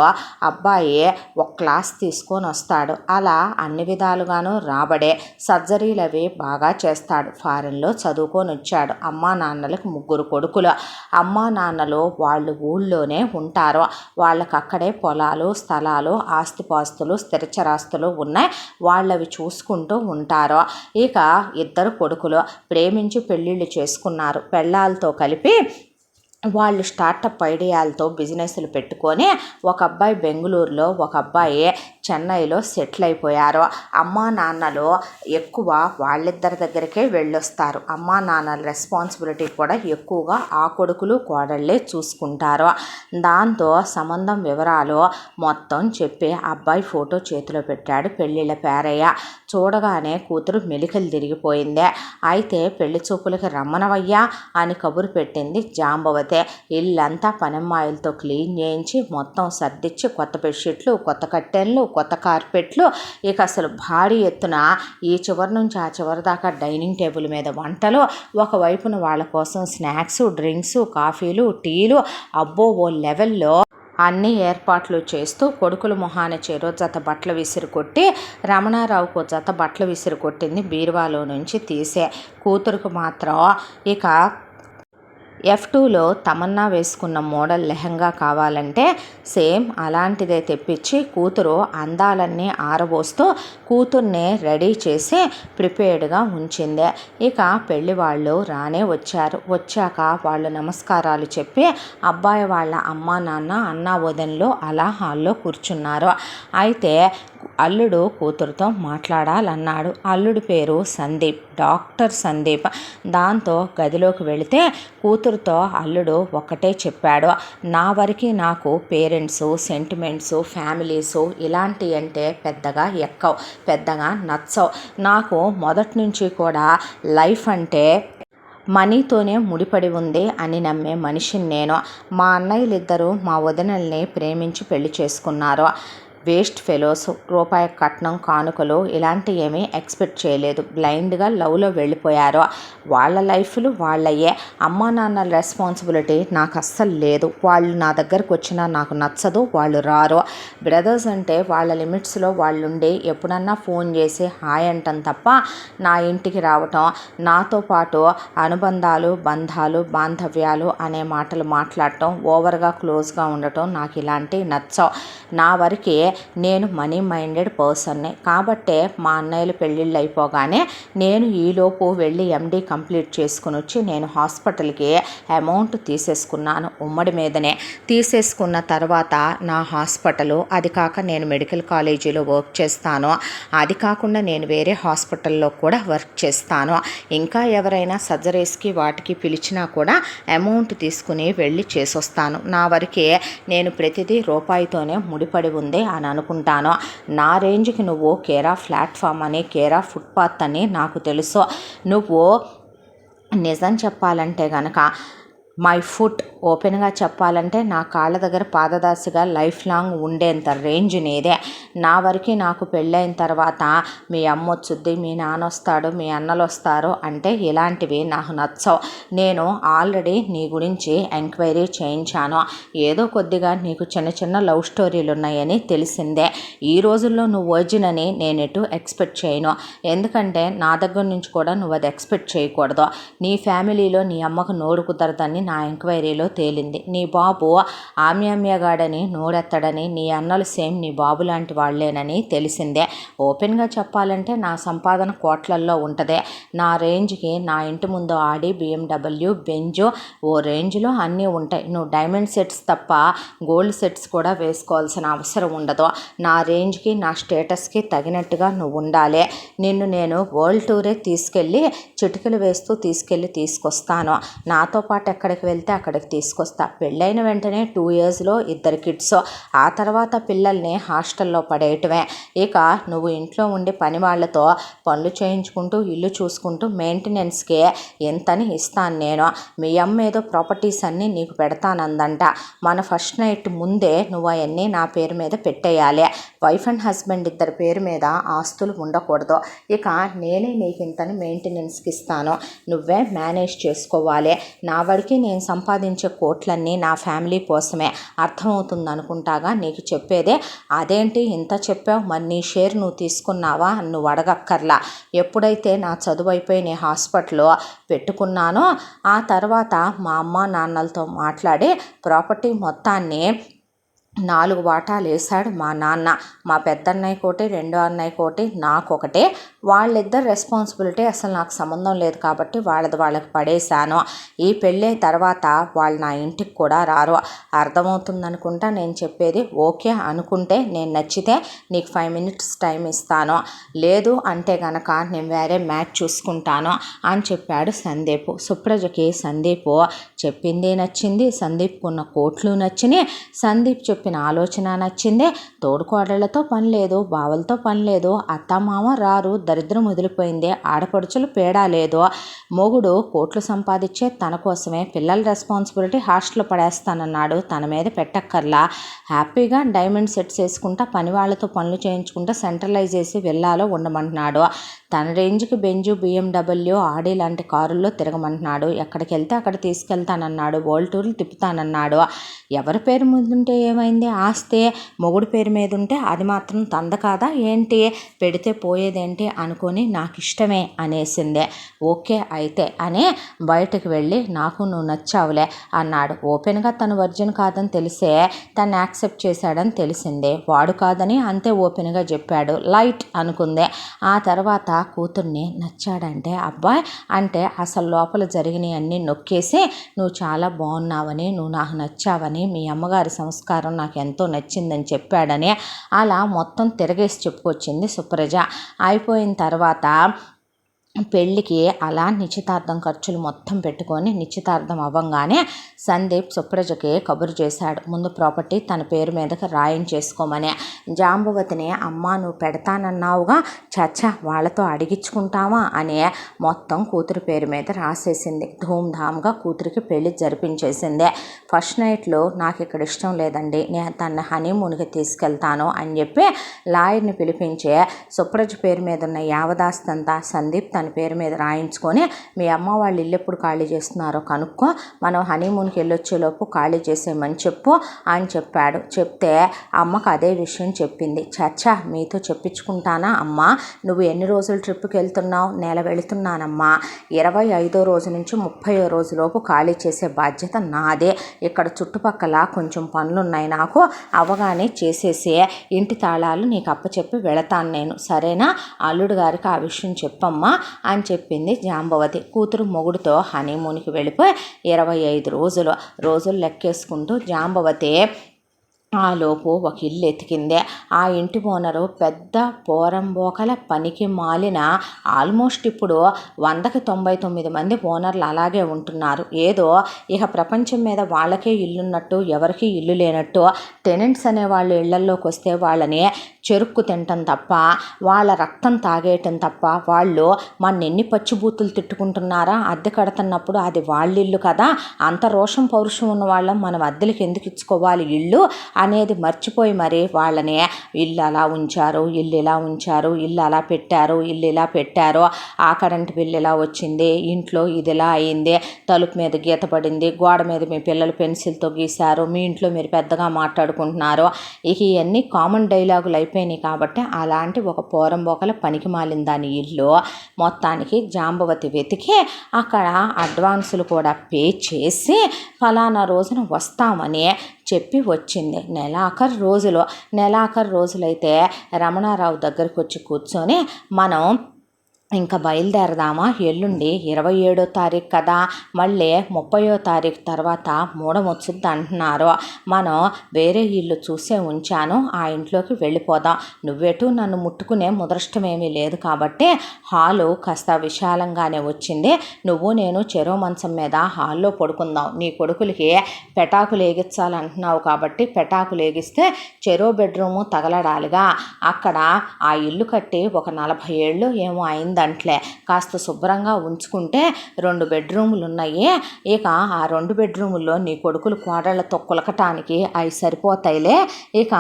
అబ్బాయి ఒక క్లాస్ తీసుకొని వస్తాడు. అలా అన్ని విధాలుగాను రాబడే. సర్జరీలు అవి బాగా చేస్తాడు. ఫారెన్లో చదువుకొని వచ్చాడు. అమ్మా నాన్నలకు 3 కొడుకులు. అమ్మా నాన్నలు వాళ్ళు ఊళ్ళోనే ఉంటారు. వాళ్ళకి అక్కడే పొలాలు, స్థలాలు, ఆస్తిపాస్తులు, స్థిరచరాస్తులు ఉన్నాయి. వాళ్ళవి చూసుకుంటూ ఉంటారు. ఇక 2 కొడుకులు ప్రేమించి పెళ్ళిళ్ళు చేసుకున్నారు. పెళ్ళాలతో కలిపి వాళ్ళు స్టార్టప్ ఐడియాలతో బిజినెస్లు పెట్టుకొని ఒక అబ్బాయి బెంగళూరులో, ఒక అబ్బాయి చెన్నైలో సెటిల్ అయిపోయారు. అమ్మా నాన్నలు ఎక్కువ వాళ్ళిద్దరి దగ్గరికే వెళ్ళొస్తారు. అమ్మా నాన్నల రెస్పాన్సిబిలిటీ కూడా ఎక్కువగా ఆ కొడుకులు కోడళ్ళే చూసుకుంటారు. దాంతో సంబంధం వివరాలు మొత్తం చెప్పి అబ్బాయి ఫోటో చేతిలో పెట్టాడు పెళ్ళిళ్ళ పేరయ్య. చూడగానే కూతురు మెలికలు తిరిగిపోయింది. అయితే పెళ్లి చూపులకి రమ్మనవయ్యా అని కబురు పెట్టింది జాంబవతి. ఇల్లంతా పనమ్మాయిలతో క్లీన్ చేయించి మొత్తం సర్దిచ్చి కొత్త బెడ్షీట్లు, కొత్త కట్టెన్లు, కొత్త కార్పెట్లు, ఇక అసలు భారీ ఎత్తున ఈ చివరి నుంచి ఆ చివరి దాకా డైనింగ్ టేబుల్ మీద వంటలు, ఒకవైపున వాళ్ళ కోసం స్నాక్స్, డ్రింక్స్, కాఫీలు, టీలు, అబ్బో ఓ లెవెల్లో అన్ని ఏర్పాట్లు చేస్తూ కొడుకుల మొహాన చెరో జత బట్టలు విసిరి కొట్టి రమణారావుకు జత బట్టలు విసిరి కొట్టింది బీరువాలో నుంచి తీసే. కూతురుకు మాత్రం ఇక F2లో తమన్నా వేసుకున్న మోడల్ లెహంగా కావాలంటే సేమ్ అలాంటిదే తెప్పించి కూతురు అందాలన్నీ ఆరబోస్తూ కూతుర్ని రెడీ చేసి ప్రిపేర్డ్గా ఉంచింది. ఇక పెళ్లి వాళ్ళు రానే వచ్చారు. వచ్చాక వాళ్ళు నమస్కారాలు చెప్పి అబ్బాయి వాళ్ళ అమ్మా నాన్న, అన్నా వదినలు అలా హాల్లో కూర్చున్నారు. అయితే అల్లుడు కూతురుతో మాట్లాడాలన్నాడు. అల్లుడి పేరు సందీప్, డాక్టర్ సందీప్. దాంతో గదిలోకి వెళితే కూతురుతో అల్లుడు ఒక్కటే చెప్పాడు, నా వరకు నాకు పేరెంట్స్, సెంటిమెంట్స్, ఫ్యామిలీసు ఇలాంటి అంటే పెద్దగా ఎక్కవు, పెద్దగా నచ్చవు. నాకు మొదటి నుంచి కూడా లైఫ్ అంటే మనీతోనే ముడిపడి ఉంది అని నమ్మే మనిషిని నేను. మా అన్నయ్యలిద్దరూ మా వదినల్ని ప్రేమించి పెళ్లి చేసుకున్నారు. Waste fellows. రూపాయి కట్నం, కానుకలు ఇలాంటి ఏమీ ఎక్స్పెక్ట్ చేయలేదు. బ్లైండ్గా లవ్లో వెళ్ళిపోయారు. వాళ్ళ లైఫ్లు వాళ్ళయ్యే. అమ్మా నాన్నల రెస్పాన్సిబిలిటీ నాకు అస్సలు లేదు. వాళ్ళు నా దగ్గరకు వచ్చినా నాకు నచ్చదు, వాళ్ళు రారు. బ్రదర్స్ అంటే వాళ్ళ లిమిట్స్లో వాళ్ళు ఉండి ఎప్పుడన్నా ఫోన్ చేసి హాయ్ అంటాం తప్ప నా ఇంటికి రావటం, నాతో పాటు అనుబంధాలు, బంధాలు, బాంధవ్యాలు అనే మాటలు మాట్లాడటం, ఓవర్గా క్లోజ్గా ఉండటం నాకు ఇలాంటివి నచ్చవు. నా వరకే నేను మనీ మైండెడ్ పర్సన్ని కాబట్టే మా అన్నయ్యలు పెళ్ళిళ్ళు అయిపోగానే నేను ఈలోపు వెళ్ళి ఎండి కంప్లీట్ చేసుకుని వచ్చి నేను హాస్పిటల్కి అమౌంట్ తీసేసుకున్నాను. ఉమ్మడి మీదనే తీసేసుకున్న తర్వాత నా హాస్పిటలు, అది కాక నేను మెడికల్ కాలేజీలో వర్క్ చేస్తాను, అది కాకుండా నేను వేరే హాస్పిటల్లో కూడా వర్క్ చేస్తాను. ఇంకా ఎవరైనా సర్జరీస్కి వాటికి పిలిచినా కూడా అమౌంట్ తీసుకుని వెళ్ళి చేసొస్తాను. నా వరకే నేను ప్రతిదీ రూపాయితోనే ముడిపడి ఉంది అని అనుకుంటాను. నా రేంజ్కి నువ్వు కేర్ ఆఫ్ ప్లాట్ఫామ్ అని, కేర్ ఆఫ్ ఫుట్పాత్ అని నాకు తెలుసు. నువ్వు నిజం చెప్పాలంటే గనక మై ఫుట్ ఓపెన్గా చెప్పాలంటే నా కాళ్ళ దగ్గర పాదదాసిగా లైఫ్ లాంగ్ ఉండేంత రేంజ్ నీదే. నా వరకు నాకు పెళ్ళైన తర్వాత మీ అమ్మ వచ్చుద్ది, మీ నాన్న వస్తాడు, మీ అన్నలు వస్తారు అంటే ఇలాంటివి నాకు నచ్చవు. నేను ఆల్రెడీ నీ గురించి ఎంక్వైరీ చేయించాను. ఏదో కొద్దిగా నీకు చిన్న చిన్న లవ్ స్టోరీలు ఉన్నాయని తెలిసిందే. ఈ రోజుల్లో నువ్వు వర్జిన్ అని నేను ఎటు ఎక్స్పెక్ట్ చేయను. ఎందుకంటే నా దగ్గర నుంచి కూడా నువ్వు అది ఎక్స్పెక్ట్ చేయకూడదు. నీ ఫ్యామిలీలో నీ అమ్మకు నోరు కుదరదని నా ఎంక్వైరీలో తేలింది. నీ బాబు ఆమ్యామ్యగాడని, నోరెత్తడని, నీ అన్నలు సేమ్ నీ బాబు లాంటి వాళ్ళేనని తెలిసిందే. ఓపెన్గా చెప్పాలంటే నా సంపాదన కోట్లల్లో ఉంటుంది. నా రేంజ్కి నా ఇంటి ముందు ఆడి, BMW, బెంజు ఓ రేంజ్లో అన్నీ ఉంటాయి. నువ్వు డైమండ్ సెట్స్ తప్ప గోల్డ్ సెట్స్ కూడా వేసుకోవాల్సిన అవసరం ఉండదు. నా రేంజ్కి నా స్టేటస్కి తగినట్టుగా నువ్వు ఉండాలి. నిన్ను నేను వరల్డ్ టూరే తీసుకెళ్ళి చిటికలు వేస్తూ తీసుకొస్తాను. నాతో పాటు ఎక్కడికి వెళ్తే అక్కడికి తీసుకొస్తా. పెళ్ళైన వెంటనే 2 yearsలో 2 kids. ఆ తర్వాత పిల్లల్ని హాస్టల్లో పడేయటమే. ఇక నువ్వు ఇంట్లో ఉండి పని వాళ్ళతో పనులు చేయించుకుంటూ ఇల్లు చూసుకుంటూ మెయింటెనెన్స్కి ఎంతని ఇస్తాను నేను. మీ అమ్మ ఏదో ప్రాపర్టీస్ అన్నీ నీకు పెడతానందంట. మన ఫస్ట్ నైట్ ముందే నువ్వు అవన్నీ నా పేరు మీద పెట్టేయాలి. వైఫ్ అండ్ హస్బెండ్ ఇద్దరి పేరు మీద ఆస్తులు ఉండకూడదు. ఇక నేనే నీకు ఇంతని మెయింటెనెన్స్కి ఇస్తాను, నువ్వే మేనేజ్ చేసుకోవాలి. నా వాడికి నేను సంపాదించే కోట్లన్నీ నా ఫ్యామిలీ కోసమే. అర్థమవుతుంది అనుకుంటాగా నీకు చెప్పేదే. అదేంటి ఇంత చెప్పావు, మరి నీ షేర్ నువ్వు తీసుకున్నావా? నువ్వు అడగక్కర్లా. ఎప్పుడైతే నా చదువు అయిపోయి నేను హాస్పిటల్లో పెట్టుకున్నానో ఆ తర్వాత మా అమ్మ నాన్నలతో మాట్లాడి ప్రాపర్టీ మొత్తాన్ని 4 వాటాలు వేశాడు మా నాన్న. మా పెద్దన్నయ్య కోటి, రెండో అన్నయ్య కోటి, నాకొకటే. వాళ్ళిద్దరు రెస్పాన్సిబిలిటీ అసలు నాకు సంబంధం లేదు కాబట్టి వాళ్ళకి పడేశాను. ఈ పెళ్ళే తర్వాత వాళ్ళు నా ఇంటికి కూడా రారు. అర్థమవుతుంది అనుకుంటా నేను చెప్పేది. ఓకే అనుకుంటే నేను నచ్చితే నీకు 5 minutes టైం ఇస్తాను, లేదు అంటే గనక నేను వేరే మ్యాచ్ చూసుకుంటాను అని చెప్పాడు సందీప్. సుప్రజకి సందీప్ చెప్పింది నచ్చింది, సందీప్కు ఉన్న కోట్లు నచ్చినాయి, సందీప్ చెప్పిన ఆలోచన నచ్చిందే. తోడుకోడళ్లతో పని లేదు, బావలతో పని లేదు, అత్తమామ రారు, దరిద్రం వదిలిపోయింది, ఆడపడుచులు పేడా లేదు. మొగుడు కోట్లు సంపాదించే తన కోసమే, పిల్లల రెస్పాన్సిబిలిటీ హాస్టల్లో పడేస్తానన్నాడు, తన మీద పెట్టక్కర్లా. హ్యాపీగా డైమండ్ సెట్స్ వేసుకుంటా పని వాళ్ళతో పనులు చేయించుకుంటా సెంట్రలైజ్ చేసి విల్లాలో ఉండమంటున్నాడు. తన రేంజ్కి బెంజు, BMW, ఆడి లాంటి కారుల్లో తిరగమంటున్నాడు. ఎక్కడికి వెళ్తే అక్కడ తీసుకెళ్తానన్నాడు, వరల్డ్ టూర్లు తిప్పుతానన్నాడు. ఎవరి పేరు మీద ఉంటే ఏమైంది? ఆస్తే మొగుడు పేరు మీద ఉంటే అది మాత్రం తంద కాదా ఏంటి? పెడితే పోయేదేంటి అనుకొని నాకు ఇష్టమే అనేసిందే. ఓకే అయితే అని బయటకు వెళ్ళి నాకు నువ్వు నచ్చావులే అన్నాడు. ఓపెన్గా తను వర్జిన్ కాదని తెలిసే తను యాక్సెప్ట్ చేశాడని తెలిసిందే. వాడు కాదని అంతే ఓపెన్గా చెప్పాడు. లైట్ అనుకుందే. ఆ తర్వాత కూతుర్ని నచ్చాడంటే అబ్బాయి అంటే అసలు లోపల జరిగినవి అన్నీ నొక్కేసి నువ్వు చాలా బాగున్నావని, నువ్వు నాకు నచ్చావని, మీ అమ్మగారి సంస్కారం నాకు ఎంతో నచ్చిందని చెప్పాడని అలా మొత్తం తిరగేసి చెప్పుకొచ్చింది సుప్రజ. అయిపోయిన తర్వాత పెళ్ళికి అలా నిశ్చితార్థం ఖర్చులు మొత్తం పెట్టుకొని నిశ్చితార్థం అవ్వంగానే సందీప్ సుప్రజకి కబురు చేశాడు, ముందు ప్రాపర్టీ తన పేరు మీదకి రాయించేసుకోమని. జాంబవతిని అమ్మ నువ్వు పెడతానన్నావుగా, చచ్చా వాళ్ళతో అడిగించుకుంటావా అని మొత్తం కూతురు పేరు మీద రాసేసింది. ధూమ్ధామ్గా కూతురికి పెళ్లి జరిపించేసింది. ఫస్ట్ నైట్లో నాకు ఇక్కడ ఇష్టం లేదండి, నేను తన హనీమూన్కి తీసుకెళ్తాను అని చెప్పి లాయర్ని పిలిపించి సుప్రజ పేరు మీద ఉన్న యావదాస్తంతా సందీప్ తన తన పేరు మీద రాయించుకొని మీ అమ్మ వాళ్ళు ఇల్లు ఎప్పుడు ఖాళీ చేస్తున్నారో కనుక్కో, మనం హనీమూన్కి వెళ్ళొచ్చేలోపు ఖాళీ చేసేయమని చెప్పు అని చెప్పాడు. చెప్తే అమ్మకు అదే విషయం చెప్పింది. చచ్చా, మీతో చెప్పించుకుంటానా అమ్మ, నువ్వు ఎన్ని రోజులు ట్రిప్కి వెళ్తున్నావు? నెల వెళుతున్నానమ్మా. 25వ రోజు నుంచి 30వ రోజులోపు ఖాళీ చేసే బాధ్యత నాదే. ఇక్కడ చుట్టుపక్కల కొంచెం పనులున్నాయి, నాకు అవగానే చేసేసి ఇంటి తాళాలు నీకు అప్పచెప్పి వెళతాను నేను, సరేనా? అల్లుడు గారికి ఆ విషయం చెప్పమ్మా అని చెప్పింది జాంబవతి. కూతురు మొగుడుతో హనీమూన్కి వెళ్ళిపోయి 25 రోజులు లెక్కేసుకుంటూ జాంబవతి ఆలోపు ఒక ఇల్లు ఎతికిందే. ఆ ఇంటి ఓనరు పెద్ద పోరంబోకల పనికి మాలిన, ఆల్మోస్ట్ ఇప్పుడు 100కి 99 మంది ఓనర్లు అలాగే ఉంటున్నారు. ఏదో ఇక ప్రపంచం మీద వాళ్ళకే ఇల్లున్నట్టు, ఎవరికి ఇల్లు లేనట్టు, టెనెంట్స్ అనే వాళ్ళు ఇళ్లల్లోకి వస్తే వాళ్ళని చెరుక్కు తినటం తప్ప, వాళ్ళ రక్తం తాగేయటం తప్ప, వాళ్ళు మన ఎన్ని పచ్చిబూతులు తిట్టుకుంటున్నారా? అద్దె కడుతున్నప్పుడు అది వాళ్ళ ఇల్లు కదా, అంత రోషం పౌరుషం ఉన్న వాళ్ళం మనం అద్దెలకు ఎందుకు ఇచ్చుకోవాలి ఇల్లు అనేది మర్చిపోయి మరి వాళ్ళని ఇల్లు అలా ఉంచారు, ఇల్లు ఇలా ఉంచారు, ఇల్లు అలా పెట్టారు, ఇల్లు ఇలా పెట్టారు, ఆ కరెంటు బిల్లు ఇలా వచ్చింది, ఇంట్లో ఇది ఇలా అయింది, తలుపు మీద గీత పడింది, గోడ మీద మీ పిల్లలు పెన్సిల్తో గీశారు, మీ ఇంట్లో మీరు పెద్దగా మాట్లాడుకుంటున్నారు. ఇక ఇవన్నీ కామన్ డైలాగులు అయిపోయినాయి. కాబట్టి అలాంటి ఒక పోరంబోకల పనికి మాలిన దాని ఇల్లు మొత్తానికి జాంబవతి వెతికి అక్కడ అడ్వాన్సులు కూడా పే చేసి ఫలానా రోజున వస్తామని చెప్పి వచ్చింది. నెలాఖరు రోజులైతే రమణారావు దగ్గరికి వచ్చి కూర్చొని, మనం ఇంకా బయలుదేరదామా? ఎల్లుండి 27వ తారీఖు కదా, మళ్ళీ 30వ తారీఖు తర్వాత మూడమొచ్చుద్ది అంటున్నారు. మనం వేరే ఇల్లు చూసే ఉంచాను, ఆ ఇంట్లోకి వెళ్ళిపోదాం. నువ్వెటు నన్ను ముట్టుకునే ముదృష్టమేమీ లేదు కాబట్టి హాలు కాస్త విశాలంగానే వచ్చింది. నువ్వు నేను చెరో మంచం మీద హాల్లో పడుకుందాం. నీ కొడుకులకి పెటాకులు ఏగించాలంటున్నావు కాబట్టి పెటాకులు ఏగిస్తే చెరో బెడ్రూము తగలడాలిగా. అక్కడ ఆ ఇల్లు కట్టి ఒక 40 ఏళ్ళు ఏమో అయింది. దాంట్లో కాస్త శుభ్రంగా ఉంచుకుంటే 2 బెడ్రూములు ఉన్నాయి. ఇక ఆ 2 బెడ్రూముల్లో నీ కొడుకులు కోడళ్ళతో కులకటానికి అవి సరిపోతాయిలే. ఇక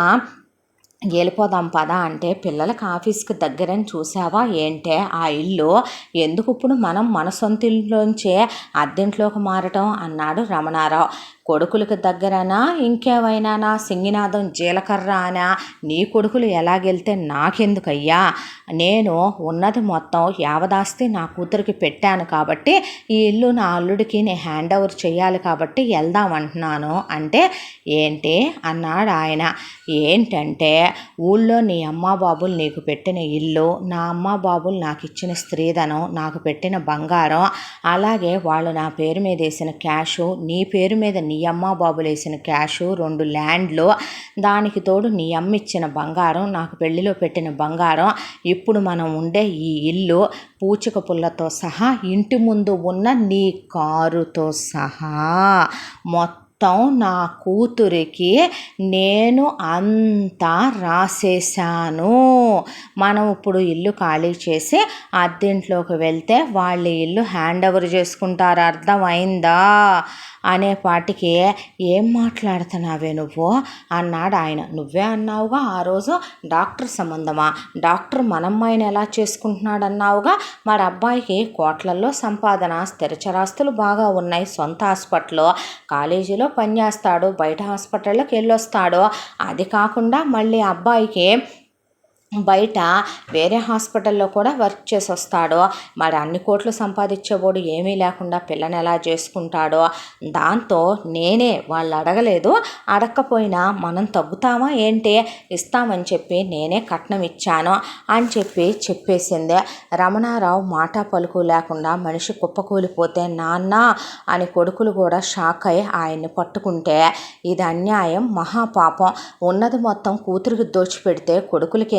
వెళ్ళిపోదాం పదా అంటే, పిల్లలకి ఆఫీస్కి దగ్గరని చూసావా ఏంటే ఆ ఇల్లు, ఎందుకు ఇప్పుడు మనం మన సొంత ఇంట్లోంచే అద్దెంట్లోకి మారటం అన్నాడు రమణారావు. కొడుకులకి దగ్గరనా ఇంకేమైనా సింగినాదం జీలకర్ర అనా? నీ కొడుకులు ఎలాగెళ్తే నాకెందుకయ్యా? నేను ఉన్నది మొత్తం యావదాస్తి నా కూతురికి పెట్టాను కాబట్టి ఈ ఇల్లు నా అల్లుడికి నేను హ్యాండ్ ఓవర్ చేయాలి కాబట్టి వెళ్దామంటున్నాను అంటే, ఏంటి అన్నాడు ఆయన. ఏంటంటే, ఊళ్ళో నీ అమ్మా బాబులు నీకు పెట్టిన ఇల్లు, నా అమ్మా బాబులు నాకు ఇచ్చిన స్త్రీధనం, నాకు పెట్టిన బంగారం, అలాగే వాళ్ళు నా పేరు మీద వేసిన క్యాషు, నీ పేరు మీద నీ అమ్మా బాబులు వేసిన క్యాషు, 2 ల్యాండ్లు, దానికి తోడు నీ అమ్మ ఇచ్చిన బంగారం, నాకు పెళ్లిలో పెట్టిన బంగారం, ఇప్పుడు మనం ఉండే ఈ ఇల్లు పూచిక పుల్లతో సహా, ఇంటి ముందు ఉన్న నీ కారుతో సహా మొత్తం నా కూతురికి నేను అంతా రాసేసాను. మనం ఇప్పుడు ఇల్లు ఖాళీ చేసి అద్దెంట్లోకి వెళ్తే వాళ్ళ ఇల్లు హ్యాండ్ ఓవర్ చేసుకుంటారు, అర్థమైందా అనేపాటికి, ఏం మాట్లాడుతున్నావే నువ్వు అన్నాడు ఆయన. నువ్వే అన్నావుగా ఆ రోజు డాక్టర్ సంబంధమా, డాక్టర్ మనమ్మాయిని ఎలా చేసుకుంటున్నాడు అన్నావుగా, మరి అబ్బాయికి కోట్లల్లో సంపాదన, స్థిరచరాస్తులు బాగా ఉన్నాయి, సొంత హాస్పిటల్, కాలేజీలో పనిచేస్తాడు, బయట హాస్పిటల్లోకి వెళ్ళొస్తాడు, అది కాకుండా మళ్ళీ అబ్బాయికి బయట వేరే హాస్పిటల్లో కూడా వర్క్ చేసి వస్తాడో, మరి అన్ని కోట్లు సంపాదించేవాడు ఏమీ లేకుండా పిల్లని ఎలా చేసుకుంటాడో. దాంతో నేనే, వాళ్ళు అడగలేదు, అడగకపోయినా మనం తగ్గుతామా ఏంటి, ఇస్తామని చెప్పి నేనే కట్నం ఇచ్చాను అని చెప్పేసిందే. రమణారావు మాట పలుకు లేకుండా మనిషి కుప్పకూలిపోతే, నాన్న అని కొడుకులు కూడా షాక్ అయి ఆయన్ని పట్టుకుంటే, ఇది అన్యాయం, మహాపాపం, ఉన్నది మొత్తం కూతురికి దోచిపెడితే కొడుకులకి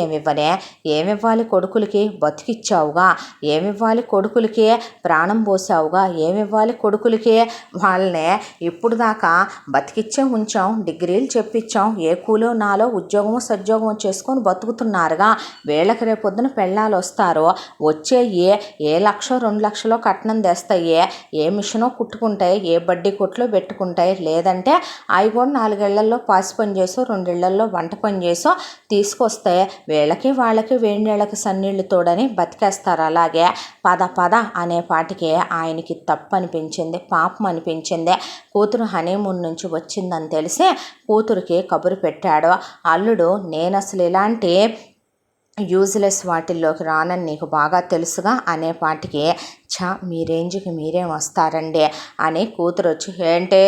ఏమివ్వాలి కొడుకులకి, బతికిచ్చావుగా, ఏమివ్వాలి కొడుకులకి, ప్రాణం పోసావుగా, ఏమివ్వాలి కొడుకులకి, వాళ్ళనే ఇప్పుడు దాకా బతికిచ్చే ఉంచాం, డిగ్రీలు చెప్పించాం, ఏ కూలో నాలో ఉద్యోగము సద్యోగము చేసుకొని బతుకుతున్నారుగా, వీళ్ళకి రేపొద్దున పెళ్ళాలు వస్తారో, వచ్చే ఏ 1,00,000 2,00,000 కట్నం తెస్తాయే, ఏ మిషనో కుట్టుకుంటాయి, ఏ బడ్డీ కొట్లో పెట్టుకుంటాయి, లేదంటే అవి కూడా 4 ఏళ్లలో పాసి పని చేసో 2 ఏళ్లలో వంట పని చేసో తీసుకొస్తే, వీళ్ళ వీళ్ళకి వాళ్ళకి వేడినీళ్ళకి సన్నీళ్ళు తోడని బతికేస్తారు. అలాగే పద పద అనేపాటికి ఆయనకి తప్పు అనిపించింది, పాపం అనిపించింది. కూతురు హనీమూన్ నుంచి వచ్చిందని తెలిసి కూతురికి కబురు పెట్టాడు. అల్లుడు నేను అసలు ఇలాంటి యూజ్లెస్ వాటిల్లోకి రానని నీకు బాగా తెలుసుగా అనేపాటికి మీ రేంజ్కి మీరేం వస్తారండి అని కూతురు వచ్చి ఏంటే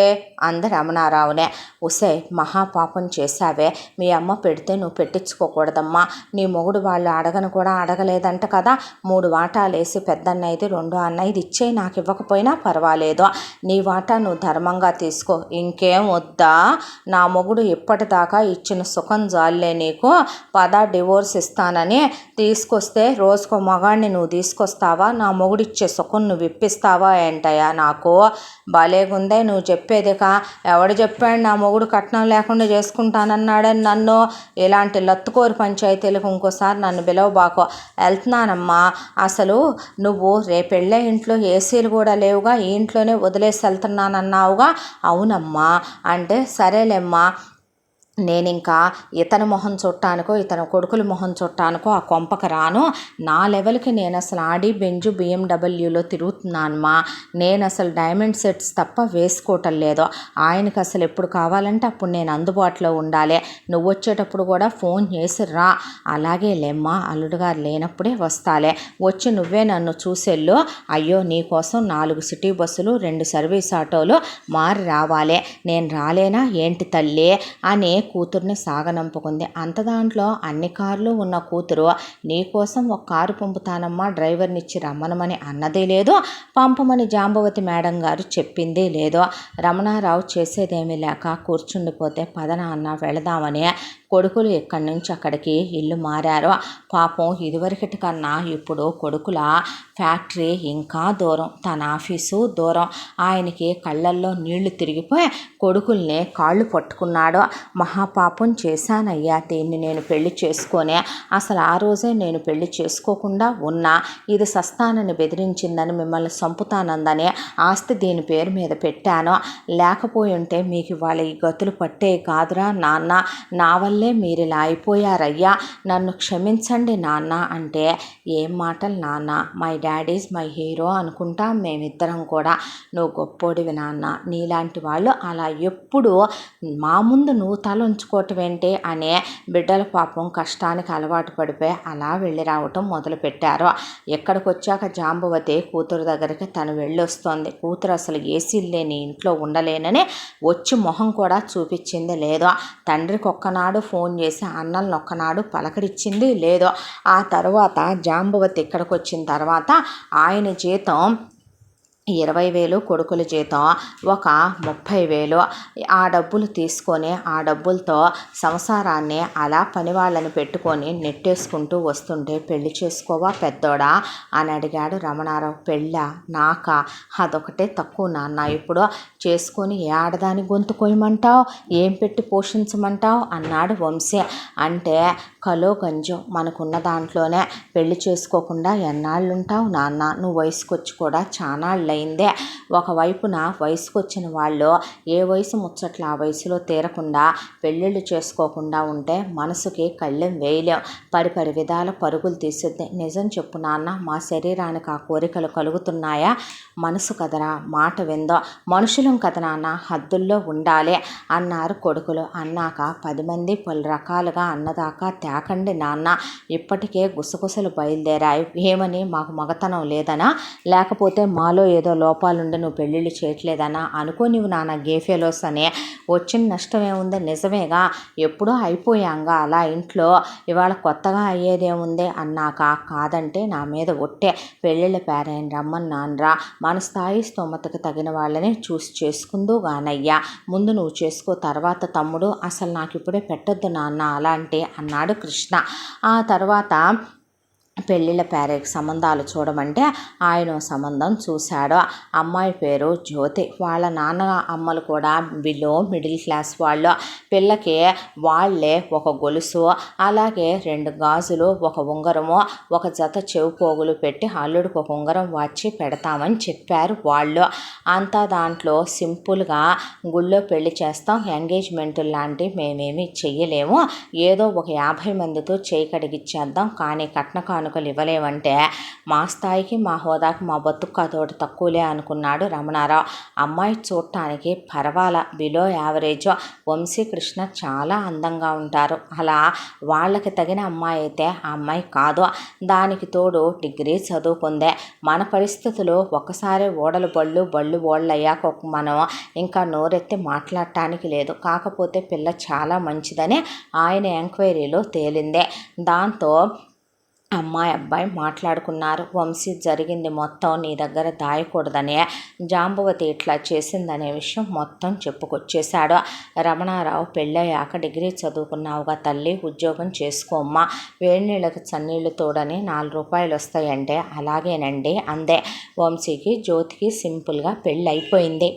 అంది రమణారావునే. ఉసే మహాపాపం చేశావే, మీ అమ్మ పెడితే నువ్వు పెట్టించుకోకూడదమ్మా. నీ మొగుడు వాళ్ళు అడగను కూడా అడగలేదంట కదా. 3 వాటాలు వేసి పెద్దన్నయ్యది 2 అన్నయ్యది ఇచ్చేయి, నాకు ఇవ్వకపోయినా పర్వాలేదు. నీ వాటా నువ్వు ధర్మంగా తీసుకో, ఇంకేం వద్దా. నా మొగుడు ఇప్పటిదాకా ఇచ్చిన సుఖం జాలే నీకు, డివోర్స్ ఇస్తానని తీసుకొస్తే రోజుకో మగాడిని నువ్వు తీసుకొస్తావా? నా మొగుడిచ్చే సుఖం నువ్వు ఇప్పిస్తావా ఏంటయ్యా? నాకు భలేగుందే నువ్వు చెప్పేదిక. ఎవడు చెప్పాడు నా మొగుడు కట్నం లేకుండా చేసుకుంటానన్నాడని నన్ను? ఇలాంటి లత్తుకోరు పంచాయతీలకు ఇంకోసారి నన్ను పిలవబాకో. వెళ్తున్నానమ్మా. అసలు నువ్వు రేపెళ్ళే ఇంట్లో ఏసీలు కూడా లేవుగా, ఈ ఇంట్లోనే వదిలేసి వెళ్తున్నానన్నావుగా. అవునమ్మా అంటే సరేలేమ్మా, నేనింకా ఇతని మొహం చుట్టానికో ఇతని కొడుకుల మొహం చుట్టానికో ఆ కొంపక రాను. నా లెవెల్కి నేను అసలు ఆడి బెంజు BMW తిరుగుతున్నానమ్మా. నేను అసలు డైమండ్ సెట్స్ తప్ప వేసుకోవటం లేదు. ఆయనకి అసలు ఎప్పుడు కావాలంటే అప్పుడు నేను అందుబాటులో ఉండాలి. నువ్వు వచ్చేటప్పుడు కూడా ఫోన్ చేసి రా. అలాగే లేమ్మా, అల్లుడు గారు లేనప్పుడే వస్తాలే. వచ్చి నువ్వే నన్ను చూసెళ్ళు. అయ్యో నీకోసం 4 సిటీ బస్సులు 2 సర్వీస్ ఆటోలు మారి రావాలి. నేను రాలేనా ఏంటి తల్లి అని కూతుర్ని సాగనంపుకుంది. అంత దాంట్లో అన్ని కార్లు ఉన్న కూతురు నీకోసం ఒక కారు పంపుతానమ్మా, డ్రైవర్ని ఇచ్చి రమ్మనమని అన్నదే లేదు, పంపమని జాంబవతి మేడం గారు చెప్పిందే లేదు. రమణారావు చేసేదేమీ లేక కూర్చుండిపోతే పదనాన్న వెళదామని కొడుకులు ఇక్కడి నుంచి అక్కడికి ఇల్లు మారారు. పాపం ఇదివరకటి కన్నా ఇప్పుడు కొడుకుల ఫ్యాక్టరీ ఇంకా దూరం, తన ఆఫీసు దూరం. ఆయనకి కళ్ళల్లో నీళ్లు తిరిగిపోయి కొడుకుల్ని కాళ్ళు పట్టుకున్నాడు. మహాపాపం చేశానయ్యా, దీన్ని నేను పెళ్లి చేసుకొని. అసలు ఆ రోజే నేను పెళ్లి చేసుకోకుండా ఉన్నా. ఇది సస్తానని బెదిరించిందని, మిమ్మల్ని చంపుతానందని ఆస్తి దీని పేరు మీద పెట్టాను. లేకపోయి ఉంటే మీకు ఇవాళ ఈ గతులు పట్టే కాదురా నాన్న. నా వల్లే మీరు ఇలా అయిపోయారయ్యా, నన్ను క్షమించండి నాన్న అంటే, ఏం మాటలు నాన్న, my daddy is my hero అనుకుంటా మేమిద్దరం కూడా. నువ్వు గొప్పోడివి నాన్న, నీలాంటి వాళ్ళు అలా ఎప్పుడు మా ముందు నువ్వు తల ఉంచుకోవటం ఏంటి అనే బిడ్డల పాపం కష్టానికి అలవాటు పడిపోయి అలా వెళ్ళి రావటం మొదలుపెట్టారు. ఎక్కడికి వచ్చాక జాంబవతి కూతురు దగ్గరికి తను వెళ్ళొస్తోంది. కూతురు అసలు ఏసీలు లేని ఇంట్లో ఉండలేనని వచ్చి మొహం కూడా చూపించింది లేదు. తండ్రికి ఒక్కనాడు ఫోన్ చేసి అన్నల్ని ఒక్కనాడు పలకరించింది లేదు. ఆ తర్వాత జాంబవతి ఇక్కడికి వచ్చిన తర్వాత ఆయన జీతం 20,000, కొడుకుల జీతం ఒక 30,000. ఆ డబ్బులు తీసుకొని ఆ డబ్బులతో సంసారాన్ని అలా పని వాళ్ళని పెట్టుకొని నెట్టేసుకుంటూ వస్తుంటే, పెళ్లి చేసుకోవా పెద్దోడా అని అడిగాడు రమణారావు. పెళ్ళా నాకా? అదొకటే తక్కువ నాన్న. ఇప్పుడు చేసుకొని ఏ ఆడదాని గొంతు కొయ్యమంటావు, ఏం పెట్టి పోషించమంటావు అన్నాడు వంశీ. అంటే కలో గంజో మనకున్న దాంట్లోనే పెళ్లి చేసుకోకుండా ఎన్నాళ్ళుంటావు నాన్న, నువ్వు వయసుకొచ్చి కూడా చానాళ్ళు అయిందే. ఒకవైపున వయసుకు వచ్చిన వాళ్ళు ఏ వయసు ముచ్చట్లు ఆ వయసులో తీరకుండా పెళ్ళిళ్ళు చేసుకోకుండా ఉంటే మనసుకి కళ్ళెం వేయలేం, పడి విధాల పరుగులు తీసిద్ది. నిజం చెప్పు నాన్న, మా శరీరానికి ఆ కోరికలు కలుగుతున్నాయా? మనసు కదరా, మాట విందో. మనుషులం కదా నాన్న, హద్దుల్లో ఉండాలి అన్నారు కొడుకులు. అన్నాక 10 మంది పలు రకాలుగా అన్నదాకా తేకండి నాన్న. ఇప్పటికే గుసగుసలు బయలుదేరాయి. ఏమని, మాకు మగతనం లేదనా, లేకపోతే మాలో ఏదో లోపాలుండి నువ్వు పెళ్ళిళ్ళు చేయట్లేదనా? అనుకోనివి నాన్న గేఫెలోస్ అని. వచ్చిన నష్టం ఏముంది? నిజమేగా, ఎప్పుడో అయిపోయాంగా అలా ఇంట్లో, ఇవాళ కొత్తగా అయ్యేదేముంది అన్నాక, కాదంటే నా మీద ఒట్టే, పెళ్ళిళ్ళ పేరైన రమ్మన్నాన్రా, మన స్థాయి స్తోమతకు తగిన వాళ్ళని చూసి చేసుకుందు గానయ్యా, ముందు నువ్వు చేసుకో, తర్వాత తమ్ముడు. అసలు నాకు ఇప్పుడే పెట్టొద్దు నాన్న అలాంటి అన్నాడు కృష్ణ. ఆ తర్వాత పెళ్ళిళ్ళ పేరెకి సంబంధాలు చూడమంటే ఆయన సంబంధం చూశాడు. అమ్మాయి పేరు జ్యోతి. వాళ్ళ నాన్న అమ్మలు కూడా బిలో మిడిల్ క్లాస్ వాళ్ళు. పిల్లకి వాళ్ళే ఒక గొలుసు, అలాగే 2 గాజులు, ఒక ఉంగరము, ఒక జత చెవు పోగులు పెట్టి అల్లుడికి ఒక ఉంగరం వచ్చి పెడతామని చెప్పారు వాళ్ళు. అంతా దాంట్లో సింపుల్గా గుళ్ళో పెళ్లి చేస్తాం, ఎంగేజ్మెంట్ లాంటి మేమేమి చెయ్యలేము, ఏదో ఒక 50 మందితో చేయి కడిగిచ్చేద్దాం, కానీ కట్న కానుకలు ఇవ్వలేమంటే మా స్థాయికి మా హోదాకి మా బతుకు అతోటి తక్కువలే అనుకున్నాడు రమణారావు. అమ్మాయి చూడటానికి పర్వాలా, బిలో యావరేజ్. వంశీకృష్ణ చాలా అందంగా ఉంటారు. అలా వాళ్ళకి తగిన అమ్మాయి అయితే ఆ అమ్మాయి కాదు. దానికి తోడు డిగ్రీ చదువుకుందే. మన పరిస్థితులు ఒక్కసారి ఓడలు బళ్ళు ఓళ్ళు అయ్యాక మనం ఇంకా నోరెత్తి మాట్లాడటానికి లేదు. కాకపోతే పిల్ల చాలా మంచిదని ఆయన ఎంక్వైరీలో తేలిందే. దాంతో అమ్మాయి అబ్బాయి మాట్లాడుకున్నారు. వంశీ జరిగింది మొత్తం నీ దగ్గర దాయకూడదనే, జాంబవతి ఇట్లా చేసిందనే విషయం మొత్తం చెప్పుకొచ్చేశాడు. రమణారావు పెళ్ళయ్యాక డిగ్రీ చదువుకున్నావుగా తల్లి, ఉద్యోగం చేసుకోమ్మా, వేడి నీళ్ళకి చన్నీళ్ళు తోడని 4 రూపాయలు వస్తాయంటే అలాగేనండి అందే. వంశీకి జ్యోతికి సింపుల్గా పెళ్ళి అయిపోయింది.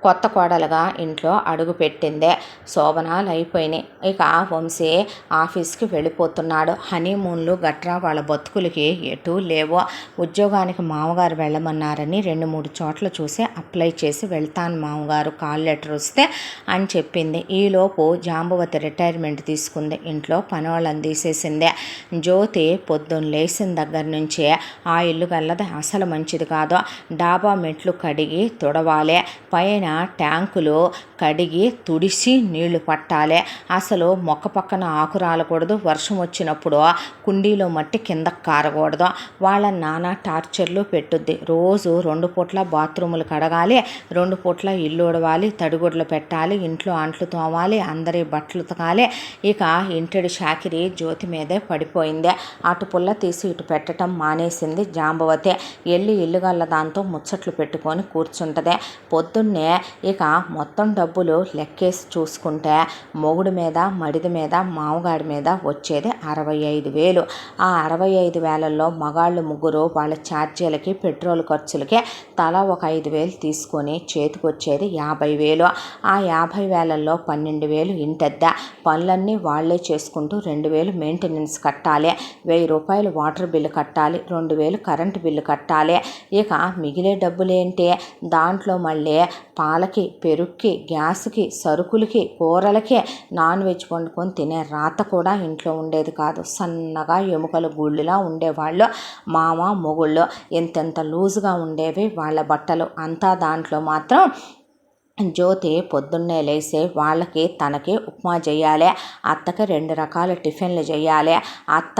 కొత్త కోడలుగా ఇంట్లో అడుగు పెట్టిందే. శోభనాలు అయిపోయినాయి. ఇక వంశీ ఆఫీస్కి వెళ్ళిపోతున్నాడు. హనీమూన్లు గట్రా వాళ్ళ బతుకులకి ఎటూ లేవో. ఉద్యోగానికి మామగారు వెళ్ళమన్నారని 2-3 చోట్ల చూసి అప్లై చేసి వెళ్తాను మామగారు, కాల్ లెటర్ వస్తే అని చెప్పింది. ఈలోపు జాంబవతి రిటైర్మెంట్ తీసుకుంది. ఇంట్లో పనివాళ్ళని తీసేసిందే. జ్యోతి పొద్దున్న లేచిన దగ్గర నుంచే ఆ ఇల్లు గల్లది అసలు మంచిది కాదు. డాబా మెట్లు కడిగి తుడవాలి, పైన ట్యాంకులు కడిగి తుడిసి నీళ్లు పట్టాలి. అసలు మొక్క పక్కన ఆకు రాలకూడదు. వర్షం వచ్చినప్పుడు కుండీలో మట్టి కిందకు కారకూడదు. వాళ్ళ నాన్న టార్చర్లు పెట్టుద్ది. రోజు 2 పూట్ల బాత్రూములు కడగాలి, 2 పూట్ల ఇల్లు ఉడవాలి, తడిగుడ్లు పెట్టాలి, ఇంట్లో అంట్లు తోమాలి, అందరి బట్టలు ఉతకాలి. ఇక ఇంటిడి షాకిరి జ్యోతి మీదే పడిపోయింది. అటు పుల్ల తీసి ఇటు పెట్టడం మానేసింది జాంబవతి. ఇల్లు గల్ల దాంతో ముచ్చట్లు పెట్టుకొని కూర్చుంటది. పొద్దున్నే ఇక మొత్తం డబ్బులు లెక్కేసి చూసుకుంటే మొగుడు మీద, మడిది మీద, మామగాడి మీద వచ్చేది 65,000. ఆ 65,000లో మగాళ్ళు 3 వాళ్ళ ఛార్జీలకి, పెట్రోల్ ఖర్చులకి తలా ఒక 5,000 తీసుకొని చేతికొచ్చేది 50,000. ఆ 50,000లో 12,000 ఇంటెద్దా. పనులన్నీ వాళ్లే చేసుకుంటూ 2,000 మెయింటెనెన్స్ కట్టాలి, 1,000 రూపాయలు వాటర్ బిల్లు కట్టాలి, 2,000 కరెంటు బిల్లు కట్టాలి. ఇక మిగిలే డబ్బులేంటి, దాంట్లో మళ్ళీ పాలకి, పెరుగుకి, గ్యాస్కి, సరుకులకి, కూరలకి, నాన్ వెజ్ వండుకొని తినే రాత కూడా ఇంట్లో ఉండేది కాదు. సన్నగా ఎముకల గూళ్ళులా ఉండేవాళ్ళు మామ మొగుళ్ళు. ఎంతెంత లూజుగా ఉండేవి వాళ్ళ బట్టలు. అంతా దాంట్లో మాత్రం జ్యోతి పొద్దున్నే లేసి వాళ్ళకి తనకి ఉప్మా చేయాలి, అత్తకి 2 రకాల టిఫిన్లు చేయాలి. అత్త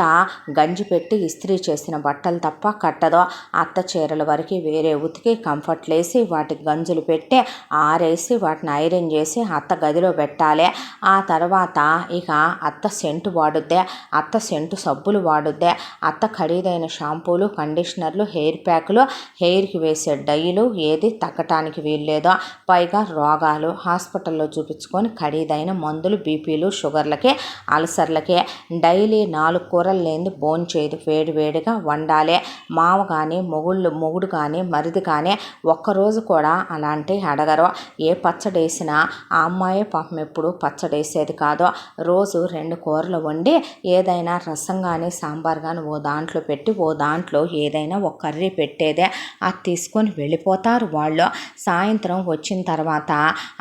గంజి పెట్టి ఇస్త్రీ చేసిన బట్టలు తప్ప కట్టదు. అత్త చీరల వరకు వేరే ఉతికి కంఫర్ట్లు వేసి వాటికి గంజులు పెట్టి ఆరేసి వాటిని ఐరన్ చేసి అత్త గదిలో పెట్టాలి. ఆ తర్వాత ఇక అత్త సెంటు వాడుద్దే, అత్త సెంటు సబ్బులు వాడుద్దే, అత్త ఖరీదైన షాంపూలు, కండిషనర్లు, హెయిర్ ప్యాకులు, హెయిర్కి వేసే డైలు ఏది తగ్గటానికి వీల్లేదో. పైగా రోగాలు, హాస్పిటల్లో చూపించుకొని ఖరీదైన మందులు, బీపీలు, షుగర్లకి, అల్సర్లకి. డైలీ 4 కూరలు లేనిది భోంచేయదు, వేడివేడిగా వండాలి. మామ కానీ, మొగుడు కానీ, మరిది కానీ ఒక్కరోజు కూడా అలాంటివి అడగరు. ఏ పచ్చడి వేసినా ఆ అమ్మాయి పాపం ఎప్పుడు పచ్చడి వేసేది కాదు. రోజు 2 కూరలు వండి ఏదైనా రసం కానీ, సాంబార్ కానీ ఓ దాంట్లో పెట్టి ఓ దాంట్లో ఏదైనా ఒక కర్రీ పెట్టేదే. అది తీసుకొని వెళ్ళిపోతారు వాళ్ళు. సాయంత్రం వచ్చిన తర్వాత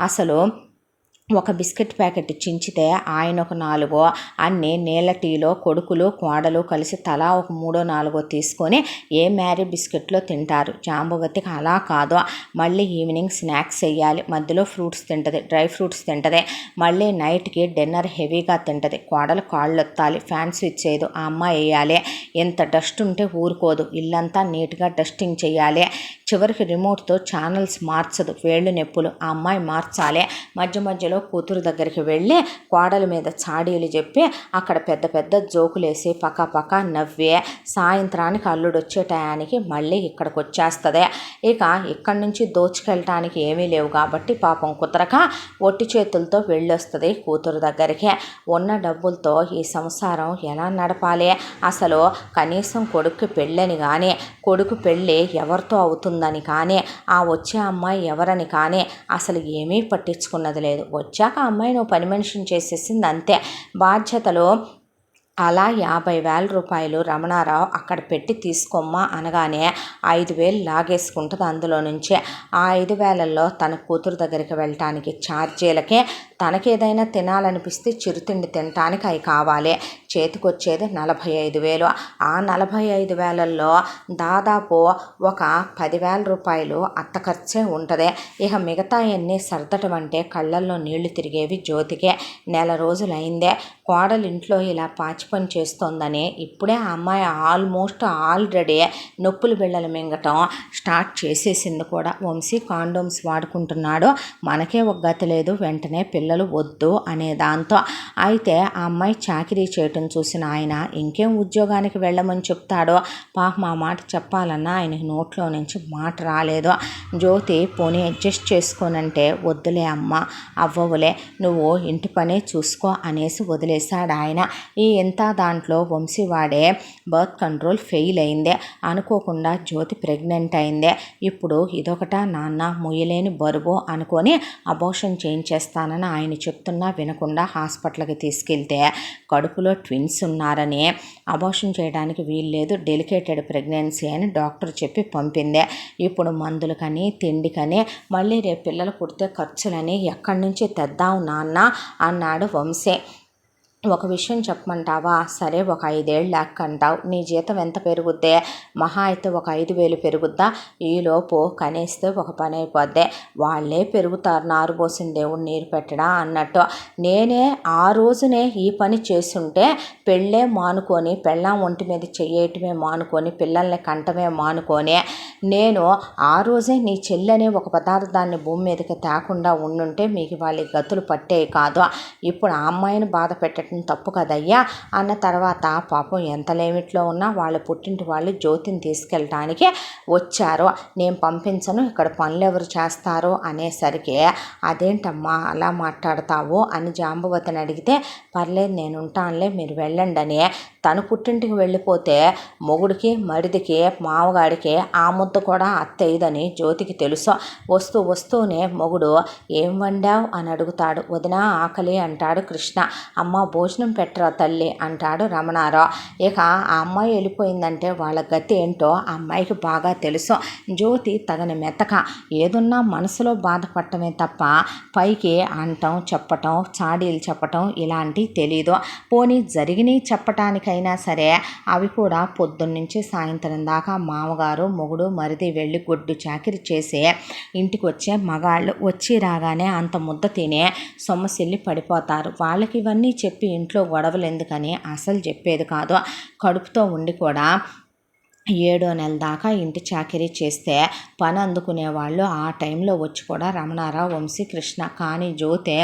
అసలు ఒక బిస్కెట్ ప్యాకెట్ చించితే ఆయన ఒక 4 అన్నీ నీళ్ళ టీలో కొడుకులు కోడలు కలిసి తలా ఒక 3-4 తీసుకొని ఏ మ్యారీ బిస్కెట్లో తింటారు. జాంబవతికి అలా కాదు. మళ్ళీ ఈవినింగ్ స్నాక్స్ వేయాలి, మధ్యలో ఫ్రూట్స్ తింటుంది, డ్రై ఫ్రూట్స్ తింటుంది. మళ్ళీ నైట్కి డిన్నర్ హెవీగా తింటుంది. కోడలు కాళ్ళు ఎత్తాలి, ఫ్యాన్ స్విచ్ చేయదు, ఆ అమ్మాయి వేయాలి. ఎంత డస్ట్ ఉంటే ఊరుకోదు, ఇల్లంతా నీట్గా డస్టింగ్ చేయాలి. చివరికి రిమోట్తో ఛానల్స్ మార్చదు, వేళ్ళు నొప్పులు. ఆ అమ్మాయి మార్చాలి. మధ్య మధ్యలో కూతురు దగ్గరికి వెళ్ళి కోడల మీద చాడీలు చెప్పి అక్కడ పెద్ద పెద్ద జోకులేసి పక్క నవ్వే సాయంత్రానికి అల్లుడు వచ్చే టయానికి మళ్ళీ ఇక్కడికి వచ్చేస్తుంది. ఇక ఇక్కడి నుంచి దోచుకెళ్ళటానికి ఏమీ లేవు కాబట్టి పాపం కుదరక ఒట్టి చేతులతో వెళ్ళొస్తుంది కూతురు దగ్గరికి. ఉన్న డబ్బులతో ఈ సంసారం ఎలా నడపాలి? అసలు కనీసం కొడుకు పెళ్ళని కానీ, కొడుకు పెళ్ళి ఎవరితో అవుతుందని కానీ, ఆ వచ్చే అమ్మాయి ఎవరని కానీ అసలు ఏమీ పట్టించుకున్నది లేదు. వచ్చాక అమ్మాయి నువ్వు పని మనిషిని చేసేసింది అంతే. బాధ్యతలు అలా 50,000 రూపాయలు రమణారావు అక్కడ పెట్టి తీసుకోమ్మా అనగానే 5,000 లాగేసుకుంటుంది అందులో నుంచే. ఆ 5,000లో తన కూతురు దగ్గరికి వెళ్ళటానికి ఛార్జీలకే, తనకేదైనా తినాలనిపిస్తే చిరుతిండి తినటానికి అవి కావాలి. చేతికొచ్చేది 45,000. ఆ 45,000లో దాదాపు ఒక 10,000 రూపాయలు అత్త ఖర్చే ఉంటుంది. ఇక మిగతా ఎన్ని సర్దటం అంటే కళ్ళల్లో నీళ్లు తిరిగేవి జ్యోతికే. నెల రోజులైందే కోడలు ఇంట్లో ఇలా పాచి పని చేస్తోందని ఇప్పుడే ఆ అమ్మాయి ఆల్రెడీ నొప్పులు బిళ్ళలు మింగటం స్టార్ట్ చేసేసింది కూడా. వంశీ కాండోమ్స్ వాడుకుంటున్నాడు, మనకే ఒక గతి లేదు, వెంటనే పిల్లలు వద్దు అనే దాంతో. అయితే ఆ అమ్మాయి చాకిరీ చేయటం చూసిన ఆయన ఇంకేం ఉద్యోగానికి వెళ్ళమని చెప్తాడో. పాపం ఆ మాట చెప్పాలన్నా ఆయనకి నోట్లో నుంచి మాట రాలేదు. జ్యోతి పోనీ అడ్జస్ట్ చేసుకోనంటే వద్దులే అమ్మ, అవ్వవులే, నువ్వు ఇంటి పనే చూసుకో అనేసి వదిలేశాడు ఆయన. ఈ దాంట్లో వంశీ వాడే బర్త్ కంట్రోల్ ఫెయిల్ అయిందే. అనుకోకుండా జ్యోతి ప్రెగ్నెంట్ అయిందే. ఇప్పుడు ఇదొకటా నాన్న మొయ్యలేని బరువు అనుకొని అబోర్షన్ చేయించేస్తానని ఆయన చెప్తున్నా వినకుండా హాస్పిటల్కి తీసుకెళ్తే కడుపులో ట్విన్స్ ఉన్నారని, అబోర్షన్ చేయడానికి వీల్లేదు, డెలికేటెడ్ ప్రెగ్నెన్సీ అని డాక్టర్ చెప్పి పంపిందే. ఇప్పుడు మందులకని తిండికని మళ్ళీ రేపు పిల్లలు పుడితే ఖర్చులని ఎక్కడి నుంచి తెద్దాం నాన్న అన్నాడు వంశీ. ఒక విషయం చెప్పమంటావా? సరే, ఒక 5 ఏళ్ళు అంటావు, నీ జీతం ఎంత పెరుగుద్దే? మహా అయితే ఒక 5,000 పెరుగుద్దా? ఈలోపు కనేస్తే ఒక పని అయిపోద్దే. వాళ్ళే పెరుగుతారు, నారు పోసిన దేవుడు నీరు పెట్టడా అన్నట్టు. నేనే ఆ రోజునే ఈ పని చేస్తుంటే పెళ్ళే మానుకొని, పెళ్ళాం ఒంటి మీద చెయ్యటమే మానుకొని, పిల్లల్ని కంటమే మానుకొని, నేను ఆ రోజే నీ చెల్లెనే ఒక పదార్థాన్ని భూమి మీదకి తేకుండా ఉండుంటే మీకు వాళ్ళ గతులు పట్టేవి కాదు. ఇప్పుడు ఆ అమ్మాయిని బాధ పెట్టడం తప్పు కదయ్యా అన్న తర్వాత పాపం ఎంత లేమిట్లో ఉన్నా వాళ్ళ పుట్టింటి వాళ్ళు జ్యోతిని తీసుకెళ్ళటానికి వచ్చారు. నేను పంపించను, ఇక్కడ పనులు ఎవరు చేస్తారు అనేసరికి అదేంటమ్మా అలా మాట్లాడతావు అని జాంబవతిని అడిగితే, పర్లేదు నేను ఉంటానులే మీరు వెళ్ళండి అని. తను పుట్టింటికి వెళ్ళిపోతే మొగుడికి, మరిదికి, మామగాడికి ఆ ముద్ద కూడా అత్తయ్యదని జ్యోతికి తెలుసు. వస్తూనే మొగుడు ఏం వండావు అని అడుగుతాడు. వదినా ఆకలి అంటాడు కృష్ణ. అమ్మ భోజనం పెట్టరా తల్లి అంటాడు రమణారావు. ఇక ఆ అమ్మాయి వెళ్ళిపోయిందంటే వాళ్ళ గతి ఏంటో ఆ అమ్మాయికి బాగా తెలుసు. జ్యోతి తగని మెతక, ఏదున్నా మనసులో బాధపడటమే తప్ప పైకి అంటం చెప్పటం, చాడీలు చెప్పటం ఇలాంటివి తెలీదు. పోనీ జరిగినాయి చెప్పటానికైనా సరే అవి కూడా పొద్దున్నుంచి సాయంత్రం దాకా మామగారు, మొగుడు, మరిది వెళ్ళి గొడ్డు చాకిరి చేసి ఇంటికి వచ్చే మగాళ్ళు వచ్చి రాగానే అంత ముద్ద తినే సొమ్మసిల్లి పడిపోతారు. వాళ్ళకి ఇవన్నీ చెప్పి ఇంట్లో గొడవలు ఎందుకని అసలు చెప్పేది కాదు. కడుపుతో ఉండి కూడా 7వ నెల దాకా ఇంటి చాకిరీ చేస్తే పని అందుకునే వాళ్ళు ఆ టైంలో వచ్చి కూడా రమణారావు, వంశీ, కృష్ణ. కానీ జ్యోతి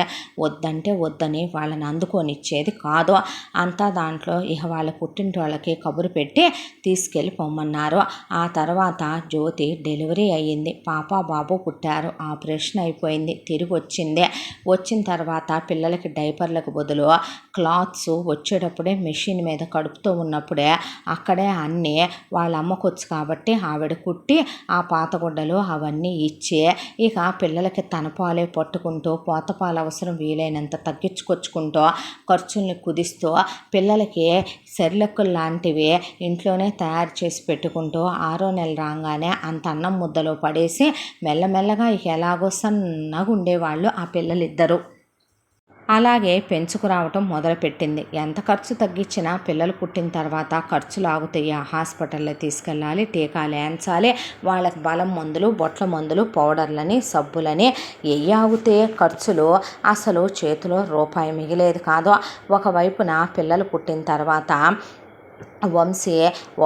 వద్దంటే వద్దని వాళ్ళని అందుకొనిచ్చేది కాదు. అంతా దాంట్లో ఇక వాళ్ళ పుట్టింటి వాళ్ళకి కబురు పెట్టి తీసుకెళ్ళి పొమ్మన్నారు. ఆ తర్వాత జ్యోతి డెలివరీ అయ్యింది. పాప బాబు పుట్టారు. ఆపరేషన్ అయిపోయింది, తిరిగి వచ్చింది. వచ్చిన తర్వాత పిల్లలకి డైపర్లకు బదులు క్లాత్స్ వచ్చేటప్పుడే మెషిన్ మీద కడుపుతూ ఉన్నప్పుడే అక్కడే అన్నీ వాళ్ళ అమ్మకొచ్చు కాబట్టి ఆవిడ కుట్టి ఆ పాతగుడ్డలు అవన్నీ ఇచ్చి ఇక పిల్లలకి తన పాలే పట్టుకుంటూ పోతపాలు అవసరం వీలైనంత తగ్గించుకొచ్చుకుంటూ ఖర్చుల్ని కుదిస్తూ పిల్లలకి సెర్లెక్కులు లాంటివి ఇంట్లోనే తయారు చేసి పెట్టుకుంటూ 6వ నెల రాగానే అంత అన్నం ముద్దలో పడేసి మెల్లమెల్లగా ఇక ఎలాగో సన్నగా ఉండేవాళ్ళు ఆ పిల్లలిద్దరూ. అలాగే పెంచుకురావటం మొదలుపెట్టింది. ఎంత ఖర్చు తగ్గించినా పిల్లలు పుట్టిన తర్వాత ఖర్చులు ఆగుతాయి. హాస్పిటల్లో తీసుకెళ్ళాలి, టీకాలు వేయించాలి, వాళ్ళకి బలం మందులు, బొట్ల మందులు, పౌడర్లని, సబ్బులని ఆగితే ఖర్చులు అసలు చేతిలో రూపాయి మిగిలేదు కాదు. ఒకవైపున పిల్లలు పుట్టిన తర్వాత వంశీ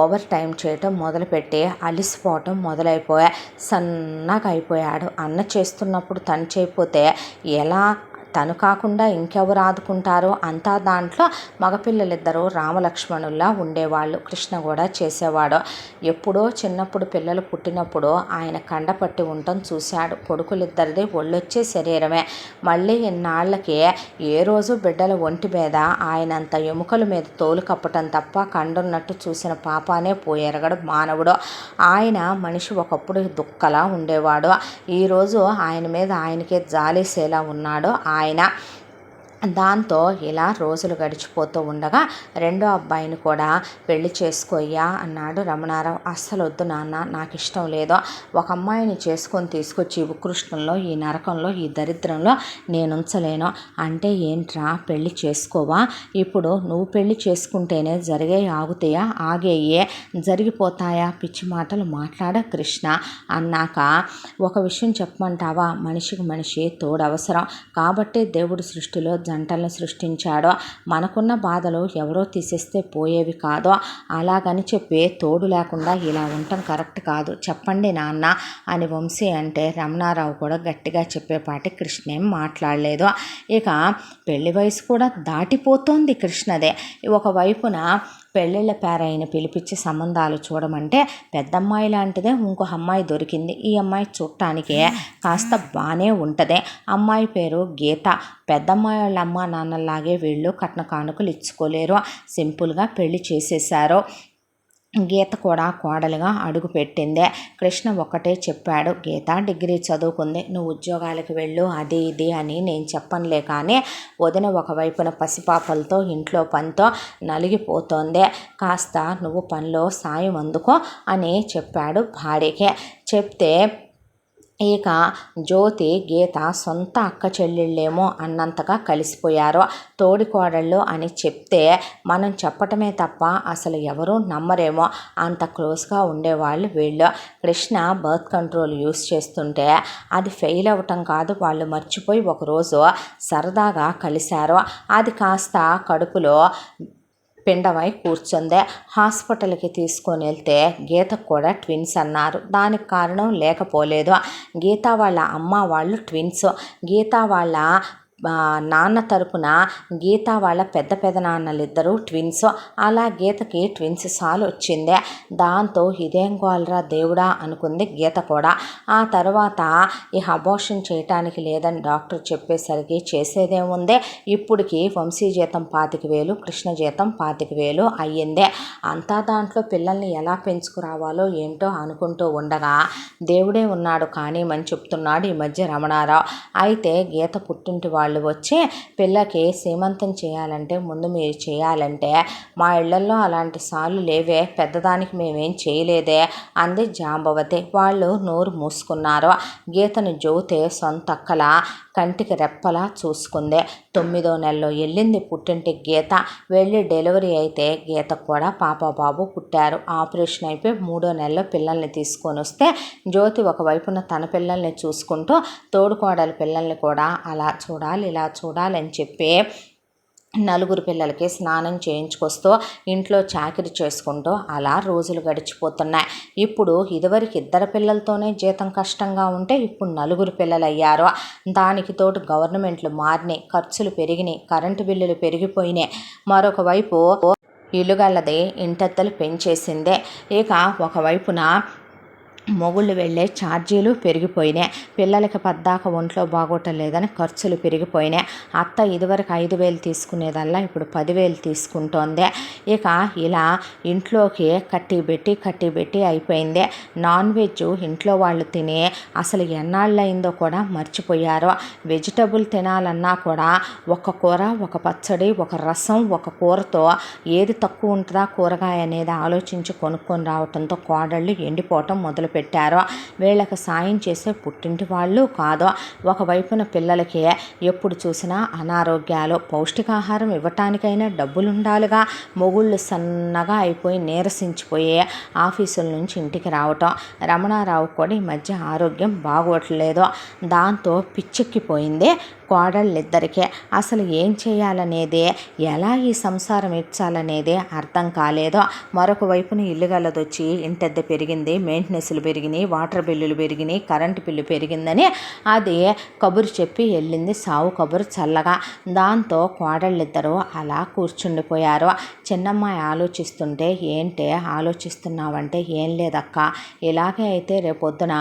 ఓవర్ టైం చేయటం మొదలుపెట్టి అలిసిపోవటం మొదలైపోయా, సన్నగా అయిపోయాడు. అన్న చేస్తున్నప్పుడు తను చేయకపోతే ఎలా, తను కాకుండా ఇంకెవరు ఆదుకుంటారో, అంతా దాంట్లో మగపిల్లలిద్దరూ రామలక్ష్మణుల్లా ఉండేవాళ్ళు. కృష్ణ కూడా చేసేవాడు. ఎప్పుడో చిన్నప్పుడు పిల్లలు పుట్టినప్పుడు ఆయన కండపట్టి ఉండటం చూశాడు. కొడుకులిద్దరిది ఒళ్ళొచ్చే శరీరమే. మళ్ళీ ఇన్నాళ్ళకి ఏ రోజు బిడ్డల ఒంటి మీద ఆయనంత ఎముకల మీద తోలు కప్పటం తప్ప కండున్నట్టు చూసిన పాపానే పోయెరగడు మానవుడు. ఆయన మనిషి ఒకప్పుడు దుక్కలా ఉండేవాడు. ఈరోజు ఆయన మీద ఆయనకే జాలేసేలా ఉన్నాడు ఆయన. దాంతో ఇలా రోజులు గడిచిపోతూ ఉండగా రెండో అబ్బాయిని కూడా పెళ్లి చేసుకోయ్యా అన్నాడు రమణారావు. అస్సలు వద్దు నాన్న, నాకు ఇష్టం లేదు. ఒక అమ్మాయిని చేసుకొని తీసుకొచ్చి ఉత్కృష్టంలో, ఈ నరకంలో, ఈ దరిద్రంలో నేను ఉంచలేను. అంటే ఏంట్రా, పెళ్లి చేసుకోవా? ఇప్పుడు నువ్వు పెళ్లి చేసుకుంటేనే జరిగే ఆగుతాయా? ఆగేయే జరిగిపోతాయా? పిచ్చి మాటలు మాట్లాడ కృష్ణ. అన్నాక ఒక విషయం చెప్పమంటావా? మనిషికి మనిషి తోడవసరం కాబట్టి దేవుడి సృష్టిలో జంటలను సృష్టించాడో. మనకున్న బాధలు ఎవరో తీసేస్తే పోయేవి కాదో. అలాగని చెప్పి తోడు లేకుండా ఇలా ఉండటం కరెక్ట్ కాదు, చెప్పండి నాన్న అని వంశీ అంటే రమణారావు కూడా గట్టిగా చెప్పేపాటి కృష్ణేం మాట్లాడలేదు. ఇక పెళ్లి వయసు కూడా దాటిపోతోంది కృష్ణదే. ఒకవైపున పెళ్ళిళ్ళ పేరాయిని పిలిపించి సంబంధాలు చూడమంటే పెద్దమ్మాయి లాంటిదే ఇంకో అమ్మాయి దొరికింది. ఈ అమ్మాయి చూడటానికి కాస్త బాగానే ఉంటుంది. అమ్మాయి పేరు గీత. పెద్దమ్మాయి వాళ్ళ అమ్మ నాన్నలాగే వీళ్ళు కట్న కానుకలు ఇచ్చుకోలేరు. సింపుల్గా పెళ్లి చేసేశారు. గీత కూడా కోడలుగా అడుగు పెట్టిందే. కృష్ణ ఒక్కటే చెప్పాడు, గీత డిగ్రీ చదువుకుంది, నువ్వు ఉద్యోగాలకు వెళ్ళు, అది ఇది అని నేను చెప్పనులే. కానీ వదిన ఒకవైపున పసిపాపలతో ఇంట్లో పనితో నలిగిపోతోంది. కాస్త నువ్వు పనిలో సాయం అందుకో అని చెప్పాడు భార్యకే. చెప్తే ఇక జ్యోతి గీత సొంత అక్క చెల్లెళ్ళేమో అన్నంతగా కలిసిపోయారు. తోడికోడళ్ళు అని చెప్తే మనం చెప్పటమే తప్ప అసలు ఎవరూ నమ్మరేమో, అంత క్లోజ్గా ఉండేవాళ్ళు వీళ్ళు. కృష్ణ బర్త్ కంట్రోల్ యూస్ చేస్తుంటే అది ఫెయిల్ అవ్వటం కాదు, వాళ్ళు మర్చిపోయి ఒకరోజు సరదాగా కలిశారు. అది కాస్త కడుపులో పిండమై కూర్చుందే. హాస్పిటల్కి తీసుకొని వెళ్తే గీతకు కూడా ట్విన్స్ అన్నారు. దానికి కారణం లేకపోలేదు. గీత వాళ్ళ అమ్మ వాళ్ళు ట్విన్స్. గీత వాళ్ళ నాన్న తరపున గీత వాళ్ళ పెద్ద నాన్నలిద్దరూ ట్విన్స్. అలా గీతకి ట్విన్స్ సాల్ వచ్చిందే. దాంతో ఇదేం గోల్రా దేవుడా అనుకుంది గీత కూడా. ఆ తర్వాత ఈ అబార్షన్ చేయటానికి లేదని డాక్టర్ చెప్పేసరికి చేసేదేముందే, ఇప్పటికి వంశీ జీతం 25,000, కృష్ణ జీతం 25,000 అయ్యిందే. అంతా దాంట్లో పిల్లల్ని ఎలా పెంచుకురావాలో ఏంటో అనుకుంటూ ఉండగా దేవుడే ఉన్నాడు కానీ అని చెప్తున్నాడు ఈ మధ్య రమణారావు. అయితే గీత పుట్టింటి వాళ్ళు వచ్చి పిల్లకి సీమంతం చేయాలంటే ముందు మీరు చేయాలంటే మా ఇళ్లల్లో అలాంటి సార్లు లేవే, పెద్దదానికి మేమేం చేయలేదే అంది జాంబవతి. వాళ్ళు నోరు మూసుకున్నారు. గీతను జ్యోతి సొంత అక్కల కంటికి రెప్పలా చూసుకుంది. 9వ నెలలో వెళ్ళింది పుట్టింటికి గీత. వెళ్ళి డెలివరీ అయితే గీతకు కూడా పాప బాబు పుట్టారు. ఆపరేషన్ అయిపోయి 3వ నెలలో పిల్లల్ని తీసుకొని వస్తే జ్యోతి ఒకవైపున తన పిల్లల్ని చూసుకుంటూ తోడుకోడల పిల్లల్ని కూడా అలా చూడాలి ఇలా చూడాలని చెప్పి నలుగురు పిల్లలకి స్నానం చేయించుకొస్తూ ఇంట్లో చాకిరి చేసుకుంటూ అలా రోజులు గడిచిపోతున్నాయి. ఇప్పుడు ఇదివరకు 2 పిల్లలతోనే జీతం కష్టంగా ఉంటే ఇప్పుడు 4 పిల్లలు అయ్యారు. దానికి తోడు గవర్నమెంట్లు మారినాయి, ఖర్చులు పెరిగినాయి, కరెంటు బిల్లులు పెరిగిపోయినాయి. మరొక వైపు ఇల్లుగల్లది ఇంటెత్తలు పెంచేసిందే. ఇక ఒకవైపున మొగుళ్ళు వెళ్ళే ఛార్జీలు పెరిగిపోయినాయి. పిల్లలకి పద్దాక ఒంట్లో బాగోటం లేదని ఖర్చులు పెరిగిపోయినాయి. అత్త ఇదివరకు 5,000 తీసుకునేదల్లా ఇప్పుడు 10,000 తీసుకుంటోంది. ఇక ఇలా ఇంట్లోకి కట్టి అయిపోయింది. నాన్ వెజ్ ఇంట్లో వాళ్ళు తిని అసలు ఎన్నాళ్ళయిందో కూడా మర్చిపోయారు. వెజిటబుల్ తినాలన్నా కూడా ఒక కూర, ఒక పచ్చడి, ఒక రసం, ఒక కూరతో ఏది తక్కువ ఉంటుందా కూరగాయ అనేది ఆలోచించి కొనుక్కొని రావడంతో కోడళ్ళు ఎండిపోవటం మొదలుపెట్టారు. పెట్టారో వీళ్ళకి సాయం చేసే పుట్టింటి వాళ్ళు కాదో. ఒకవైపున పిల్లలకి ఎప్పుడు చూసినా అనారోగ్యాలు, పౌష్టికాహారం ఇవ్వటానికైనా డబ్బులు ఉండాలిగా. మొగుళ్ళు సన్నగా అయిపోయి నీరసించిపోయి ఆఫీసుల నుంచి ఇంటికి రావటం. రమణారావు కూడా ఈ మధ్య ఆరోగ్యం బాగోట్లేదు. దాంతో పిచ్చెక్కిపోయింది కోడళ్ళిద్దరికీ. అసలు ఏం చేయాలనేదే, ఎలా ఈ సంసారం ఇచ్చాలనేదే అర్థం కాలేదో. మరొక వైపున ఇల్లు గలదొచ్చి ఇంటెద్ద పెరిగింది, మెయింటెనెన్స్లు పెరిగినాయి, వాటర్ బిల్లులు పెరిగినాయి, కరెంటు బిల్లు పెరిగిందని అది కబురు చెప్పి వెళ్ళింది సావు కబురు చల్లగా. దాంతో కోడళ్ళిద్దరూ అలా కూర్చుండిపోయారు. చిన్నమ్మాయి ఆలోచిస్తుంటే, ఏంటే ఆలోచిస్తున్నావంటే, ఏం లేదక్క, ఇలాగే అయితే రేపొద్దున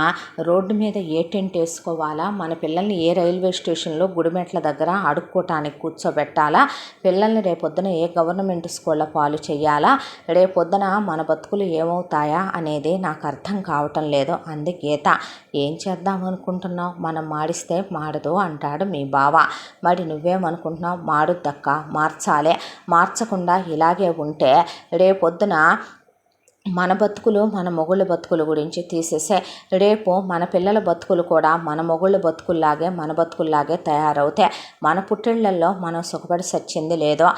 రోడ్డు మీద ఏ టెంట్ వేసుకోవాలా, మన పిల్లల్ని ఏ రైల్వే స్టేషన్లో గుడిమెట్ల దగ్గర అడుక్కోటానికి కూర్చోబెట్టాలా, పిల్లల్ని రేపొద్దున ఏ గవర్నమెంట్ స్కూళ్ళ పాలు చేయాలా, రేపొద్దున మన బతుకులు ఏమవుతాయా అనేది నాకు అర్థం కావటం లేదు అంది గీత. ఏం చేద్దామనుకుంటున్నావు, మనం మాడిస్తే మాడదు అంటాడు మీ బావ. మరి నువ్వేమనుకుంటున్నావు? మాడుద్దక్క, మార్చాలే. మార్చకుండా ఇలాగే ఉంటే రేపొద్దున మన బతుకులు మన మొగుళ్ళ బతుకుల గురించి తీసేసే, రేపు మన పిల్లల బతుకులు కూడా మన మొగుళ్ళ బతుకుల్లాగే మన బతుకుల్లాగే తయారవుతాయి. మన పుట్టిళ్లల్లో మనం సుఖపడి సచ్చింది లేదో,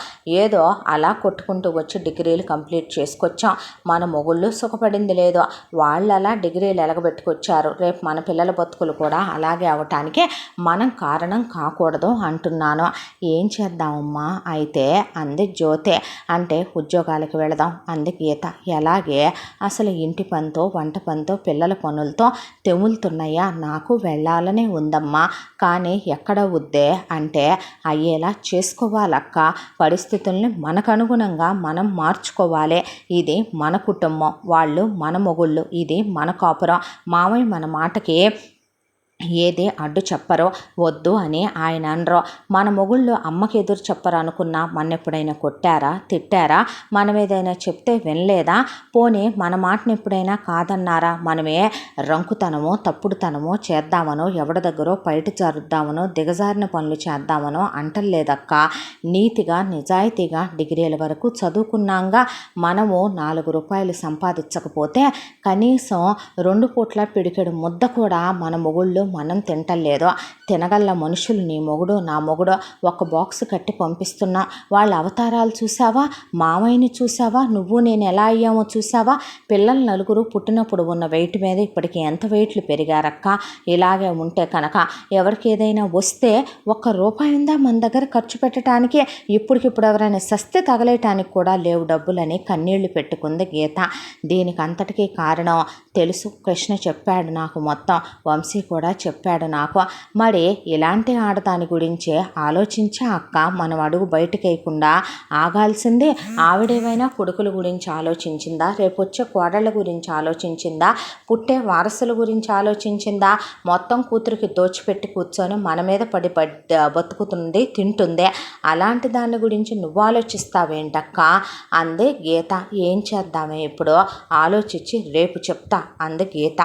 ఏదో అలా కొట్టుకుంటూ వచ్చి డిగ్రీలు కంప్లీట్ చేసుకొచ్చాం. మన మొగుళ్ళు సుఖపడింది లేదో, వాళ్ళు అలా డిగ్రీలు ఎలగబెట్టుకొచ్చారు. రేపు మన పిల్లల బతుకులు కూడా అలాగే అవటానికి మనం కారణం కాకూడదు అంటున్నాను. ఏం చేద్దామమ్మా అయితే అంది జ్యోతి. అంటే ఉద్యోగాలకు వెళదాం అంది గీత. ఎలాగే? అసలు ఇంటి పనితో వంట పనితో పిల్లల పనులతో తెములుతున్నాయా? నాకు వెళ్ళాలనే ఉందమ్మా, కానీ ఎక్కడ వద్దే అంటే అయ్యేలా చేసుకోవాలక్క. పరిస్థితుల్ని మనకు అనుగుణంగా మనం మార్చుకోవాలి. ఇది మన కుటుంబం, వాళ్ళు మన మొగుళ్ళు, ఇది మన కాపురం. మామయ్య మన మాటకి ఏది అడ్డు చెప్పరో వద్దు అని ఆయన అనరో. మన మొగుళ్ళు అమ్మకి ఎదురు చెప్పరు అనుకున్నా మన ఎప్పుడైనా కొట్టారా, తిట్టారా? మనం ఏదైనా చెప్తే వినలేదా? పోనీ మన మాటను ఎప్పుడైనా కాదన్నారా? మనమే రంకుతనమో తప్పుడుతనమో చేద్దామనో, ఎవడి దగ్గరో బయట జరుద్దామనో, దిగజారిన పనులు చేద్దామనో అంటలేదక్క. నీతిగా నిజాయితీగా డిగ్రీల వరకు చదువుకున్నాంగా. మనము 4 రూపాయలు సంపాదించకపోతే కనీసం 2 పూట్ల పిడికెడు ముద్ద కూడా మన మొగుళ్ళు మనం తింటలేదు. తినగల మనుషులు నీ మొగుడు నా మొగుడు. ఒక బాక్స్ కట్టి పంపిస్తున్నాం. వాళ్ళ అవతారాలు చూసావా? మామయ్యని చూసావా? నువ్వు నేను ఎలా అయ్యామో చూసావా? పిల్లలు 4 పుట్టినప్పుడు ఉన్న వెయిట్ మీద ఇప్పటికి ఎంత వెయిట్లు పెరిగారక్క. ఇలాగే ఉంటే కనుక ఎవరికి ఏదైనా వస్తే ₹1 ఉందా మన దగ్గర ఖర్చు పెట్టడానికి? ఇప్పటికిప్పుడు ఎవరైనా సస్తే తగలేయటానికి కూడా లేవు డబ్బులని కన్నీళ్లు పెట్టుకుంది గీత. దీనికి అంతటికీ కారణం తెలుసు. కృష్ణ చెప్పాడు నాకు మొత్తం, వంశీ కూడా చెప్పాడు నాకు. మరి ఇలాంటి ఆడదాని గురించే ఆలోచించా అక్క మనం అడుగు బయటకేయకుండా ఆగాల్సిందే. ఆవిడేమైనా కొడుకుల గురించి ఆలోచించిందా? రేపొచ్చే కోడళ్ళ గురించి ఆలోచించిందా? పుట్టే వారసుల గురించి ఆలోచించిందా? మొత్తం కూతురికి దోచిపెట్టి కూర్చొని మన మీద పడి బతుకుతుంది, తింటుంది. అలాంటి దాని గురించి నువ్వు ఆలోచిస్తావేంటక్క అంది గీత. ఏం చేద్దామే ఇప్పుడు ఆలోచించి రేపు చెప్తా అంది గీత.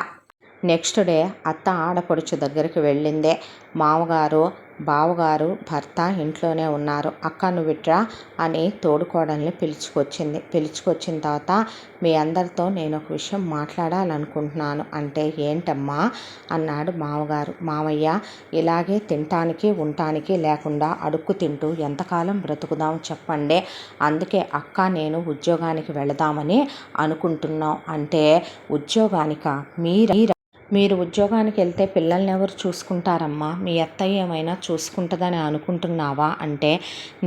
నెక్స్ట్ డే అత్త ఆడపడుచు దగ్గరికి వెళ్ళిందే. మామగారు, బావగారు, భర్త ఇంట్లోనే ఉన్నారు. అక్క నువ్విట్రా అని తోడుకోడల్ని పిలుచుకొచ్చిన తర్వాత మీ అందరితో నేను ఒక విషయం మాట్లాడాలనుకుంటున్నాను అంటే ఏంటమ్మా అన్నాడు మామగారు. మామయ్య, ఇలాగే తినటానికి ఉండటానికి లేకుండా అడుక్కు తింటూ ఎంతకాలం బ్రతుకుదాం చెప్పండి. అందుకే అక్క నేను ఉద్యోగానికి వెళదామని అనుకుంటున్నాం. అంటే ఉద్యోగానిక? మీరు ఉద్యోగానికి వెళ్తే పిల్లల్ని ఎవరు చూసుకుంటారమ్మా? మీ అత్తయ్య ఏమైనా చూసుకుంటుందని అనుకుంటున్నావా అంటే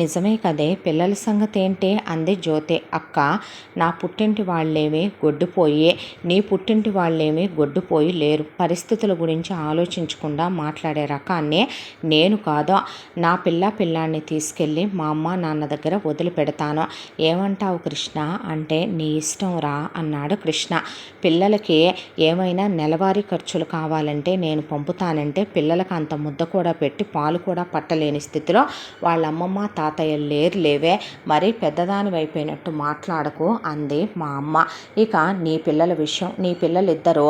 నిజమే కదే, పిల్లల సంగతి ఏంటి అంది జ్యోతి. అక్క, నా పుట్టింటి వాళ్ళేమీ గొడ్డుపోయి నీ పుట్టింటి వాళ్ళేమీ గొడ్డుపోయి లేరు. పరిస్థితుల గురించి ఆలోచించకుండా మాట్లాడే రకాన్ని నేను కాదు. నా పిల్లాన్ని తీసుకెళ్ళి మా అమ్మ నాన్న దగ్గర వదిలిపెడతాను. ఏమంటావు కృష్ణ అంటే నీ ఇష్టం రా అన్నాడు కృష్ణ. పిల్లలకి ఏమైనా నెలవారీ ఖర్చులు కావాలంటే నేను పంపుతానంటే పిల్లలకు అంత ముద్ద కూడా పెట్టి పాలు కూడా పట్టలేని స్థితిలో వాళ్ళ అమ్మమ్మ తాతయ్య లేవే, మరీ పెద్దదాని అయిపోయినట్టు మాట్లాడకు అంది మా అమ్మ. ఇక నీ పిల్లల విషయం, నీ పిల్లలిద్దరూ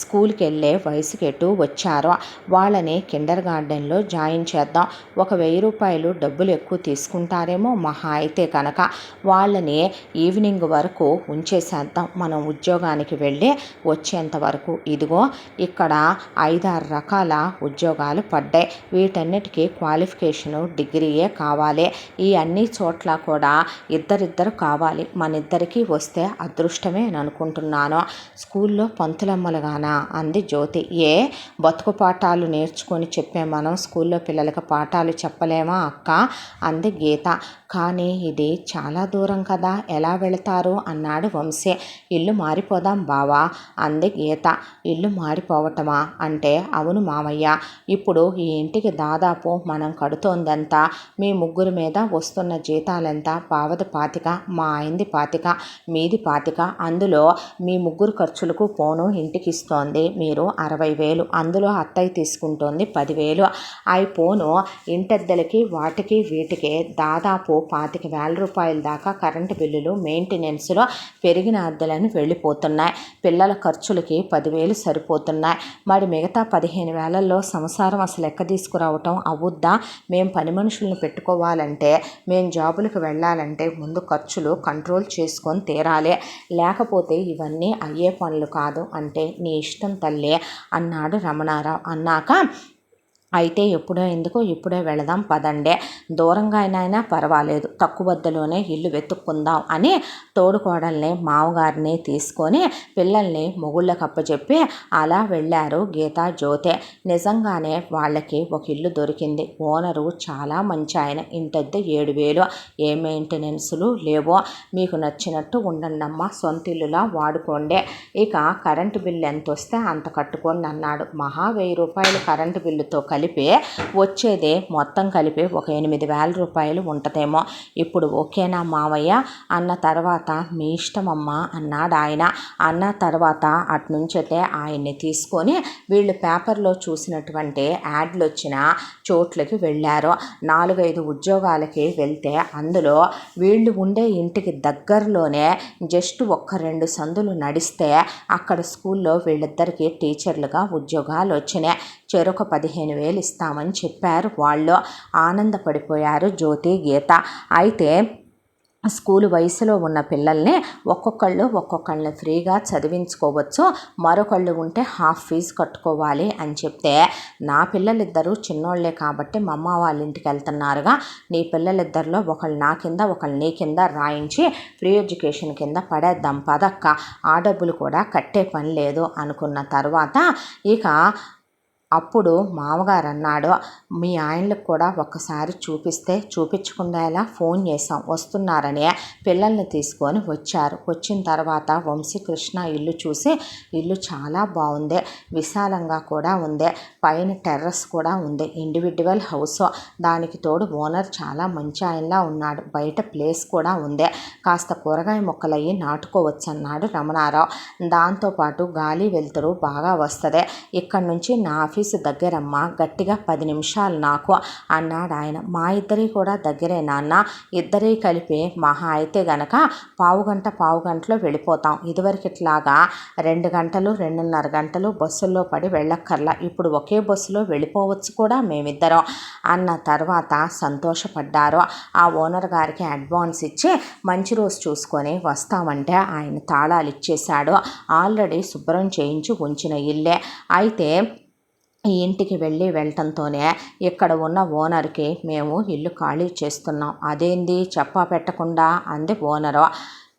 స్కూల్కి వెళ్ళే వయసుకి ఎటు వచ్చారో వాళ్ళని కిండర్ గార్డెన్లో జాయిన్ చేద్దాం. ఒక 1000 రూపాయలు డబ్బులు ఎక్కువ తీసుకుంటారేమో మహా అయితే కనుక, వాళ్ళని ఈవినింగ్ వరకు ఉంచేసేద్దాం. మనం ఉద్యోగానికి వెళ్ళి వచ్చేంత వరకు. ఇదిగో ఇక్కడ 5-6 రకాల ఉద్యోగాలు పడ్డాయి. వీటన్నిటికీ క్వాలిఫికేషను డిగ్రీయే కావాలి. ఈ అన్ని చోట్ల కూడా ఇద్దరిద్దరు కావాలి. మన ఇద్దరికీ వస్తే అదృష్టమే అని అనుకుంటున్నాను. స్కూల్లో పంతులమ్మలుగానా అంది జ్యోతి. ఏ బతుకు పాఠాలు నేర్చుకొని చెప్పే మనం స్కూల్లో పిల్లలకు పాఠాలు చెప్పలేమా అక్క అంది గీత. కానీ ఇది చాలా దూరం కదా, ఎలా వెళతారు అన్నాడు వంశీ. ఇల్లు మారిపోదాం బావా అంది గీత. ఇల్లు మారిపోవటమా అంటే అవును మామయ్య, ఇప్పుడు ఈ ఇంటికి దాదాపు మనం కడుతోందెంత, మీ ముగ్గురు మీద వస్తున్న జీతాలెంత? బావది 25, మా ఆయనది 25, మీది 25. అందులో మీ ముగ్గురు ఖర్చులకు పోను ఇంటికి ఇస్తోంది మీరు 60,000, అందులో అత్తయ్య తీసుకుంటోంది 10,000. అవి పోను ఇంటద్దెలకి వాటికి వీటికి దాదాపు 25,000 రూపాయల దాకా కరెంటు బిల్లులు, మెయింటెనెన్స్లో పెరిగిన అద్దెలను వెళ్ళిపోతున్నాయి. పిల్లల ఖర్చులకి 10,000 సరిపోతున్నాయి. మరి మిగతా 15,000లో సంసారం అసలు ఎక్క తీసుకురావటం అవుద్దా? మేం పని మనుషులను పెట్టుకోవాలంటే, మేం జాబులకు వెళ్ళాలంటే ముందు ఖర్చులు కంట్రోల్ చేసుకొని తీరాలి, లేకపోతే ఇవన్నీ అయ్యే పనులు కాదు అంటే నీ ఇష్టం తల్లి అన్నాడు రమణారావు. అన్నాక అయితే ఎప్పుడో ఎందుకు, ఇప్పుడే వెళదాం పదండే, దూరంగా అయినా పర్వాలేదు, తక్కువద్దలోనే ఇల్లు వెతుక్కుందాం అని తోడుకోడల్ని మామగారిని తీసుకొని పిల్లల్ని మొగుళ్ళకి అప్పచెప్పి అలా వెళ్ళారు గీతా జ్యోతి. నిజంగానే వాళ్ళకి ఒక ఇల్లు దొరికింది. ఓనరు చాలా మంచి ఆయన. ఇంటద్దె 7,000, ఏ మెయింటెనెన్సులు లేవో, మీకు నచ్చినట్టు ఉండండమ్మా, సొంత ఇల్లులా వాడుకోండి, ఇక కరెంటు బిల్లు ఎంత వస్తే అంత కట్టుకోండి అన్నాడు. మహా 1,000 రూపాయలు కరెంటు బిల్లుతో కలిపి వచ్చేదే మొత్తం కలిపి ఒక 8,000 రూపాయలు ఉంటుందేమో. ఇప్పుడు ఓకేనా మావయ్య అన్న తర్వాత మీ ఇష్టమమ్మా అన్నాడు ఆయన. అన్న తర్వాత అటునుంచైతే ఆయన్ని తీసుకొని వీళ్ళు పేపర్లో చూసినటువంటి యాడ్లు వచ్చిన చోట్లకి వెళ్ళారు. 4-5 ఉద్యోగాలకి వెళ్తే అందులో వీళ్ళు ఉండే ఇంటికి దగ్గరలోనే జస్ట్ 1-2 సందులు నడిస్తే అక్కడ స్కూల్లో వీళ్ళిద్దరికీ టీచర్లుగా ఉద్యోగాలు వచ్చినాయి. చెరొక 15,000 ఇస్తామని చెప్పారు. వాళ్ళు ఆనందపడిపోయారు జ్యోతి, గీత. అయితే స్కూలు వయసులో ఉన్న పిల్లల్ని ఒక్కొక్కళ్ళని ఫ్రీగా చదివించుకోవచ్చు, మరొకళ్ళు ఉంటే హాఫ్ ఫీజు కట్టుకోవాలి అని చెప్తే, నా పిల్లలిద్దరూ చిన్నోళ్లే కాబట్టి మా అమ్మ వాళ్ళ ఇంటికి వెళ్తున్నారుగా, నీ పిల్లలిద్దరిలో ఒకళ్ళు నా కింద ఒకళ్ళు నీ కింద రాయించి ఫ్రీ ఎడ్యుకేషన్ కింద పడేద్దాం పదక్క, ఆ డబ్బులు కూడా కట్టే పని లేదు అనుకున్న తర్వాత ఇక అప్పుడు మామగారు అన్నాడు, మీ ఆయనలకు కూడా ఒక్కసారి చూపించకుండా ఎలా ఫోన్ చేసాం, వస్తున్నారని పిల్లల్ని తీసుకొని వచ్చారు. వచ్చిన తర్వాత వంశీకృష్ణ ఇల్లు చూసి, ఇల్లు చాలా బాగుంది, విశాలంగా కూడా ఉంది, పైన టెర్రస్ కూడా ఉంది, ఇండివిజువల్ హౌస్, దానికి తోడు ఓనర్ చాలా మంచి ఆయనలా ఉన్నాడు, బయట ప్లేస్ కూడా ఉంది, కాస్త కూరగాయ మొక్కలయ్యి నాటుకోవచ్చు అన్నాడు రమణారావు. దాంతోపాటు గాలి వెలుతురు బాగా వస్తుంది, ఇక్కడి నుంచి నా ఆఫీసు దగ్గరమ్మ, గట్టిగా 10 నిమిషాలు నాకు అన్నాడు ఆయన. మా ఇద్దరి కూడా దగ్గరే నాన్న, ఇద్దరే కలిపి మహా అయితే గనక పావుగంటలో వెళ్ళిపోతాం. ఇదివరకు ఇట్లాగా 2 గంటలు 2.5 గంటలు బస్సుల్లో పడి వెళ్ళక్కర్లా, ఇప్పుడు ఒకే బస్సులో వెళ్ళిపోవచ్చు కూడా మేమిద్దరం అన్న తర్వాత సంతోషపడ్డారు. ఆ ఓనర్ గారికి అడ్వాన్స్ ఇచ్చి మంచి రోజు చూసుకొని వస్తామంటే ఆయన తాళాలు ఇచ్చేశాడు. ఆల్రెడీ శుభ్రం చేయించి ఉంచిన ఇల్లే. అయితే ఈ ఇంటికి వెళ్ళటంతోనే ఇక్కడ ఉన్న ఓనర్కి మేము ఇల్లు ఖాళీ చేస్తున్నాం. అదేంది చెప్పా పెట్టకుండా అంది ఓనరు.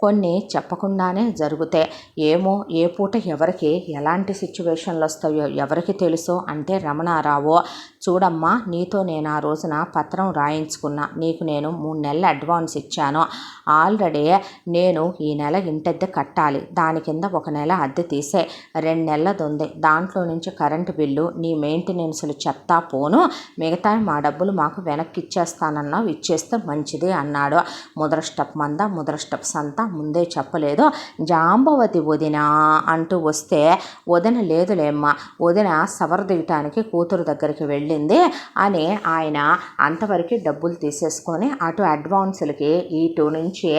కొన్ని చెప్పకుండానే జరుగుతాయి, ఏమో ఏ పూట ఎవరికి ఎలాంటి సిచ్యువేషన్లు వస్తాయో ఎవరికి తెలుసు అంటే రమణారావు చూడమ్మా, నీతో నేను ఆ రోజున పత్రం రాయించుకున్నా, నీకు నేను 3 నెలల అడ్వాన్స్ ఇచ్చాను. ఆల్రెడీ నేను ఈ నెల ఇంటద్దె కట్టాలి, దాని కింద 1 నెల అద్దె తీసే, 2 నెలలది ఉంది, దాంట్లో నుంచి కరెంటు బిల్లు, నీ మెయింటెనెన్స్లు చెప్తా పోను, మిగతా మా డబ్బులు మాకు వెనక్కి ఇచ్చేస్తానన్నావు, ఇచ్చేస్తే మంచిది అన్నాడు. ముదరస్టప్ మంద ముదరస్టప్ సంత ముందే చెప్పలేదు. జాంబవతి వదిన అంటూ వస్తే, వదిన లేదులేమ్మా, వదిన సవర్ దిగటానికి కూతురు దగ్గరికి వెళ్ళింది అని ఆయన అంతవరకు డబ్బులు తీసేసుకొని అటు అడ్వాన్సులకి ఇటు నుంచి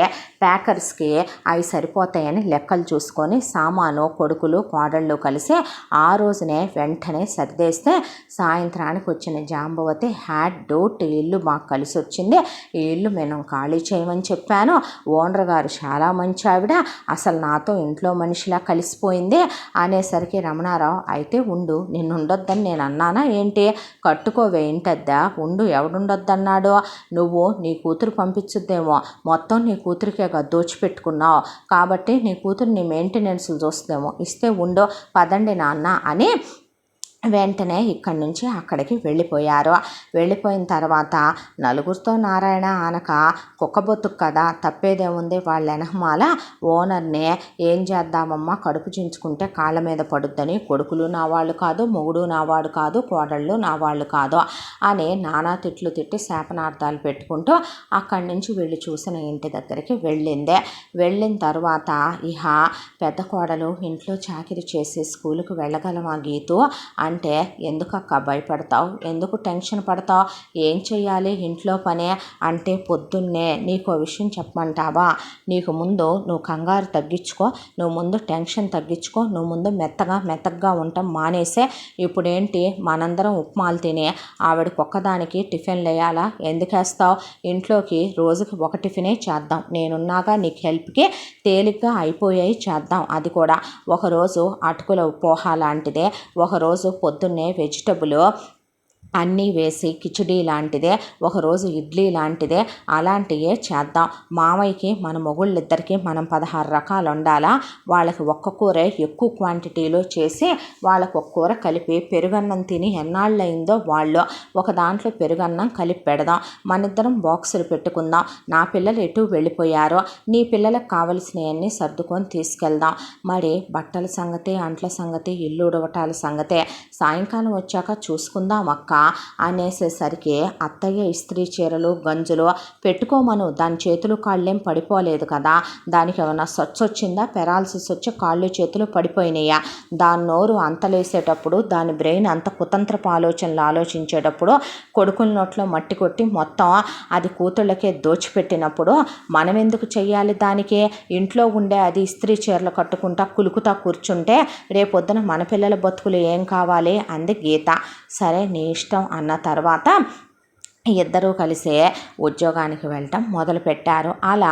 ప్యాకర్స్కి అవి సరిపోతాయని లెక్కలు చూసుకొని సామాను కొడుకులు కోడళ్ళు కలిసి ఆ రోజునే వెంటనే సర్దేస్తే సాయంత్రానికి వచ్చిన జాంబవతి హ్యాడ్ డౌట్, ఇల్లు మాకు కలిసి వచ్చింది, ఈ ఇల్లు మేము ఖాళీ చేయమని చెప్పాను, ఓనర్ గారు చాలా మంచి ఆవిడ, అసలు నాతో ఇంట్లో మనిషిలా కలిసిపోయింది అనేసరికి రమణారావు, అయితే ఉండు, నిన్ను ఉండొద్దని నేను అన్నానా ఏంటి, కట్టుకోవే ఇంటద్దా, ఉండు, ఎవడుండొద్దన్నాడు, నువ్వు నీ కూతురు పంపించుద్దేమో, మొత్తం నీ కూతురికే దోచిపెట్టుకున్నావు కాబట్టి నీ కూతురు నీ మెయింటెనెన్స్లు చూస్తుందేమో, ఇస్తే ఉండు, పదండి నాన్న అని వెంటనే ఇక్కడి నుంచి అక్కడికి వెళ్ళిపోయారు. వెళ్ళిపోయిన తర్వాత నలుగురితో నారాయణ ఆనక కుక్కబొత్తుకు కదా, తప్పేదేముంది, వాళ్ళ వెనకమాల ఓనర్ని ఏం చేద్దామమ్మా, కడుపు చించుకుంటే కాళ్ళ మీద పడుద్దని, కొడుకులు నా వాళ్ళు కాదు, మొగుడు నా వాడు కాదు, కోడళ్ళు నా వాళ్ళు కాదు అని నానా తిట్లు తిట్టి శాపనార్థాలు పెట్టుకుంటూ అక్కడి నుంచి వెళ్ళి చూసిన ఇంటి దగ్గరికి వెళ్ళిందే. వెళ్ళిన తర్వాత ఇహ పెద్ద కోడలు ఇంట్లో చాకిరి చేసి స్కూలుకు వెళ్ళగలమా గీతు అంటే, ఎందుకక్క భయపడతావు, ఎందుకు టెన్షన్ పడతావు, ఏం చెయ్యాలి ఇంట్లో పనే అంటే, పొద్దున్నే నీకు విషయం చెప్పమంటావా, నీకు ముందు నువ్వు కంగారు తగ్గించుకో, నువ్వు ముందు టెన్షన్ తగ్గించుకో, నువ్వు ముందు మెత్తగా ఉండటం మానేసే, ఇప్పుడేంటి మనందరం ఉప్మాలు తినే ఆవిడకి ఒక్కదానికి టిఫిన్లు వేయాలా, ఎందుకేస్తావు, ఇంట్లోకి రోజుకి 1 టిఫినే చేద్దాం, నేనున్నాగా నీకు హెల్ప్కి, తేలిగ్గా అయిపోయాయి చేద్దాం, అది కూడా ఒకరోజు అటుకుల పోహా లాంటిదే, ఒకరోజు పొద్దున్నే వెజిటబుల్ అన్నీ వేసి కిచిడీ లాంటిదే, ఒకరోజు ఇడ్లీ లాంటిదే, అలాంటివే చేద్దాం, మామయ్యకి మన మొగుళ్ళిద్దరికి మనం 16 రకాలు వండాలా, వాళ్ళకి ఒక్క కూర ఎక్కువ క్వాంటిటీలో చేసి వాళ్ళకు ఒక్క కూర కలిపి పెరుగన్నం తిని ఎన్నాళ్ళయిందో వాళ్ళు ఒక దాంట్లో పెరుగన్నం కలిపి పెడదాం, మనిద్దరం బాక్సులు పెట్టుకుందాం, నా పిల్లలు ఎటు వెళ్ళిపోయారో, నీ పిల్లలకు కావలసినవన్నీ సర్దుకొని తీసుకెళ్దాం, మరి బట్టల సంగతి, అంట్ల సంగతి, ఇల్లు ఉడవటాల సంగతే సాయంకాలం వచ్చాక చూసుకుందాం అక్క అనేసేసరికి, అత్తయ్య ఇస్త్రీ చీరలు గంజులు పెట్టుకోమను, దాని చేతులు కాళ్ళేం పడిపోలేదు కదా, దానికి ఏమైనా సొచ్చొచ్చిందా, పెరాలసిస్ వచ్చి కాళ్ళు చేతులు పడిపోయినాయా, దాని నోరు అంతలేసేటప్పుడు, దాని బ్రెయిన్ అంత కుతంత్రపు ఆలోచనలు ఆలోచించేటప్పుడు కొడుకుల నోట్లో మట్టి కొట్టి మొత్తం అది కూతుళ్ళకే దోచిపెట్టినప్పుడు మనం ఎందుకు చెయ్యాలి, దానికి ఇంట్లో ఉండే అది ఇస్త్రీ చీరలు కట్టుకుంటా కులుకుతా కూర్చుంటే రేపొద్దున మన పిల్లల బతుకులు ఏం కావాలి అంది గీత. సరే నీ ఇష్టం అన్న తర్వాత ఇద్దరూ కలిసే ఉద్యోగానికి వెళ్ళటం మొదలుపెట్టారు. అలా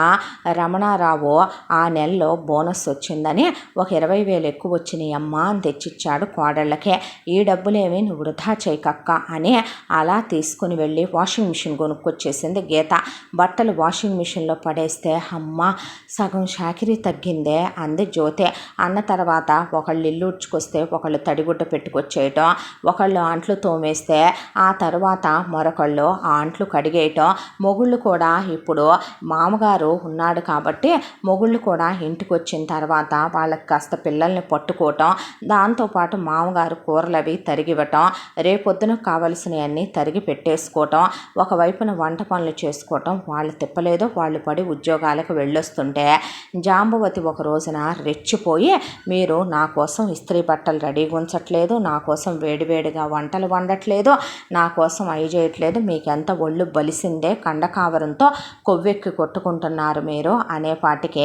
రమణారావు ఆ నెలలో బోనస్ వచ్చిందని ఒక 20,000 ఎక్కువ వచ్చినాయి అమ్మా అని తెచ్చిచ్చాడు కోడళ్ళకే. ఈ డబ్బులేమి నువ్వు వృధా చేయకక్క అని అలా తీసుకుని వెళ్ళి వాషింగ్ మిషన్ కొనుక్కొచ్చేసింది గీత. బట్టలు వాషింగ్ మిషన్లో పడేస్తే అమ్మ సగం షాకిరీ తగ్గిందే అంది జ్యోతి. అన్న తర్వాత ఒకళ్ళు ఇల్లు ఉడ్చుకొస్తే ఒకళ్ళు తడిగుడ్డ పెట్టుకొచ్చేయటం, ఒకళ్ళు అంట్లు తోమేస్తే ఆ తర్వాత మరొకళ్ళు ఆ అంట్లు కడిగేయటం, మొగుళ్ళు కూడా ఇప్పుడు మామగారు ఉన్నాడు కాబట్టి మొగుళ్ళు కూడా ఇంటికి వచ్చిన తర్వాత వాళ్ళకి కాస్త పిల్లల్ని పట్టుకోవటం, దాంతోపాటు మామగారు కూరలు అవి తరిగివ్వటం, రేపొద్దున కావలసినవన్నీ తరిగి పెట్టేసుకోవటం, ఒకవైపున వంట పనులు చేసుకోవటం, వాళ్ళు తిప్పలేదు వాళ్ళు పడి ఉద్యోగాలకు వెళ్ళొస్తుంటే జాంబవతి ఒక రోజున రెచ్చిపోయి, మీరు నా కోసం ఇస్త్రీ బట్టలు రెడీగా ఉంచట్లేదు, నా కోసం వేడివేడిగా వంటలు వండట్లేదు, నా కోసం అవి చేయట్లేదు, మీకు ఎంత ఒళ్ళు బలిసిందే, కండకావరంతో కొవ్వెక్కి కొట్టుకుంటున్నారు మీరు అనేపాటికే,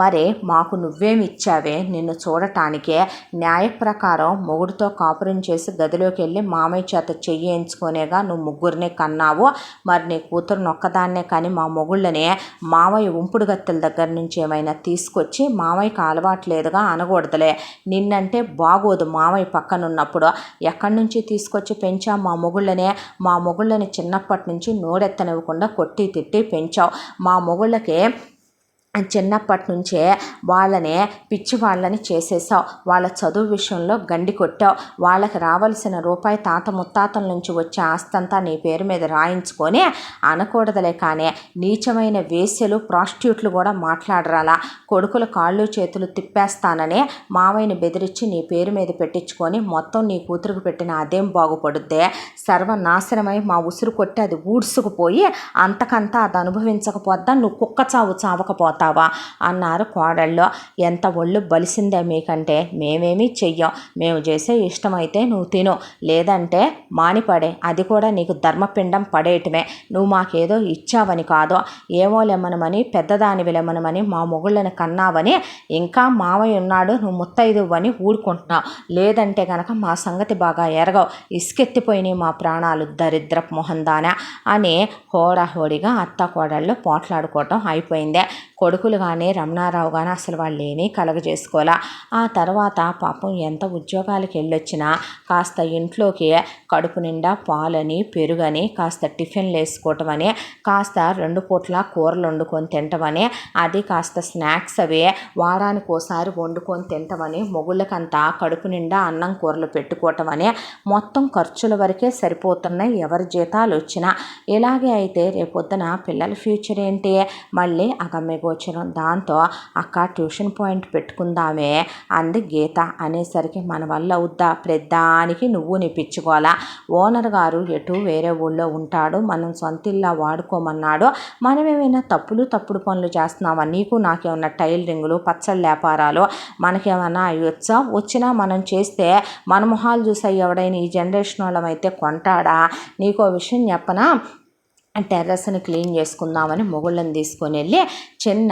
మరి మాకు నువ్వేమి ఇచ్చావే, నిన్ను చూడటానికే న్యాయ ప్రకారం మొగుడితో కాపురం చేసి గదిలోకి వెళ్ళి మామయ్య చేత చెయ్యించుకునేగా నువ్వు ముగ్గురిని కన్నావు, మరి నీ కూతురుని ఒక్కదాన్నే కానీ మా మొగుళ్ళనే మామయ్య ఉంపుడు గత్తెల దగ్గర నుంచి ఏమైనా తీసుకొచ్చి మామయ్యకి అలవాట్లేదుగా అనకూడదులే, నిన్నంటే బాగోదు మామయ్య పక్కనున్నప్పుడు, ఎక్కడి నుంచి తీసుకొచ్చి పెంచా మా మొగుళ్ళని చిన్నప్పటి నుంచి నోరెత్తనివ్వకుండా కొట్టి తిట్టి పెంచావు, మా మొగుళ్ళకి చిన్నప్పటి నుంచే వాళ్ళని పిచ్చి వాళ్ళని చేసేసావు. వాళ్ళ చదువు విషయంలో గండి కొట్టావు. వాళ్ళకి రావాల్సిన రూపాయి తాత ముత్తాతల నుంచి వచ్చే ఆస్తంతా నీ పేరు మీద రాయించుకొని అనకూడదులే కానీ నీచమైన వేశ్యలు ప్రాస్టిట్యూట్లు కూడా మాట్లాడరాలా. కొడుకుల కాళ్ళు చేతులు తిప్పేస్తానని మావయ్యని బెదిరించి నీ పేరు మీద పెట్టించుకొని మొత్తం నీ కూతురుకు పెట్టిన అదేం బాగుపడుద్దే. సర్వనాశనమై మా ఉసురు కొట్టి అది ఊడ్సుకుపోయి అంతకంతా అది అనుభవించకపోద్దా, నువ్వు కుక్క చావు చావకపోతా అన్నారు కోడళ్ళు. ఎంత ఒళ్ళు బలిసిందే మీకంటే మేమేమీ చెయ్యం. మేము చేసే ఇష్టమైతే నువ్వు తిను, లేదంటే మానిపడే. అది కూడా నీకు ధర్మపిండం పడేయటమే. నువ్వు మాకేదో ఇచ్చావని కాదు, ఏమో లెమ్మనమని పెద్దదానివి లెమ్మనమని మా మొగుళ్ళని కన్నావని ఇంకా మావయ్య ఉన్నాడు నువ్వు ముత్తైదువని ఊరుకుంటున్నావు. లేదంటే కనుక మా సంగతి బాగా ఎరగవు. ఇసుకెత్తిపోయినాయి మా ప్రాణాలు దరిద్రపు మొహందానా అని హోడాహోడిగా అత్త కోడళ్ళు పోట్లాడుకోవటం అయిపోయిందే. కొడుకులు కానీ రమణారావు కానీ అసలు వాళ్ళు ఏమీ కలగజేసుకోవాలా. ఆ తర్వాత పాపం ఎంత ఉద్యోగాలకు వెళ్ళొచ్చినా కాస్త ఇంట్లోకి కడుపు నిండా పాలని పెరుగని కాస్త టిఫిన్లు వేసుకోవటం అని కాస్త 2 పూట్ల కూరలు వండుకొని తింటమని అది కాస్త స్నాక్స్ అవి వారానికి ఒకసారి వండుకొని తింటమని మొగుళ్ళకంతా కడుపు నిండా అన్నం కూరలు పెట్టుకోవటం అని మొత్తం ఖర్చుల వరకే సరిపోతున్నాయి ఎవరి జీతాలు వచ్చినా. ఇలాగే అయితే రేపొద్దున పిల్లల ఫ్యూచర్ ఏంటి మళ్ళీ అగమ్య గోచరం. దాంతో అక్క ట్యూషన్ పాయింట్ పెట్టుకుందామే అంది గీత. అనేసరికి మన వల్ల అవుద్దా, ప్రతిదానికి నువ్వు నిప్పించుకోవాలా. ఓనర్ గారు ఎటు వేరే ఊళ్ళో ఉంటాడు, మనం సొంత ఇల్లా వాడుకోమన్నాడు. మనమేమైనా తప్పుడు పనులు చేస్తున్నావా? నీకు నాకేమన్నా టైలరింగులు పచ్చళ్ళ వ్యాపారాలు మనకేమన్నా వచ్చినా మనం చేస్తే మన మొహాలు చూసి ఎవడైనా ఈ జనరేషన్ వాళ్ళమైతే కొంటాడా? నీకో విషయం చెప్పనా, టెర్రస్ని క్లీన్ చేసుకుందామని మొగుళ్ళని తీసుకొని వెళ్ళి చిన్న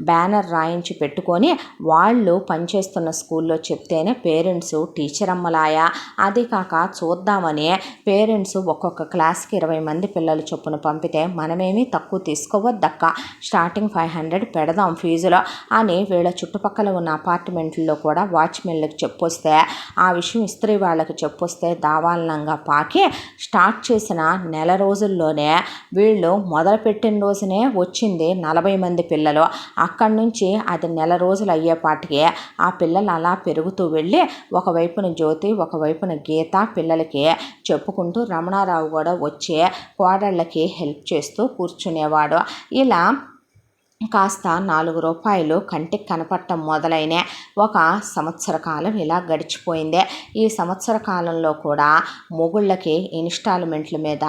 బ్యానర్ రాయించి పెట్టుకొని వాళ్ళు పనిచేస్తున్న స్కూల్లో చెప్తేనే పేరెంట్స్ టీచర్ అమ్మలాయా. అది కాక చూద్దామని పేరెంట్స్ ఒక్కొక్క క్లాస్కి 20 మంది పిల్లలు చొప్పున పంపితే మనమేమీ తక్కువ తీసుకోవద్దక్క, స్టార్టింగ్ 500 పెడదాం ఫీజులో అని వీళ్ళ చుట్టుపక్కల ఉన్న అపార్ట్మెంట్లలో కూడా వాచ్మెన్లకు చెప్పొస్తే ఆ విషయం ఇస్త్రీ వాళ్ళకి చెప్పొస్తే దావాలనంగా పాకి స్టార్ట్ చేసిన నెల రోజుల్లోనే వీళ్ళు మొదలుపెట్టిన రోజునే వచ్చింది 40 మంది పిల్లలు. అక్కడి నుంచి అది నెల రోజులు అయ్యేపాటికి ఆ పిల్లలు అలా పెరుగుతూ వెళ్ళి ఒకవైపున జ్యోతి ఒకవైపున గీత పిల్లలకి చెప్పుకుంటూ రమణారావు కూడా వచ్చి కోడళ్ళకి హెల్ప్ చేస్తూ కూర్చునేవాడు. ఇలా కాస్త 4 రూపాయలు కంటికి కనపడటం మొదలైన ఒక సంవత్సర కాలం ఇలా గడిచిపోయింది. ఈ సంవత్సర కాలంలో కూడా మొగుళ్ళకి ఇన్స్టాల్మెంట్ల మీద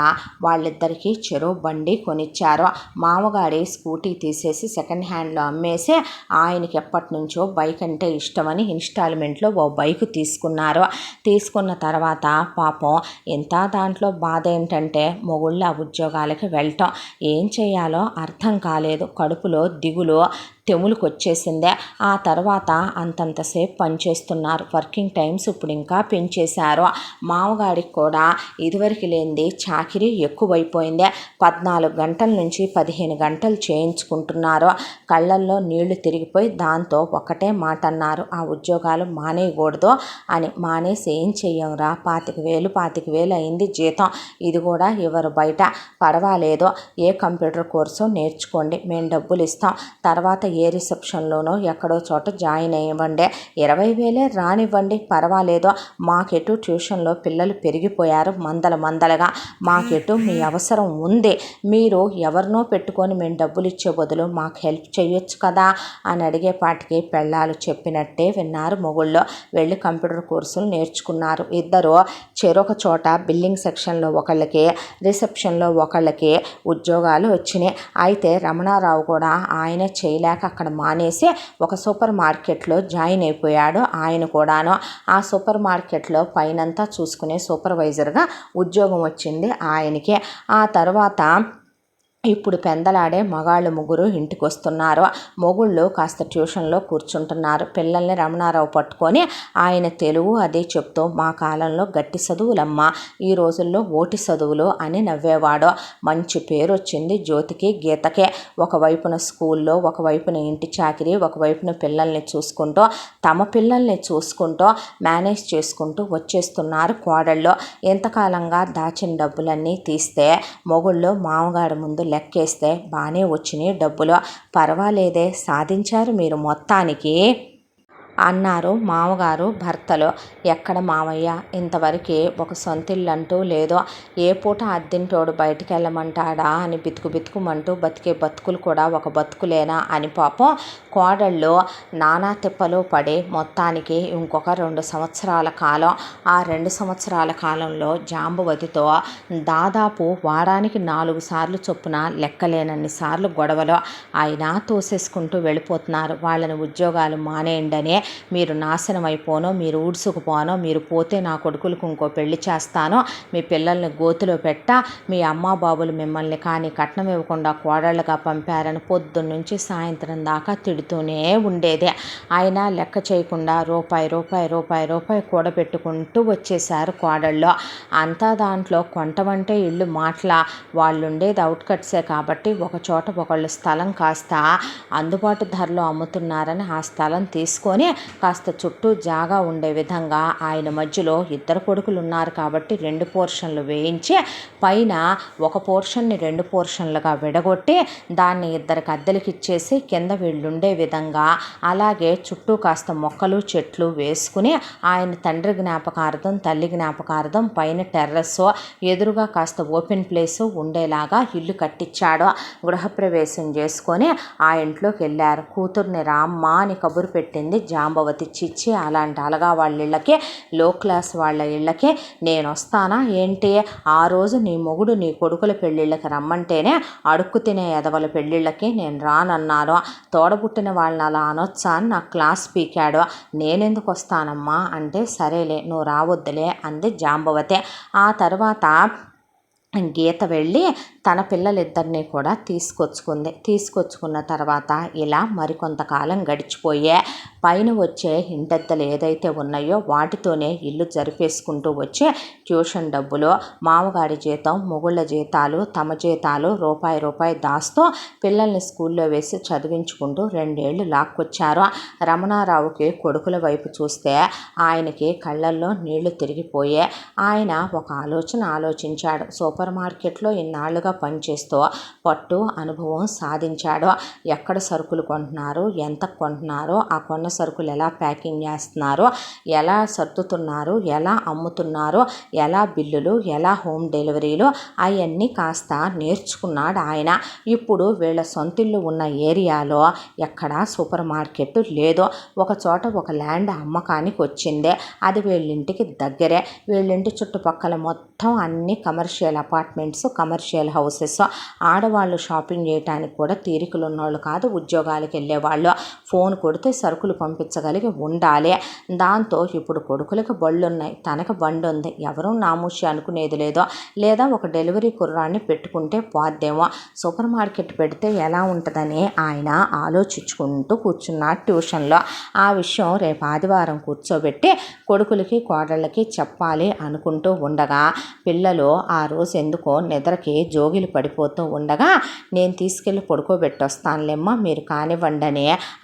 వాళ్ళిద్దరికీ చెరో బండి కొనిచ్చారు. మామగారి స్కూటీ తీసేసి సెకండ్ హ్యాండ్లో అమ్మేసి ఆయనకి ఎప్పటి నుంచో బైక్ అంటే ఇష్టమని ఇన్స్టాల్మెంట్లో ఓ బైక్ తీసుకున్నారు. తీసుకున్న తర్వాత పాపం ఇంత దాంట్లో బాధ ఏంటంటే మొగుళ్ళ ఉద్యోగాలకి వెళ్ళటం ఏం చేయాలో అర్థం కాలేదు. కడుపులో దిగులు తెములుకొచ్చేసిందే. ఆ తర్వాత అంతంతసేపు పనిచేస్తున్నారు. వర్కింగ్ టైమ్స్ ఇప్పుడు ఇంకా పెంచేశారు. మామగారికి కూడా ఇదివరకు లేనిది చాకిరీ ఎక్కువైపోయింది. 14 గంటల నుంచి 15 గంటలు చేయించుకుంటున్నారు. కళ్ళల్లో నీళ్లు తిరిగిపోయి దాంతో ఒకటే మాట అన్నారు, ఆ ఉద్యోగాలు మానేయకూడదు అని. మానేసి ఏం చెయ్యంరా, 25,000 అయింది జీతం, ఇది కూడా ఎవరు బయట పర్వాలేదు, ఏ కంప్యూటర్ కోర్సు నేర్చుకోండి, మేము డబ్బులు ఇస్తాం, తర్వాత ఏ రిసెప్షన్లోనో ఎక్కడో చోట జాయిన్ అయ్యండి, 20,000 రానివ్వండి పర్వాలేదు, మాకెటు ట్యూషన్లో పిల్లలు పెరిగిపోయారు మందలుగా, మాకెటు మీ అవసరం ఉంది, మీరు ఎవరినో పెట్టుకొని మేము డబ్బులు ఇచ్చే బదులు మాకు హెల్ప్ చేయొచ్చు కదా అని అడిగేపాటికి పెళ్ళాలు చెప్పినట్టే విన్నారు మొగుళ్ళు. వెళ్ళి కంప్యూటర్ కోర్సులు నేర్చుకున్నారు. ఇద్దరు చెరొక చోట బిల్లింగ్ సెక్షన్లో ఒకళ్ళకి రిసెప్షన్లో ఒకళ్ళకి ఉద్యోగాలు వచ్చినాయి. అయితే రమణారావు కూడా ఆయన చేయలేక అక్కడ మానేసి ఒక సూపర్ మార్కెట్లో జాయిన్ అయిపోయాడు. ఆయన కూడాను ఆ సూపర్ మార్కెట్లో పైనంతా చూసుకునే సూపర్వైజర్గా ఉద్యోగం వచ్చింది ఆయనకి. ఆ తర్వాత ఇప్పుడు పెందలాడే మగాళ్ళు 3 ఇంటికి వస్తున్నారు. మొగుళ్ళు కాస్త ట్యూషన్లో కూర్చుంటున్నారు. పిల్లల్ని రమణారావు పట్టుకొని ఆయన తెలుగు అదే చెప్తూ మా కాలంలో గట్టి చదువులమ్మ, ఈ రోజుల్లో ఓటి చదువులు అని నవ్వేవాడు. మంచి పేరు వచ్చింది జ్యోతికి గీతకే. ఒకవైపున స్కూల్లో ఒకవైపున ఇంటి చాకిరి, ఒకవైపున పిల్లల్ని చూసుకుంటూ తమ పిల్లల్ని చూసుకుంటూ మేనేజ్ చేసుకుంటూ వచ్చేస్తున్నారు కోడళ్ళు. ఎంతకాలంగా దాచిన డబ్బులన్నీ తీస్తే మొగుళ్ళు మామగారి ముందు లెక్కేస్తే బాగానే వచ్చినాయి డబ్బులు, పర్వాలేదే సాధించారు మీరు మొత్తానికి అన్నారు మామగారు భర్తలు. ఎక్కడ మామయ్య, ఇంతవరకు ఒక సొంతిల్లు అంటూ లేదో, ఏ పూట అద్దింటోడు బయటికి వెళ్ళమంటాడా అని బితుకుమంటూ బతికే బతుకులు కూడా ఒక బతుకులేనా అని పాపం కోడళ్ళు నానా తిప్పలు పడి మొత్తానికి ఇంకొక 2 సంవత్సరాల కాలం, ఆ 2 సంవత్సరాల కాలంలో జాంబవతితో దాదాపు వారానికి 4 సార్లు చొప్పున లెక్కలేనన్ని సార్లు గొడవలు. అయినా తోసేసుకుంటూ వెళ్ళిపోతున్నారు. వాళ్ళని ఉద్యోగాలు మానేయండనే, మీరు నాశనం అయిపోనో, మీరు ఊడ్చుకుపోనో, మీరు పోతే నా కొడుకులకు ఇంకో పెళ్లి చేస్తానో, మీ పిల్లల్ని గోతిలో పెట్టా, మీ అమ్మా బాబులు మిమ్మల్ని కానీ కట్నం ఇవ్వకుండా కోడళ్ళగా పంపారని పొద్దున్నుంచి సాయంత్రం దాకా తిడుతూనే ఉండేదే. అయినా లెక్క చేయకుండా రూపాయి కూడబెట్టుకుంటూ వచ్చేశారు కోడళ్ళు. అంతా దాంట్లో కొంటమంటే ఇల్లు మాటల, వాళ్ళు ఉండేది అవుట్కట్సే కాబట్టి ఒకచోట ఒకళ్ళు స్థలం కాస్త అందుబాటు ధరలో అమ్ముతున్నారని ఆ స్థలం తీసుకొని కాస్త చుట్టూ జాగా ఉండే విధంగా ఆయన మధ్యలో 2 కొడుకులు ఉన్నారు కాబట్టి 2 పోర్షన్లు వేయించి, పైన ఒక పోర్షన్ని 2 పోర్షన్లుగా విడగొట్టి దాన్ని 2 అద్దెలకి ఇచ్చేసి కింద వీళ్ళుండే విధంగా, అలాగే చుట్టూ కాస్త మొక్కలు చెట్లు వేసుకుని ఆయన తండ్రి జ్ఞాపకార్థం తల్లి జ్ఞాపకార్థం పైన టెర్రస్ ఎదురుగా కాస్త ఓపెన్ ప్లేస్ ఉండేలాగా ఇల్లు కట్టించాడు. గృహప్రవేశం చేసుకొని ఆ ఇంట్లోకి వెళ్ళారు. కూతుర్ని రామ్మ అని కబురు పెట్టింది జాంబవతి. చిచ్చి, అలాంటి అలగా వాళ్ళ ఇళ్ళకి, లో క్లాస్ వాళ్ళ ఇళ్ళకి నేను వస్తానా ఏంటి? ఆ రోజు నీ మొగుడు నీ కొడుకుల పెళ్ళిళ్ళకి రమ్మంటేనే అడుక్కు తినే ఎదవల పెళ్ళిళ్ళకి నేను రానన్నాను. తోడబుట్టిన వాళ్ళని అలా అనొచ్చా అని నా క్లాస్ పీకాడు. నేనెందుకు వస్తానమ్మా అంటే, సరేలే నువ్వు రావద్దులే అంది జాంబవతి. ఆ తర్వాత గీత వెళ్ళి తన పిల్లలిద్దరినీ కూడా తీసుకొచ్చుకున్న తర్వాత ఇలా మరికొంతకాలం గడిచిపోయే, పైన వచ్చే ఇంటెద్దలు ఏదైతే ఉన్నాయో వాటితోనే ఇల్లు జరిపేసుకుంటూ వచ్చే ట్యూషన్ డబ్బులు, మామగారి జీతం, మొగుళ్ళ జీతాలు, తమ జీతాలు రూపాయి దాస్తూ పిల్లల్ని స్కూల్లో వేసి చదివించుకుంటూ 2 ఏళ్ళు లాక్కొచ్చారు. రమణారావుకి కొడుకుల వైపు చూస్తే ఆయనకి కళ్ళల్లో నీళ్లు తిరిగిపోయే. ఆయన ఒక ఆలోచించాడు. సూపర్ మార్కెట్లో ఇన్నాళ్లుగా పనిచేస్తూ పట్టు అనుభవం సాధించాడు. ఎక్కడ సరుకులు కొంటున్నారు, ఎంత కొంటున్నారో, ఆ కొన్న సరుకులు ఎలా ప్యాకింగ్ చేస్తున్నారో, ఎలా సర్దుతున్నారు, ఎలా అమ్ముతున్నారో, ఎలా బిల్లులు, ఎలా హోమ్ డెలివరీలు, అవన్నీ కాస్త నేర్చుకున్నాడు ఆయన. ఇప్పుడు వీళ్ళ సొంతిల్లు ఉన్న ఏరియాలో ఎక్కడా సూపర్ మార్కెట్ లేదు. ఒక చోట ఒక ల్యాండ్ అమ్మకానికి వచ్చింది. అది వీళ్ళింటికి దగ్గరే. వీళ్ళింటి చుట్టుపక్కల మొత్తం అన్ని కమర్షియల్ అపార్ట్మెంట్స్, కమర్షియల్ హౌసెస్. ఆడవాళ్ళు షాపింగ్ చేయడానికి కూడా తీరికలు ఉన్నోళ్ళు కాదు, ఉద్యోగాలకు వెళ్ళేవాళ్ళు. ఫోన్ కొడితే సరుకులు పంపించగలిగి ఉండాలి. దాంతో ఇప్పుడు కొడుకులకు బళ్ళు ఉన్నాయి, తనకు బండి ఉంది, ఎవరూ నామూషి అనుకునేది లేదో. లేదా ఒక డెలివరీ కుర్రాన్ని పెట్టుకుంటే పోద్దేమో. సూపర్ మార్కెట్ పెడితే ఎలా ఉంటుందని ఆయన ఆలోచించుకుంటూ కూర్చున్నాడు ట్యూషన్లో. ఆ విషయం రేపు ఆదివారం కూర్చోబెట్టి కొడుకులకి కోడళ్ళకి చెప్పాలి అనుకుంటూ ఉండగా, పిల్లలు ఆ రోజు ఎందుకో నిద్రకి జోగిలు పడిపోతూ ఉండగా, నేను తీసుకెళ్ళి పడుకోబెట్టి వస్తానులేమ్మా మీరు కానివ్వండి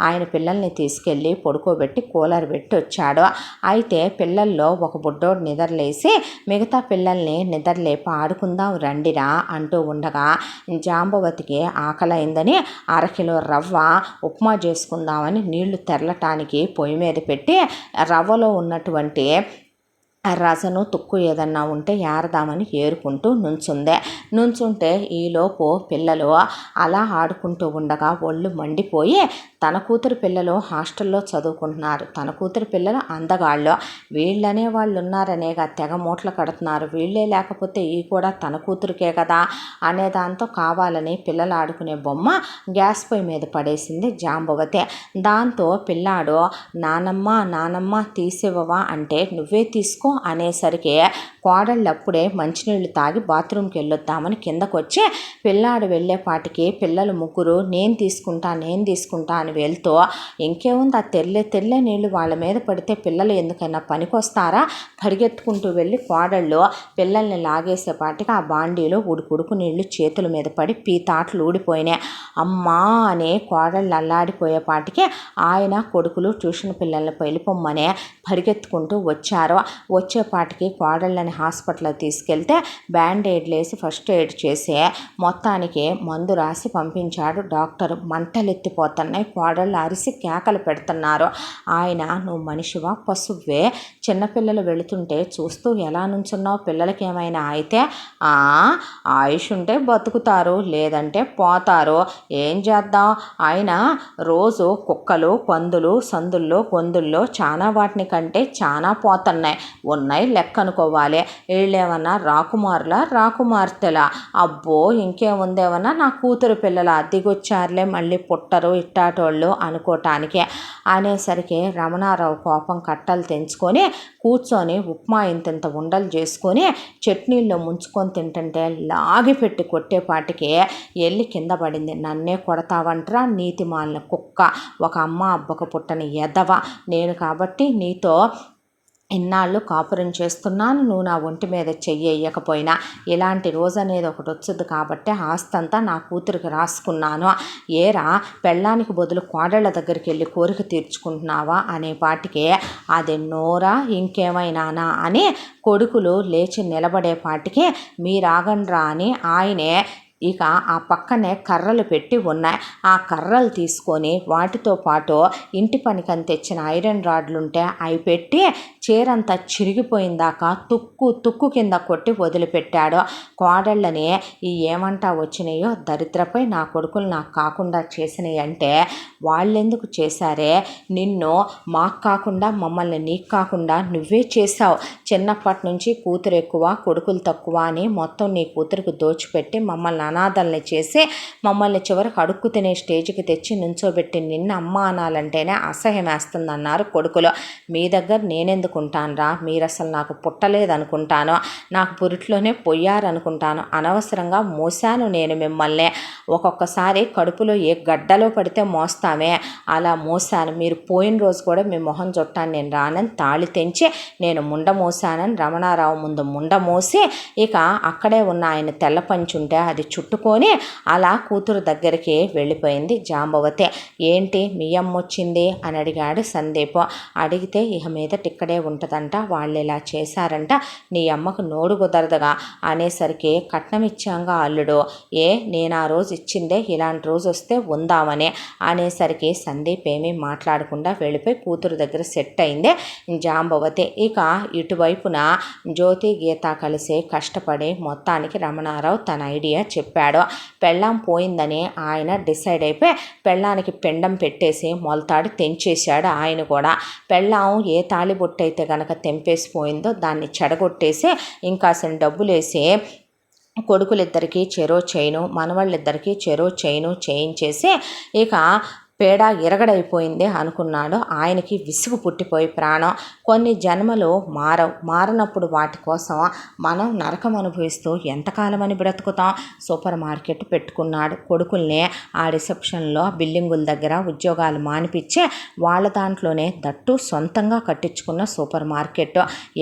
ఆయన పిల్లల్ని తీసుకెళ్ళి పడుకోబెట్టి కూలర్ పెట్టి వచ్చాడు. అయితే పిల్లల్లో ఒక బుడ్డోడు నిద్రలేసి మిగతా పిల్లల్ని నిద్రలేపి ఆడుకుందాం రండిరా అంటూ ఉండగా, జాంబవతికి ఆకలైందని 1/2 కిలో రవ్వ ఉప్మా చేసుకుందామని నీళ్లు తెరలటానికి పొయ్యి మీద పెట్టి రవ్వలో ఉన్నటువంటి రసను తుక్కు ఏదన్నా ఉంటే ఏరదామని ఏరుకుంటూ నుంచుంటే ఈలోపు పిల్లలు అలా ఆడుకుంటూ ఉండగా ఒళ్ళు మండిపోయి, తన కూతురు పిల్లలు హాస్టల్లో చదువుకుంటున్నారు, తన కూతురు పిల్లలు అందగాళ్ళు, వీళ్ళనే వాళ్ళు ఉన్నారనేగా తెగ మూటలు కడుతున్నారు, వీళ్ళే లేకపోతే ఈ కూడా తన కూతురికే కదా అనే దాంతో కావాలని పిల్లలు ఆడుకునే బొమ్మ గ్యాస్ పొయ్యి మీద పడేసింది జాంబవతి. దాంతో పిల్లాడు నానమ్మ తీసివ్వవా అంటే, నువ్వే తీసుకో అనేసరికి కోడళ్ళు అప్పుడే మంచినీళ్ళు తాగి బాత్రూమ్కి వెళ్ళొద్దామని కిందకొచ్చి, పిల్లాడు వెళ్ళేపాటికి పిల్లలు ముగ్గురు నేను తీసుకుంటా అని వెళ్తూ, ఇంకేముంది ఆ తెల్లే నీళ్ళు వాళ్ళ మీద పడితే పిల్లలు ఎందుకైనా పనికొస్తారా, పరిగెత్తుకుంటూ వెళ్ళి కోడళ్ళు పిల్లల్ని లాగేసేపాటికి ఆ బాండీలో ఉడుకు నీళ్లు చేతుల మీద పడి పీతాట్లు ఊడిపోయినాయి. అమ్మా అని కోడళ్ళు అల్లాడిపోయేపాటికి ఆయన కొడుకులు ట్యూషన్ పిల్లల్ని వెళ్ళిపోమ్మనే పరిగెత్తుకుంటూ వచ్చారు. వచ్చేపాటికి కోడళ్ళని అని హాస్పిటల్కి తీసుకెళ్తే బ్యాండేడ్లు వేసి ఫస్ట్ ఎయిడ్ చేసి మొత్తానికి మందు రాసి పంపించాడు డాక్టర్. మంటలెత్తిపోతున్నాయి, కోడళ్ళు అరిసి కేకలు పెడుతున్నారు. ఆయన నువ్వు మనిషివా పశువే, చిన్నపిల్లలు వెళుతుంటే చూస్తూ ఎలా నుంచున్నావు, పిల్లలకి ఏమైనా అయితే ఆయుష్ ఉంటే బతుకుతారు, లేదంటే పోతారు, ఏం చేద్దాం. ఆయన రోజు కుక్కలు పందులు సందుల్లో గొంతుల్లో చాలా వాటిని కంటే చాలా పోతున్నాయి, ఉన్నాయి లెక్క అనుకోవాలి. వీళ్ళేమన్నా రాకుమార్తెలా, అబ్బో ఇంకేముందేమన్నా నా కూతురు పిల్లల దిగొచ్చారులే మళ్ళీ పుట్టరు ఇట్టాటోళ్ళు అనుకోవటానికి అనేసరికి రమణారావు కోపం కట్టలు తెంచుకొని కూర్చొని ఉప్మా ఇంత ఉండలు చేసుకొని చట్నీల్లో ముంచుకొని తింటుంటే లాగి పెట్టి కొట్టేపాటికి వెళ్ళి కింద పడింది. నన్నే కొడతావంటరా నీతి మాలిన కుక్క, ఒక అమ్మ అబ్బకు పుట్టని ఎదవ, నేను కాబట్టి నీతో ఇన్నాళ్ళు కాపురం చేస్తున్నాను, నువ్వు నా ఒంటి మీద చెయ్యకపోయినా ఇలాంటి రోజు అనేది ఒకటి వచ్చింది కాబట్టి ఆస్తంతా నా కూతురికి రాసుకున్నాను. ఏరా పెళ్ళానికి బదులు కోడళ్ళ దగ్గరికి వెళ్ళి కోరిక తీర్చుకుంటున్నావా అనే పాటికి అది నోరా ఇంకేమైనానా అని కొడుకులు లేచి నిలబడేపాటికి మీరాగండ్రా అని ఆయనే ఇక ఆ పక్కనే కర్రలు పెట్టి ఉన్నాయి. ఆ కర్రలు తీసుకొని వాటితో పాటు ఇంటి పనికని తెచ్చిన ఐరన్ రాడ్లుంటే అవి పెట్టి చీరంతా చిరిగిపోయిందాకా తుక్కు కింద కొట్టి వదిలిపెట్టాడు. కోడళ్ళని ఈ ఏమంటా వచ్చినాయో దరిద్రపై నా కొడుకులు నాకు కాకుండా చేసినాయి అంటే వాళ్ళెందుకు చేశారే, నిన్ను మాకు కాకుండా మమ్మల్ని నీకు కాకుండా నువ్వే చేశావు. చిన్నప్పటి నుంచి కూతురు ఎక్కువ కొడుకులు తక్కువ అని మొత్తం నీ కూతురికి దోచిపెట్టి మమ్మల్ని అనాథల్ని చేసి మమ్మల్ని చివరికి అడుక్కు తినే స్టేజ్కి తెచ్చి నుంచోబెట్టి నిన్న అమ్మ అనాలంటేనే అసహ్యం వేస్తుందన్నారు కొడుకులు. మీ దగ్గర నేనెందుకు ఉంటానురా, మీరు అసలు నాకు పుట్టలేదనుకుంటాను, నాకు పురిట్లోనే పొయ్యారనుకుంటాను, అనవసరంగా మోసాను నేను మిమ్మల్ని. ఒక్కొక్కసారి కడుపులో ఏ గడ్డలో పడితే మోస్తామే అలా మోసాను. మీరు పోయిన రోజు కూడా మీ మొహం చుట్టాను నేను రానని తాళి తెంచి నేను ముండ మోసానని రమణారావు ముందు ముండ మోసి ఇక అక్కడే ఉన్న ఆయన తెల్ల పంచుంటే అది చుట్టుకొని అలా కూతురు దగ్గరికి వెళ్ళిపోయింది జాంబవతి. ఏంటి మీ అమ్మ వచ్చింది అని అడిగాడు సందీప్. అడిగితే ఇక మీదట ఇక్కడే ఉంటుందంట, వాళ్ళు ఇలా చేశారంట, నీ అమ్మకు నోడు కుదరదుగా అనేసరికి కట్నం ఇచ్చాంగా అల్లుడు, నేను ఆ రోజు ఇచ్చిందే ఇలాంటి రోజు వస్తే ఉందామని అనేసరికి సందీప్ ఏమీ మాట్లాడకుండా వెళ్ళిపోయి కూతురు దగ్గర సెట్ అయింది జాంబవతి. ఇక ఇటువైపున జ్యోతి గీత కలిసి కష్టపడి మొత్తానికి రమణారావు తన ఐడియా చెప్పాడు. పెళ్ళాం పోయిందని ఆయన డిసైడ్ అయిపోయి పెళ్ళానికి పెండం పెట్టేసి మొలతాడు తెంచేశాడు. ఆయన కూడా పెళ్ళాం ఏ తాళిబొట్టు అయితే కనుక తెంపేసిపోయిందో దాన్ని చెడగొట్టేసి ఇంకాసిన డబ్బులేసి కొడుకులిద్దరికీ చెరో చైను మనవాళ్ళిద్దరికీ చెరో చైను చేయించేసి ఇక పేడ ఇరగడైపోయింది అనుకున్నాడు. ఆయనకి విసుగు పుట్టిపోయి ప్రాణం. కొన్ని జన్మలు మారనప్పుడు వాటి కోసం మనం నరకం అనుభవిస్తూ ఎంతకాలమని బ్రతుకుతాం. సూపర్ మార్కెట్ పెట్టుకున్నాడు. కొడుకుల్ని ఆ రిసెప్షన్లో బిల్డింగుల దగ్గర ఉద్యోగాలు మానిపించి వాళ్ళ దాంట్లోనే దట్టు సొంతంగా కట్టించుకున్న సూపర్ మార్కెట్.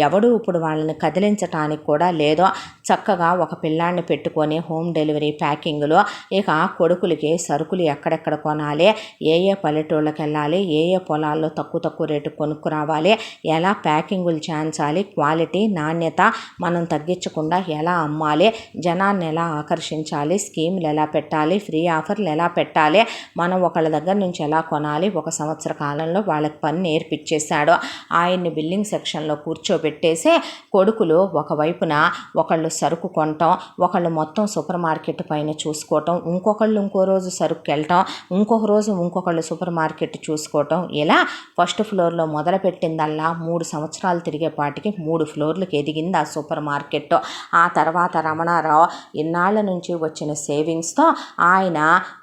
ఎవడు ఇప్పుడు వాళ్ళని కదిలించటానికి కూడా లేదో. చక్కగా ఒక పిల్లాన్ని పెట్టుకొని హోమ్ డెలివరీ ప్యాకింగ్లో ఇక కొడుకులకి సరుకులు ఎక్కడెక్కడ కొనాలి, ఏ పల్లెటూళ్ళకి వెళ్ళాలి, ఏ పొలాల్లో తక్కువ రేటు కొనుక్కురావాలి, ఎలా ప్యాకింగులు చేయించాలి, క్వాలిటీ నాణ్యత మనం తగ్గించకుండా ఎలా అమ్మాలి, జనాన్ని ఎలా ఆకర్షించాలి, స్కీములు ఎలా పెట్టాలి, ఫ్రీ ఆఫర్లు ఎలా పెట్టాలి, మనం ఒకళ్ళ దగ్గర నుంచి ఎలా కొనాలి, ఒక సంవత్సర కాలంలో వాళ్ళకి పని నేర్పించేశాడు. ఆయన్ని బిల్లింగ్ సెక్షన్లో కూర్చోబెట్టేసి కొడుకులు ఒకవైపున ఒకళ్ళు సరుకు కొనటం, ఒకళ్ళు మొత్తం సూపర్ మార్కెట్ పైన చూసుకోవటం, ఇంకొకళ్ళు ఇంకో రోజు సరుకుకి వెళ్ళటం, ఇంకొక రోజు ఇంకొకళ్ళు సూపర్ మార్కెట్ చూసుకోవటం, ఇలా ఫస్ట్ ఫ్లోర్లో మొదలుపెట్టిందల్లా 3 సంవత్సరాలు తిరిగేపాటికి 3 ఫ్లోర్లకు ఎదిగింది ఆ సూపర్ మార్కెట్. ఆ తర్వాత రమణారావు ఇన్నాళ్ళ నుంచి వచ్చిన సేవింగ్స్తో ఆయన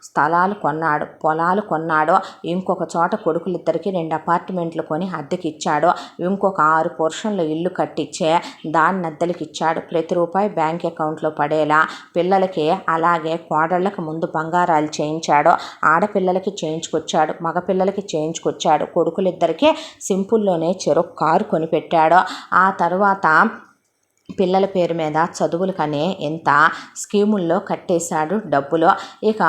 స్థలాలు కొన్నాడు, పొలాలు కొన్నాడు. ఇంకొక చోట కొడుకులిద్దరికి 2 అపార్ట్మెంట్లు కొని అద్దెకి ఇచ్చాడు. ఇంకొక 6 పోర్షన్లు ఇల్లు కట్టించే దాన్ని అద్దెలకి ఇచ్చాడు. ప్రతి రూపాయి బ్యాంక్ అకౌంట్లో పడేలా పిల్లలకి అలాగే కోడళ్ళకి ముందు బంగారాలు చేయించాడు. ఆడపిల్లలకి చేయించుకొచ్చాడు, మగపిల్లలకి చేయించుకొచ్చాడు. కొడుకులిద్దరికీ సింపుల్లోనే చెరొక కారు కొనిపెట్టాడు. ఆ తర్వాత పిల్లల పేరు మీద చదువులకనే ఇంత స్కీముల్లో కట్టేశాడు డబ్బులు. ఇక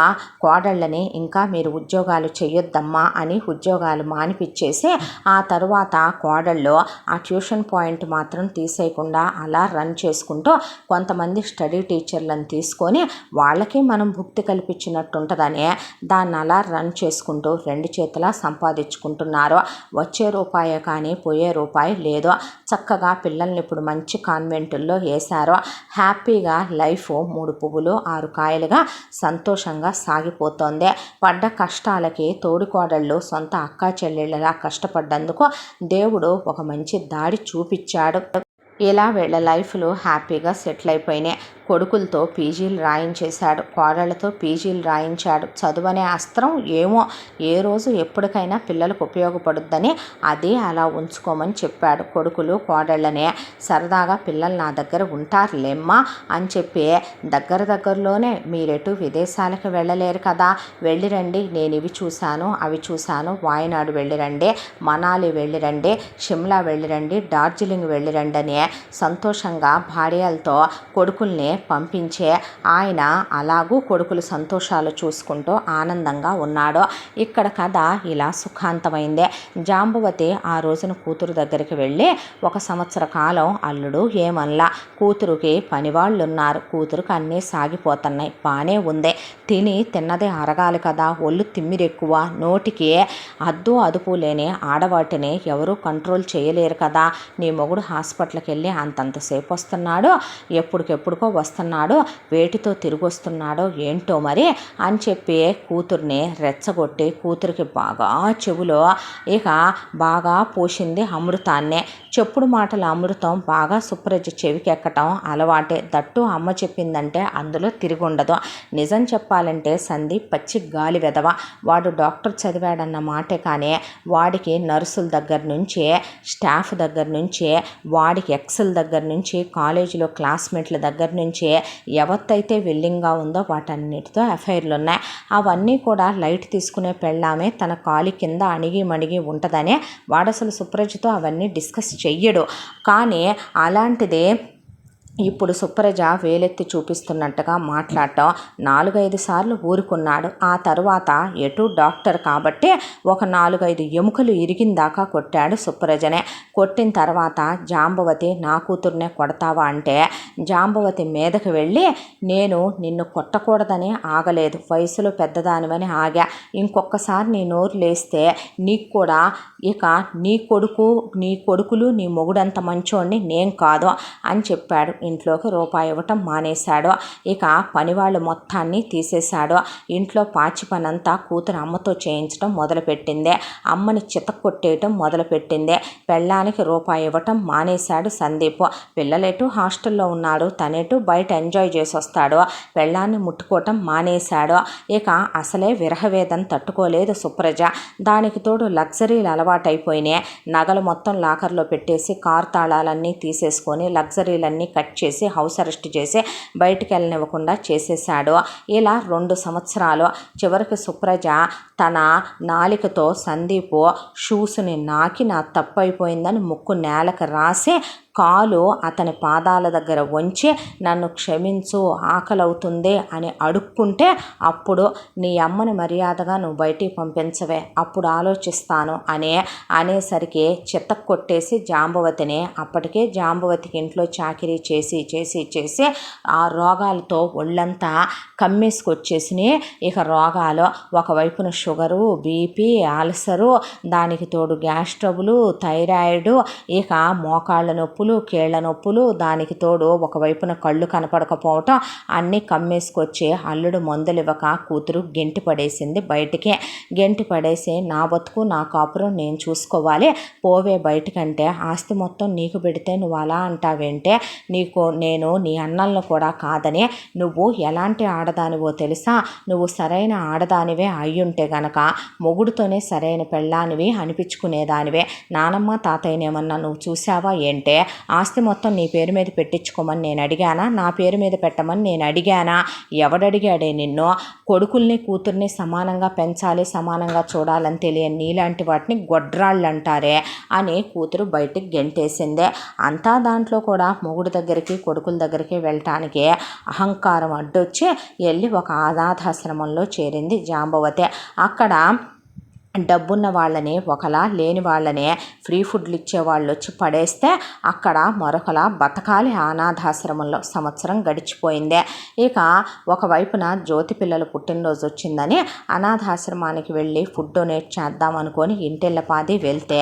కోడళ్ళని ఇంకా మీరు ఉద్యోగాలు చేయొద్దమ్మా అని ఉద్యోగాలు మానిపించేసి ఆ తరువాత కోడళ్ళు ఆ ట్యూషన్ పాయింట్ మాత్రం తీసేయకుండా అలా రన్ చేసుకుంటూ కొంతమంది స్టడీ టీచర్లను తీసుకొని వాళ్ళకి మనం భుక్తి కల్పించినట్టు ఉంటుందని దాన్ని అలా రన్ చేసుకుంటూ 2 చేతులా సంపాదించుకుంటున్నారు. వచ్చే రూపాయే కానీ పోయే రూపాయి లేదు. చక్కగా పిల్లల్ని ఇప్పుడు మంచి కాన్వెంటుల్లో వేశారు. హ్యాపీగా లైఫ్ 3 పువ్వులు 6 కాయలుగా సంతోషంగా సాగిపోతోంది. పడ్డ కష్టాలకి తోడికోడళ్ళు సొంత అక్కా చెల్లెళ్ళలా కష్టపడ్డందుకు దేవుడు ఒక మంచి దారి చూపించాడు. ఇలా వీళ్ళ లైఫ్లో హ్యాపీగా సెటిల్ అయిపోయినాయి. కొడుకులతో పీజీలు రాయించేశాడు, కోడళ్ళతో పీజీలు రాయించాడు. చదువు అనే అస్త్రం ఏమో ఏ రోజు ఎప్పటికైనా పిల్లలకు ఉపయోగపడుద్దని అది అలా ఉంచుకోమని చెప్పాడు. కొడుకులు కోడళ్ళనే సరదాగా పిల్లలు నా దగ్గర ఉంటారులేమ్మా అని చెప్పి దగ్గరలోనే మీరెటు విదేశాలకు వెళ్ళలేరు కదా, వెళ్ళిరండి, నేను ఇవి చూశాను అవి చూశాను, వాయనాడు వెళ్ళిరండి, మనాలి వెళ్ళిరండి, షిమ్లా వెళ్ళిరండి, డార్జిలింగ్ వెళ్ళిరండి అని సంతోషంగా భార్యలతో కొడుకుల్ని పంపించే ఆయన అలాగూ కొడుకులు సంతోషాలు చూసుకుంటూ ఆనందంగా ఉన్నాడు. ఇక్కడ కథ ఇలా సుఖాంతమైందే. జాంబవతి ఆ రోజున కూతురు దగ్గరికి వెళ్ళి 1 సంవత్సర కాలం అల్లుడు ఏమల్లా, కూతురుకి పనివాళ్ళు ఉన్నారు, కూతురుకి అన్నీ సాగిపోతున్నాయి, బాగానే ఉంది, తిన్నదే అరగాలి కదా, ఒళ్ళు తిమ్మిరెక్కువ, నోటికి అదుపు లేని ఆడవాటిని ఎవరూ కంట్రోల్ చేయలేరు కదా, నీ మొగుడు హాస్పిటల్కి వెళ్ళి అంతంతసేపు వస్తున్నాడు, ఎప్పటికెప్పుడుకో వస్తున్నాడు, వేటితో తిరిగి వస్తున్నాడో ఏంటో మరి అని చెప్పి కూతుర్ని రెచ్చగొట్టి కూతురికి బాగా చెవులో ఇక బాగా పోసింది అమృతాన్నే. చెప్పుడు మాటల అమృతం బాగా సుప్రజ చెవికెక్కటం అలవాటే. దట్టు అమ్మ చెప్పిందంటే అందులో తిరిగి ఉండదు. నిజం చెప్పాలంటే సందీప్ పచ్చి గాలి వెదవ. వాడు డాక్టర్ చదివాడన్న మాటే కానీ వాడికి నర్సుల దగ్గర నుంచి, స్టాఫ్ దగ్గర నుంచి, వాడికి ఎక్సెల్ దగ్గర నుంచి, కాలేజీలో క్లాస్మేట్ల దగ్గర నుంచి ఎవరితైతే విల్లింగ్గా ఉందో వాటన్నిటితో అఫైర్లు ఉన్నాయి. అవన్నీ కూడా లైట్ తీసుకునే పెళ్ళామే తన కాలి కింద అణిగి మణిగి ఉంటుందనే వాడు అసలు సుప్రజతో అవన్నీ డిస్కస్ చెయ్యడు. కానీ అలాంటిదే ఇప్పుడు సుప్రజ వేలెత్తి చూపిస్తున్నట్టుగా మాట్లాడటం 4-5 సార్లు ఊరుకున్నాడు. ఆ తరువాత ఎటు డాక్టర్ కాబట్టి ఒక 4-5 ఎముకలు ఇరిగిందాకా కొట్టాడు సుప్రజనే. కొట్టిన తర్వాత జాంబవతి నా కూతుర్నే కొడతావా అంటే జాంబవతి మీదకి వెళ్ళి నేను నిన్ను కొట్టకూడదని ఆగలేదు, వయసులో పెద్దదానివని ఆగా, ఇంకొకసారి నీ నోరు లేస్తే నీకు కూడా ఇక నీ కొడుకులు నీ మొగుడంత మంచోడిని నేను కాదు అని చెప్పాడు. ఇంట్లోకి రూపాయి ఇవ్వటం మానేశాడు. ఇక పనివాళ్ళు మొత్తాన్ని తీసేశాడు. ఇంట్లో పాచి పనంతా కూతురు అమ్మతో చేయించడం మొదలుపెట్టింది. అమ్మని చితక్కొట్టేయటం మొదలుపెట్టింది. పెళ్ళానికి రూపాయి ఇవ్వటం మానేశాడు సందీప్. పిల్లలేటు హాస్టల్లో ఉన్నాడు, తనేటు బయట ఎంజాయ్ చేసి వస్తాడు. పెళ్ళాన్ని ముట్టుకోవటం మానేశాడు. ఇక అసలే విరహవేదన తట్టుకోలేదు సుప్రజ. దానికి తోడు లగ్జరీలు అలవాటైపోయినాయి. నగలు మొత్తం లాకర్లో పెట్టేసి కార్ తాళాలన్నీ తీసేసుకొని లగ్జరీలన్నీ కట్ చేసి హౌస్ అరెస్ట్ చేసి బయటికి వెళ్ళనివ్వకుండా చేసేశాడు. ఇలా 2 సంవత్సరాలు. చివరికి సుప్రజ తన నాలికతో సందీప్ షూస్ని నాకి నా తప్పు అయిపోయిందని ముక్కు నేలకు రాసి కాలు అతని పాదాల దగ్గర వంచి నన్ను క్షమించు, ఆకలవుతుంది అని అడుక్కుంటే అప్పుడు నీ అమ్మని మర్యాదగా నువ్వు బయటికి పంపించవే, అప్పుడు ఆలోచిస్తాను అనేసరికి చిత్త కొట్టేసి జాంబవతిని, అప్పటికే జాంబవతికి ఇంట్లో చాకిరీ చేసి చేసి చేసి ఆ రోగాలతో ఒళ్ళంతా కమ్మేసుకొచ్చేసినాయి. ఇక రోగాలు ఒకవైపున షుగరు, బీపీ, అల్సరు, దానికి తోడు గ్యాస్ ట్రబులు, థైరాయిడ్, ఇక మోకాళ్ళ నొప్పులు, కీళ్ల నొప్పులు, దానికి తోడు ఒకవైపున కళ్ళు కనపడకపోవటం అన్నీ కమ్మేసుకొచ్చి అల్లుడు మందులివ్వక కూతురు గెంటి పడేసింది బయటికి. గెంటి పడేసి నా బతుకు నా కాపురం నేను చూసుకోవాలి, పోవే బయటకంటే ఆస్తి మొత్తం నీకు పెడితే నువ్వు అలా అంటావేంటే, నేను నీ అన్నలను కూడా కాదని, నువ్వు ఎలాంటి ఆడదానివో తెలుసా, నువ్వు సరైన ఆడదానివే అయ్యుంటే గనక మొగుడుతోనే సరైన పెళ్ళానివి అనిపించుకునేదానివే, నానమ్మ తాతయ్యనేమన్నా నువ్వు చూసావా ఏంటే ఆస్తి మొత్తం నీ పేరు మీద పెట్టించుకోమని నేను అడిగానా? నా పేరు మీద పెట్టమని నేను అడిగానా? ఎవడడిగాడే నిన్ను? కొడుకుల్ని కూతుర్ని సమానంగా పెంచాలి, సమానంగా చూడాలని తెలియని నీలాంటి వాటిని గొడ్రాళ్ళు అంటారే అని కూతురు బయటికి గెంటేసిందే. అంతా దాంట్లో కూడా మొగుడు దగ్గరికి కొడుకుల దగ్గరికి వెళ్ళటానికి అహంకారం అడ్డొచ్చి వెళ్ళి ఒక అనాథాశ్రమంలో చేరింది జాంబవతి. అక్కడ డబ్బున్న వాళ్ళని ఒకలా, లేని వాళ్ళని ఫ్రీ ఫుడ్లు ఇచ్చే వాళ్ళు వచ్చి పడేస్తే అక్కడ మరొకలా బతకాలి అనాథాశ్రమంలో. సంవత్సరం గడిచిపోయిందే. ఇక ఒకవైపున జ్యోతి పిల్లల పుట్టినరోజు వచ్చిందని అనాథాశ్రమానికి వెళ్ళి ఫుడ్ డొనేట్ చేద్దాం అనుకొని ఇంటిళ్ళపాది వెళ్తే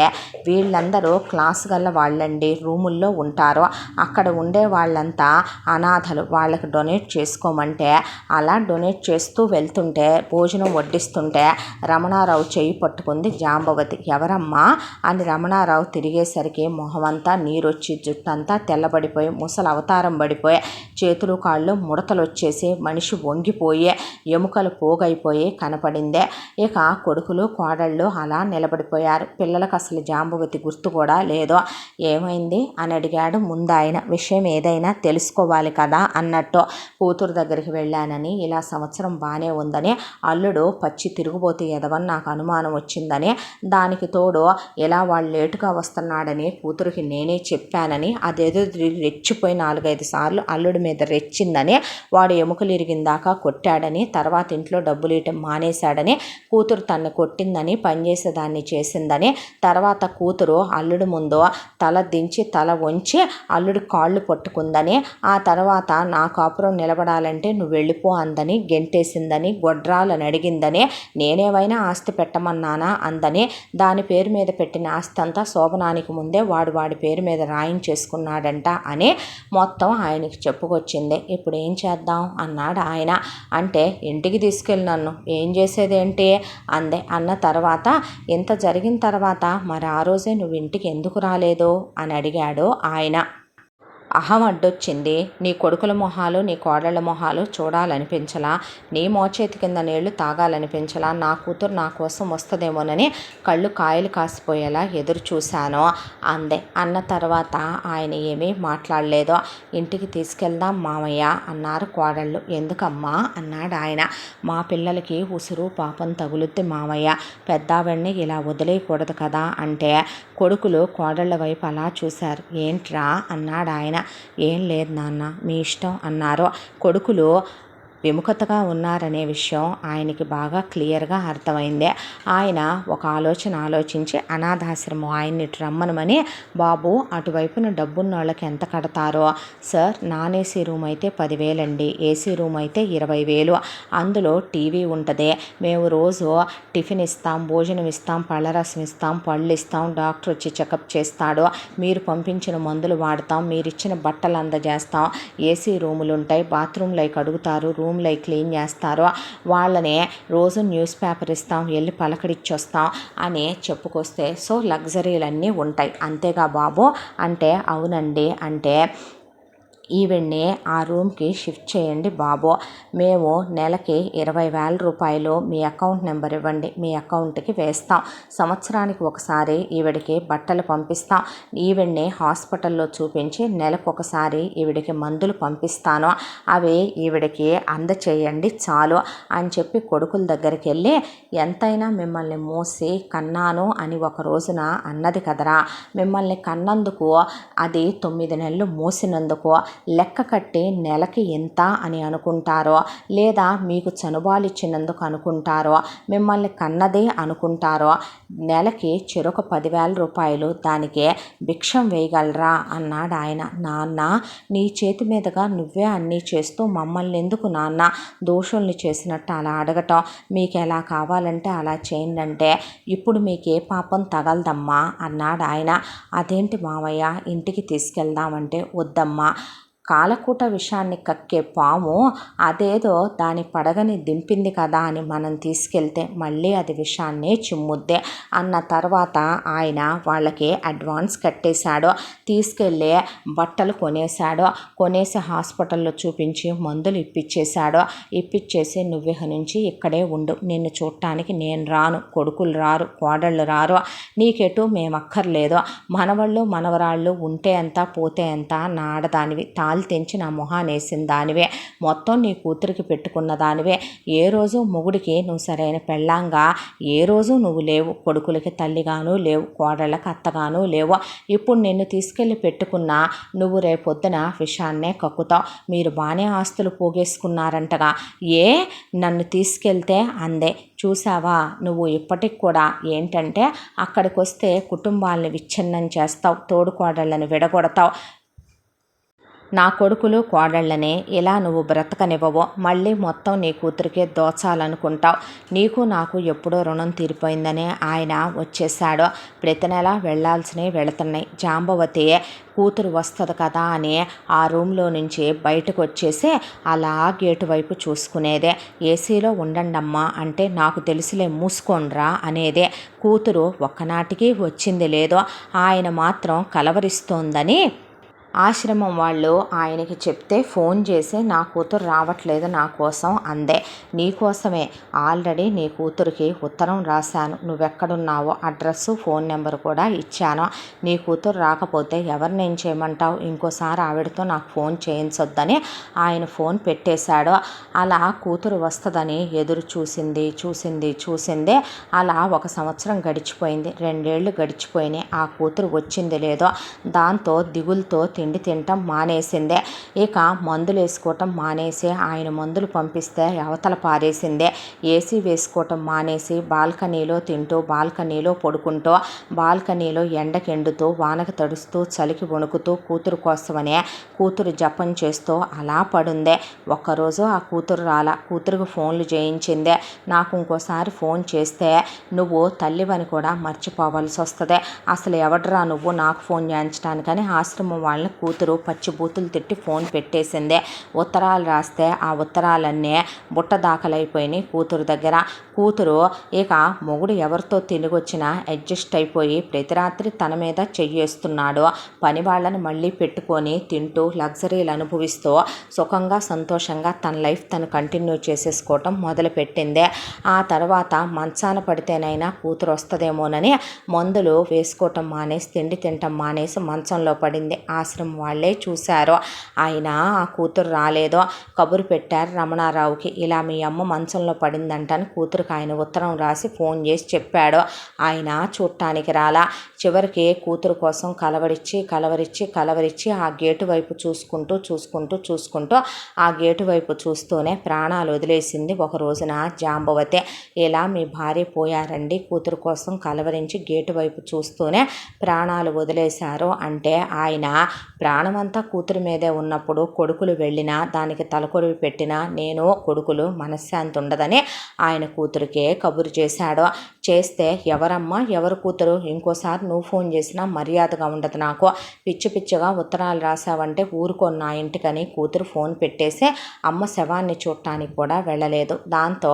వీళ్ళందరూ క్లాస్ గల్ల వాళ్ళండి, రూముల్లో ఉంటారు. అక్కడ ఉండే వాళ్ళంతా అనాథలు, వాళ్ళకి డొనేట్ చేసుకోమంటే అలా డొనేట్ చేస్తూ వెళ్తుంటే భోజనం వడ్డిస్తుంటే రమణారావు చెయ్యి పట్టుకుంది జాంబవతి. ఎవరమ్మా అని రమణారావు తిరిగేసరికి మొహమంతా నీరొచ్చి జుట్టంతా తెల్లబడిపోయి ముసలి అవతారం పడిపోయి చేతులు కాళ్ళు ముడతలు వచ్చేసి మనిషి వంగిపోయి ఎముకలు పోగైపోయి కనపడిందే. ఇక కొడుకులు కోడళ్ళు అలా నిలబడిపోయారు. పిల్లలకు అసలు జాంబవతి గుర్తు కూడా లేదో. ఏమైంది అని అడిగాడు ముందాయన. విషయం ఏదైనా తెలుసుకోవాలి కదా అన్నట్టు. కూతురు దగ్గరికి వెళ్ళానని, ఇలా సంవత్సరం బాగానే ఉందని, అల్లుడు పచ్చి తిరుగుబోతు ఎదవని నాకు అనుమానం వచ్చిందని, దానికి తోడు ఇలా వాళ్ళు లేటుగా వస్తున్నాడని కూతురికి నేనే చెప్పానని, అదేదో రెచ్చిపోయి 4-5 సార్లు అల్లుడి మీద రెచ్చిందని, వాడు ఎముకలు ఇరిగిందాకా కొట్టాడని, తర్వాత ఇంట్లో డబ్బులు ఇవ్వటం మానేశాడని, కూతురు తన్ని కొట్టిందని, పనిచేసేదాన్ని చేసిందని, తర్వాత కూతురు అల్లుడు ముందు తల దించి తల వంచి అల్లుడి కాళ్ళు పట్టుకుందని, ఆ తర్వాత నా కాపురం నిలబడాలంటే నువ్వు వెళ్ళిపో అందని, గెంటేసిందని, గొడ్రాలని అడిగిందని, నేనేమైనా ఆస్తి పెట్టమన్నానా అందని, దాని పేరు మీద పెట్టిన ఆస్తి అంతా శోభనానికి ముందే వాడి పేరు మీద రాయించేసుకున్నాడంట అని మొత్తం ఆయనకి చెప్పుకొచ్చింది. ఇప్పుడు ఏం చేద్దాం అన్నాడు ఆయన. అంటే ఇంటికి తీసుకెళ్ళి నన్ను ఏం చేసేదేంటి అందే. అన్న తర్వాత ఇంత జరిగిన తర్వాత మరి ఆ రోజే నువ్వు ఇంటికి ఎందుకు రాలేదు అని అడిగాడు ఆయన. అహం అడ్డొచ్చింది. నీ కొడుకుల మొహాలు, నీ కోడళ్ళ మొహాలు చూడాలనిపించలా, నీ మోచేతి కింద నీళ్లు తాగాలనిపించలా, నా కూతురు నా కోసం వస్తుందేమోనని కళ్ళు కాయలు కాసిపోయేలా ఎదురు చూశాను అందే. అన్న తర్వాత ఆయన ఏమీ మాట్లాడలేదు. ఇంటికి తీసుకెళ్దాం మామయ్య అన్నారు కోడళ్ళు. ఎందుకమ్మా అన్నాడు ఆయన. మా పిల్లలకి ఉసురు పాపం తగులుద్ది మామయ్య, పెద్దావిడ్ని ఇలా వదిలేయకూడదు కదా అంటే కొడుకులు కోడళ్ళ వైపు అలా చూశారు. ఏంట్రా అన్నాడు ఆయన. ఏం లేదు నాన్న, మీ ఇష్టం అన్నారు. కొడుకులు విముఖతగా ఉన్నారనే విషయం ఆయనకి బాగా క్లియర్గా అర్థమైంది. ఆయన ఒక ఆలోచన ఆలోచించి అనాథాశ్రమం ఆయన్ని రమ్మనమని, బాబు అటువైపున డబ్బున్న వాళ్ళకి ఎంత కడతారో? సార్, నాన్ ఏసీ రూమ్ అయితే 10,000 అండి, ఏసీ రూమ్ అయితే 20,000, అందులో టీవీ ఉంటుంది, మేము రోజు టిఫిన్ ఇస్తాం, భోజనం ఇస్తాం, పళ్ళరసం ఇస్తాం, పళ్ళు ఇస్తాం, డాక్టర్ వచ్చి చెకప్ చేస్తాడు, మీరు పంపించిన మందులు వాడతాం, మీరు ఇచ్చిన బట్టలు అందజేస్తాం, ఏసీ రూములు ఉంటాయి, బాత్రూమ్లు అవి కడుగుతారు, రూమ్లు క్లీన్ చేస్తారో, వాళ్ళని రోజు న్యూస్ పేపర్ ఇస్తాం, వెళ్ళి పలకడిచ్చొస్తాం అని చెప్పుకొస్తే సో లగ్జరీలన్నీ ఉంటాయి అంతేగా బాబు అంటే, అవునండి అంటే, ఈవిడ్ని ఆ రూమ్కి షిఫ్ట్ చేయండి బాబు, మేము నెలకి 20,000 రూపాయలు మీ అకౌంట్ నెంబర్ ఇవ్వండి, మీ అకౌంట్కి వేస్తాం, సంవత్సరానికి ఒకసారి ఈవిడికి బట్టలు పంపిస్తాం, ఈవిడ్ని హాస్పిటల్లో చూపించి నెలకు ఒకసారి ఈవిడికి మందులు పంపిస్తాను, అవి ఈవిడికి అందచేయండి చాలు అని చెప్పి కొడుకుల దగ్గరికి వెళ్ళి, ఎంతైనా మిమ్మల్ని మోసి కన్నాను అని ఒక రోజున అన్నది కదరా, మిమ్మల్ని కన్నందుకు అది 9 నెలలు మోసినందుకు లెక్క కట్టి నెలకి ఎంత అని అనుకుంటారో, లేదా మీకు చనుబాలిచ్చినందుకు అనుకుంటారో, మిమ్మల్ని కన్నదే అనుకుంటారో, నెలకి చెరొక 10,000 రూపాయలు దానికి భిక్షం వేయగలరా అన్నాడు ఆయన. నాన్న, నీ చేతి మీదుగా నువ్వే అన్నీ చేస్తూ మమ్మల్ని ఎందుకు నాన్న దోషుల్ని చేసినట్టు అలా అడగటం, మీకు ఎలా కావాలంటే అలా చేయండి అంటే ఇప్పుడు మీకే పాపం తగలదమ్మా అన్నాడు ఆయన. అదేంటి మావయ్య, ఇంటికి తీసుకెళ్దామంటే వద్దమ్మా, కాలకూట విషాన్ని కక్కే పాము అదేదో దాని పడగని దింపింది కదా అని మనం తీసుకెళ్తే మళ్ళీ అది విషాన్ని చిమ్ముద్దే అన్న తర్వాత ఆయన వాళ్ళకి అడ్వాన్స్ కట్టేశాడు. తీసుకెళ్ళి బట్టలు కొనేసి హాస్పిటల్లో చూపించి మందులు ఇప్పించేశాడు. ఇప్పించేసి నువ్విహ నుంచి ఇక్కడే ఉండు, నిన్ను చూడటానికి నేను రాను, కొడుకులు రారు, కోడళ్ళు రారు, నీకెటు మేమక్కర్లేదు, మనవాళ్ళు మనవరాళ్ళు ఉంటే ఎంత పోతే ఎంత, నా ఆడదానివి, తెంచి నా మొహానేసిన దానివే, మొత్తం నీ కూతురికి పెట్టుకున్న దానివే, ఏ రోజు మొగుడికి నువ్వు సరైన పెళ్ళాంగా ఏ రోజు నువ్వు లేవు, కొడుకులకి తల్లిగాను లేవు, కోడళ్ళకి అత్తగాను లేవు, ఇప్పుడు నిన్ను తీసుకెళ్ళి పెట్టుకున్నా నువ్వు రేపొద్దున విషాన్నే కక్కుతావు, మీరు బాగానే ఆస్తులు పోగేసుకున్నారంటగా, నన్ను తీసుకెళ్తే అందే, చూసావా నువ్వు ఇప్పటికి కూడా ఏంటంటే అక్కడికి వస్తే కుటుంబాలని విచ్ఛిన్నం చేస్తావు, తోడుకోడళ్ళని విడగొడతావు, నా కొడుకులు కోడళ్ళని ఇలా నువ్వు బ్రతకనివ్వవు, మళ్ళీ మొత్తం నీ కూతురికే దోచాలనుకుంటావు, నీకు నాకు ఎప్పుడో రుణం తీరిపోయిందని ఆయన వచ్చేసాడు, ప్రతి నెల వెళ్లాల్సినవి వెళుతున్నాయి, జాంబవతి కూతురు వస్తుంది కదా అని ఆ రూమ్లో నుంచి బయటకు వచ్చేసి అలా గేటు వైపు చూసుకునేదే, ఏసీలో ఉండండమ్మా అంటే నాకు తెలిసిలే మూసుకోండ్రా అనేదే, కూతురు ఒక్కనాటికి వచ్చింది లేదో, ఆయన మాత్రం కలవరిస్తోందని ఆశ్రమం వాళ్ళు ఆయనకి చెప్తే ఫోన్ చేసి నా కూతురు రావట్లేదు నా కోసం అందే, నీకోసమే ఆల్రెడీ నీ కూతురికి ఉత్తరం రాశాను, నువ్వెక్కడున్నావో అడ్రస్సు ఫోన్ నెంబర్ కూడా ఇచ్చాను, నీ కూతురు రాకపోతే ఎవరిని ఏం చేయమంటావు, ఇంకోసారి ఆవిడతో నాకు ఫోన్ చేయించొద్దని ఆయన ఫోన్ పెట్టేశాడు. అలా కూతురు వస్తుందని ఎదురు చూసింది అలా 1 సంవత్సరం గడిచిపోయింది, 2 ఏళ్ళు గడిచిపోయినాయి, ఆ కూతురు వచ్చింది లేదో, దాంతో దిగులతో తిండి తినటం మానేసిందే, ఇక మందులు వేసుకోవటం మానేసి ఆయన మందులు పంపిస్తే అవతల పారేసిందే, ఏసీ వేసుకోవటం మానేసి బాల్కనీలో తింటూ బాల్కనీలో పడుకుంటూ బాల్కనీలో ఎండకెండుతూ వానకు తడుస్తూ చలికి వణుకుతూ కూతురు కోసమనే కూతురు జపం చేస్తూ అలా పడుందే. ఒక్కరోజు ఆ కూతురు కూతురుకు ఫోన్లు చేయించిందే, నాకు ఇంకోసారి ఫోన్ చేస్తే నువ్వు తల్లివని కూడా మర్చిపోవాల్సి వస్తుంది, అసలు ఎవడరా నువ్వు నాకు ఫోన్ చేయించడానికని ఆశ్రమం వాళ్ళని కూతురు పచ్చి బూతులు తిట్టి ఫోన్ పెట్టేసిందే. ఉత్తరాలు రాస్తే ఆ ఉత్తరాలన్నీ బుట్ట దాఖలైపోయినాయి కూతురు దగ్గర. కూతురు ఇక మొగుడు ఎవరితో తిరిగొచ్చినా అడ్జస్ట్ అయిపోయి ప్రతి రాత్రి తన మీద చెయ్యేస్తున్నాడు, పని వాళ్ళని మళ్ళీ పెట్టుకొని తింటూ లగ్జరీలు అనుభవిస్తూ సుఖంగా సంతోషంగా తన లైఫ్ తను కంటిన్యూ చేసేసుకోవటం మొదలుపెట్టిందే. ఆ తర్వాత మంచాన పడితేనైనా కూతురు వస్తుందేమోనని మందులు వేసుకోవటం మానేసి తిండి తినటం మానేసి మంచంలో పడింది. ఆశ్రమం వాళ్ళే చూశారు, ఆయన ఆ కూతురు రాలేదో కబురు పెట్టారు రమణారావుకి, ఇలా మీ అమ్మ మంచంలో పడిందంటని కూతురుకి ఆయన ఉత్తరం రాసి ఫోన్ చేసి చెప్పాడు. ఆయన చూడటానికి రాలా. చివరికి కూతురు కోసం కలవరిచ్చి ఆ గేటు వైపు చూసుకుంటూ ఆ గేటు వైపు చూస్తూనే ప్రాణాలు వదిలేసింది ఒక రోజున జాంబవతి. ఇలా మీ భార్య పోయారండి, కూతురు కోసం కలవరించి గేటు వైపు చూస్తూనే ప్రాణాలు వదిలేశారు అంటే ఆయన ప్రాణమంతా కూతురు మీదే ఉన్నప్పుడు కొడుకులు వెళ్ళినా దానికి తలకొరివి పెట్టినా నేను కొడుకులు మనశ్శాంతి ఉండదని ఆయన కూతురికే కబురు చేశాడు. చేస్తే ఎవరమ్మా ఎవరు కూతురు, ఇంకోసారి నువ్వు ఫోన్ చేసినా మర్యాదగా ఉండదు, నాకు పిచ్చిగా ఉత్తరాలు రాసావంటే ఊరుకొని నా ఇంటికని కూతురు ఫోన్ పెట్టేసి అమ్మ శవాన్ని చూడటానికి కూడా వెళ్ళలేదు. దాంతో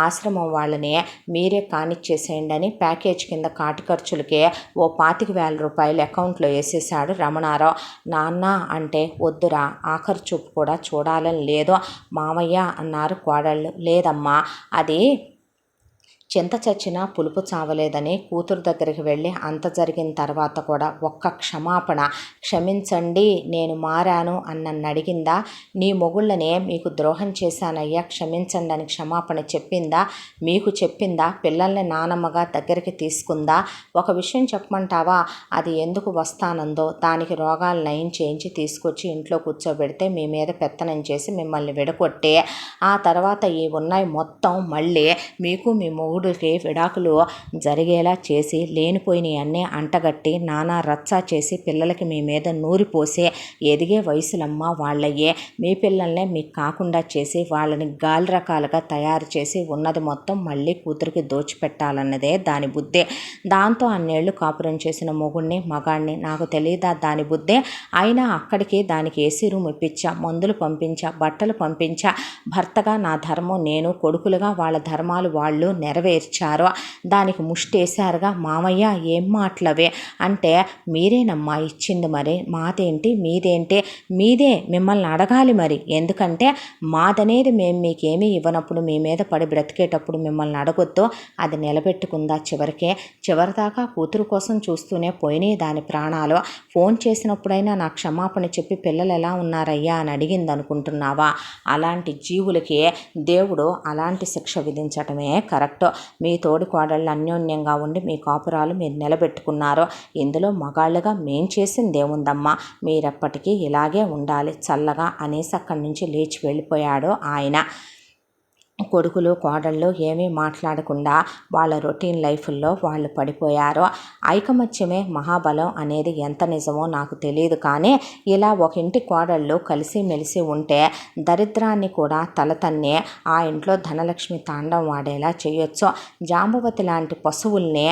ఆశ్రమం వాళ్ళని మీరే కానిచ్చేసేయండి అని ప్యాకేజ్ కింద కాటి ఖర్చులకి ఓ 25,000 రూపాయలు అకౌంట్లో వేసేసాడు రమణారావు. నాన్న అంటే వద్దురా, ఆఖరి చూపు కూడా చూడాలని లేదు మామయ్య అన్నారు కోడళ్ళు. లేదమ్మా, అది చింత చచ్చినా పులుపు చావలేదని కూతురు దగ్గరికి వెళ్ళి అంత జరిగిన తర్వాత కూడా ఒక్క క్షమాపణ, క్షమించండి నేను మారాను అని నన్ను అడిగిందా, నీ మొగుళ్ళనే మీకు ద్రోహం చేశానయ్యా క్షమించండి అని క్షమాపణ చెప్పిందా, మీకు చెప్పిందా, పిల్లల్ని నానమ్మగా దగ్గరికి తీసుకుందా, ఒక విషయం చెప్పమంటావా, అది ఎందుకు వస్తానందో దానికి రోగాలు నయం చేయించి తీసుకొచ్చి ఇంట్లో కూర్చోబెడితే మీ మీద పెత్తనం చేసి మిమ్మల్ని విడగొట్టి ఆ తర్వాత ఈ ఉన్నాయి మొత్తం మళ్ళీ మీకు మీ మొగుడు మొగుడికి విడాకులు జరిగేలా చేసి లేనిపోయినవన్నీ అంటగట్టి నానా రచ్చ చేసి పిల్లలకి మీ మీద నూరిపోసి ఎదిగే వయసులమ్మ వాళ్ళయ్యే, మీ పిల్లల్నే మీకు కాకుండా చేసి వాళ్ళని గాలి రకాలుగా తయారు చేసి ఉన్నది మొత్తం మళ్ళీ కూతురికి దోచిపెట్టాలన్నదే దాని బుద్ధే. దాంతో అన్నేళ్ళు కాపురం చేసిన మొగుడిని మగాడిని నాకు తెలియదా దాని బుద్ధే. అయినా అక్కడికి దానికి ఏసీ రూమ్ ఇప్పించా, మందులు పంపించా, బట్టలు పంపించా. భర్తగా నా ధర్మం నేను, కొడుకులుగా వాళ్ళ ధర్మాలు వాళ్ళు నెరవేర్చారు. దానికి ముష్టేశారుగా మామయ్య ఏం మాటలవే అంటే, మీరేనమ్మా ఇచ్చింది, మరి మాదేంటి మీదేంటి? మీదే, మిమ్మల్ని అడగాలి మరి. ఎందుకంటే మాదనేది మేము మీకేమీ ఇవ్వనప్పుడు మీ మీద పడి బ్రతికేటప్పుడు మిమ్మల్ని అడగొద్దు. అది నిలబెట్టుకుందా చివరిదాకా కూతురు కోసం చూస్తూనే పోయినాయి దాని ప్రాణాలు. ఫోన్ చేసినప్పుడైనా నా క్షమాపణ చెప్పి పిల్లలు ఎలా ఉన్నారయ్యా అని అడిగింది అనుకుంటున్నావా? అలాంటి జీవులకి దేవుడు అలాంటి శిక్ష విధించటమే కరెక్ట్. మీ తోడి కోడళ్ళు అన్యోన్యంగా ఉండి మీ కాపురాలు మీరు నిలబెట్టుకున్నారు. ఇందులో మగాళ్ళుగా మేం చేసిందేముందమ్మా, మీరెప్పటికీ ఇలాగే ఉండాలి చల్లగా అనేసి అక్కడి నుంచి లేచి వెళ్ళిపోయాడు ఆయన. కొడుకులు కోడళ్ళు ఏమీ మాట్లాడకుండా వాళ్ళ రొటీన్ లైఫ్లో వాళ్ళు పడిపోయారు. ఐకమత్యమే మహాబలం అనేది ఎంత నిజమో నాకు తెలియదు, కానీ ఇలా ఒక ఇంటి కోడళ్ళు కలిసిమెలిసి ఉంటే దరిద్రాన్ని కూడా తలతన్నే ఆ ఇంట్లో ధనలక్ష్మి తాండం వాడేలా చేయొచ్చు. జాంబవతి లాంటి పశువుల్ని,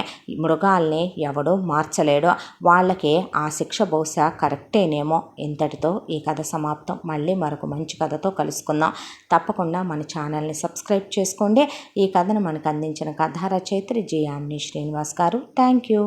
మృగాల్ని ఎవడూ మార్చలేడు. వాళ్ళకి ఆ శిక్ష బహుశా కరెక్టేనేమో. ఇంతటితో ఈ కథ సమాప్తం. మళ్ళీ మరొక మంచి కథతో కలుసుకుందాం. తప్పకుండా మన ఛానల్ని సబ్స్క్రైబ్ చేసుకోండి. ఈ కథను మనకు అందించిన కథా రచయిత్రి జి. యామిని శ్రీనివాస్ గారు. Thank you.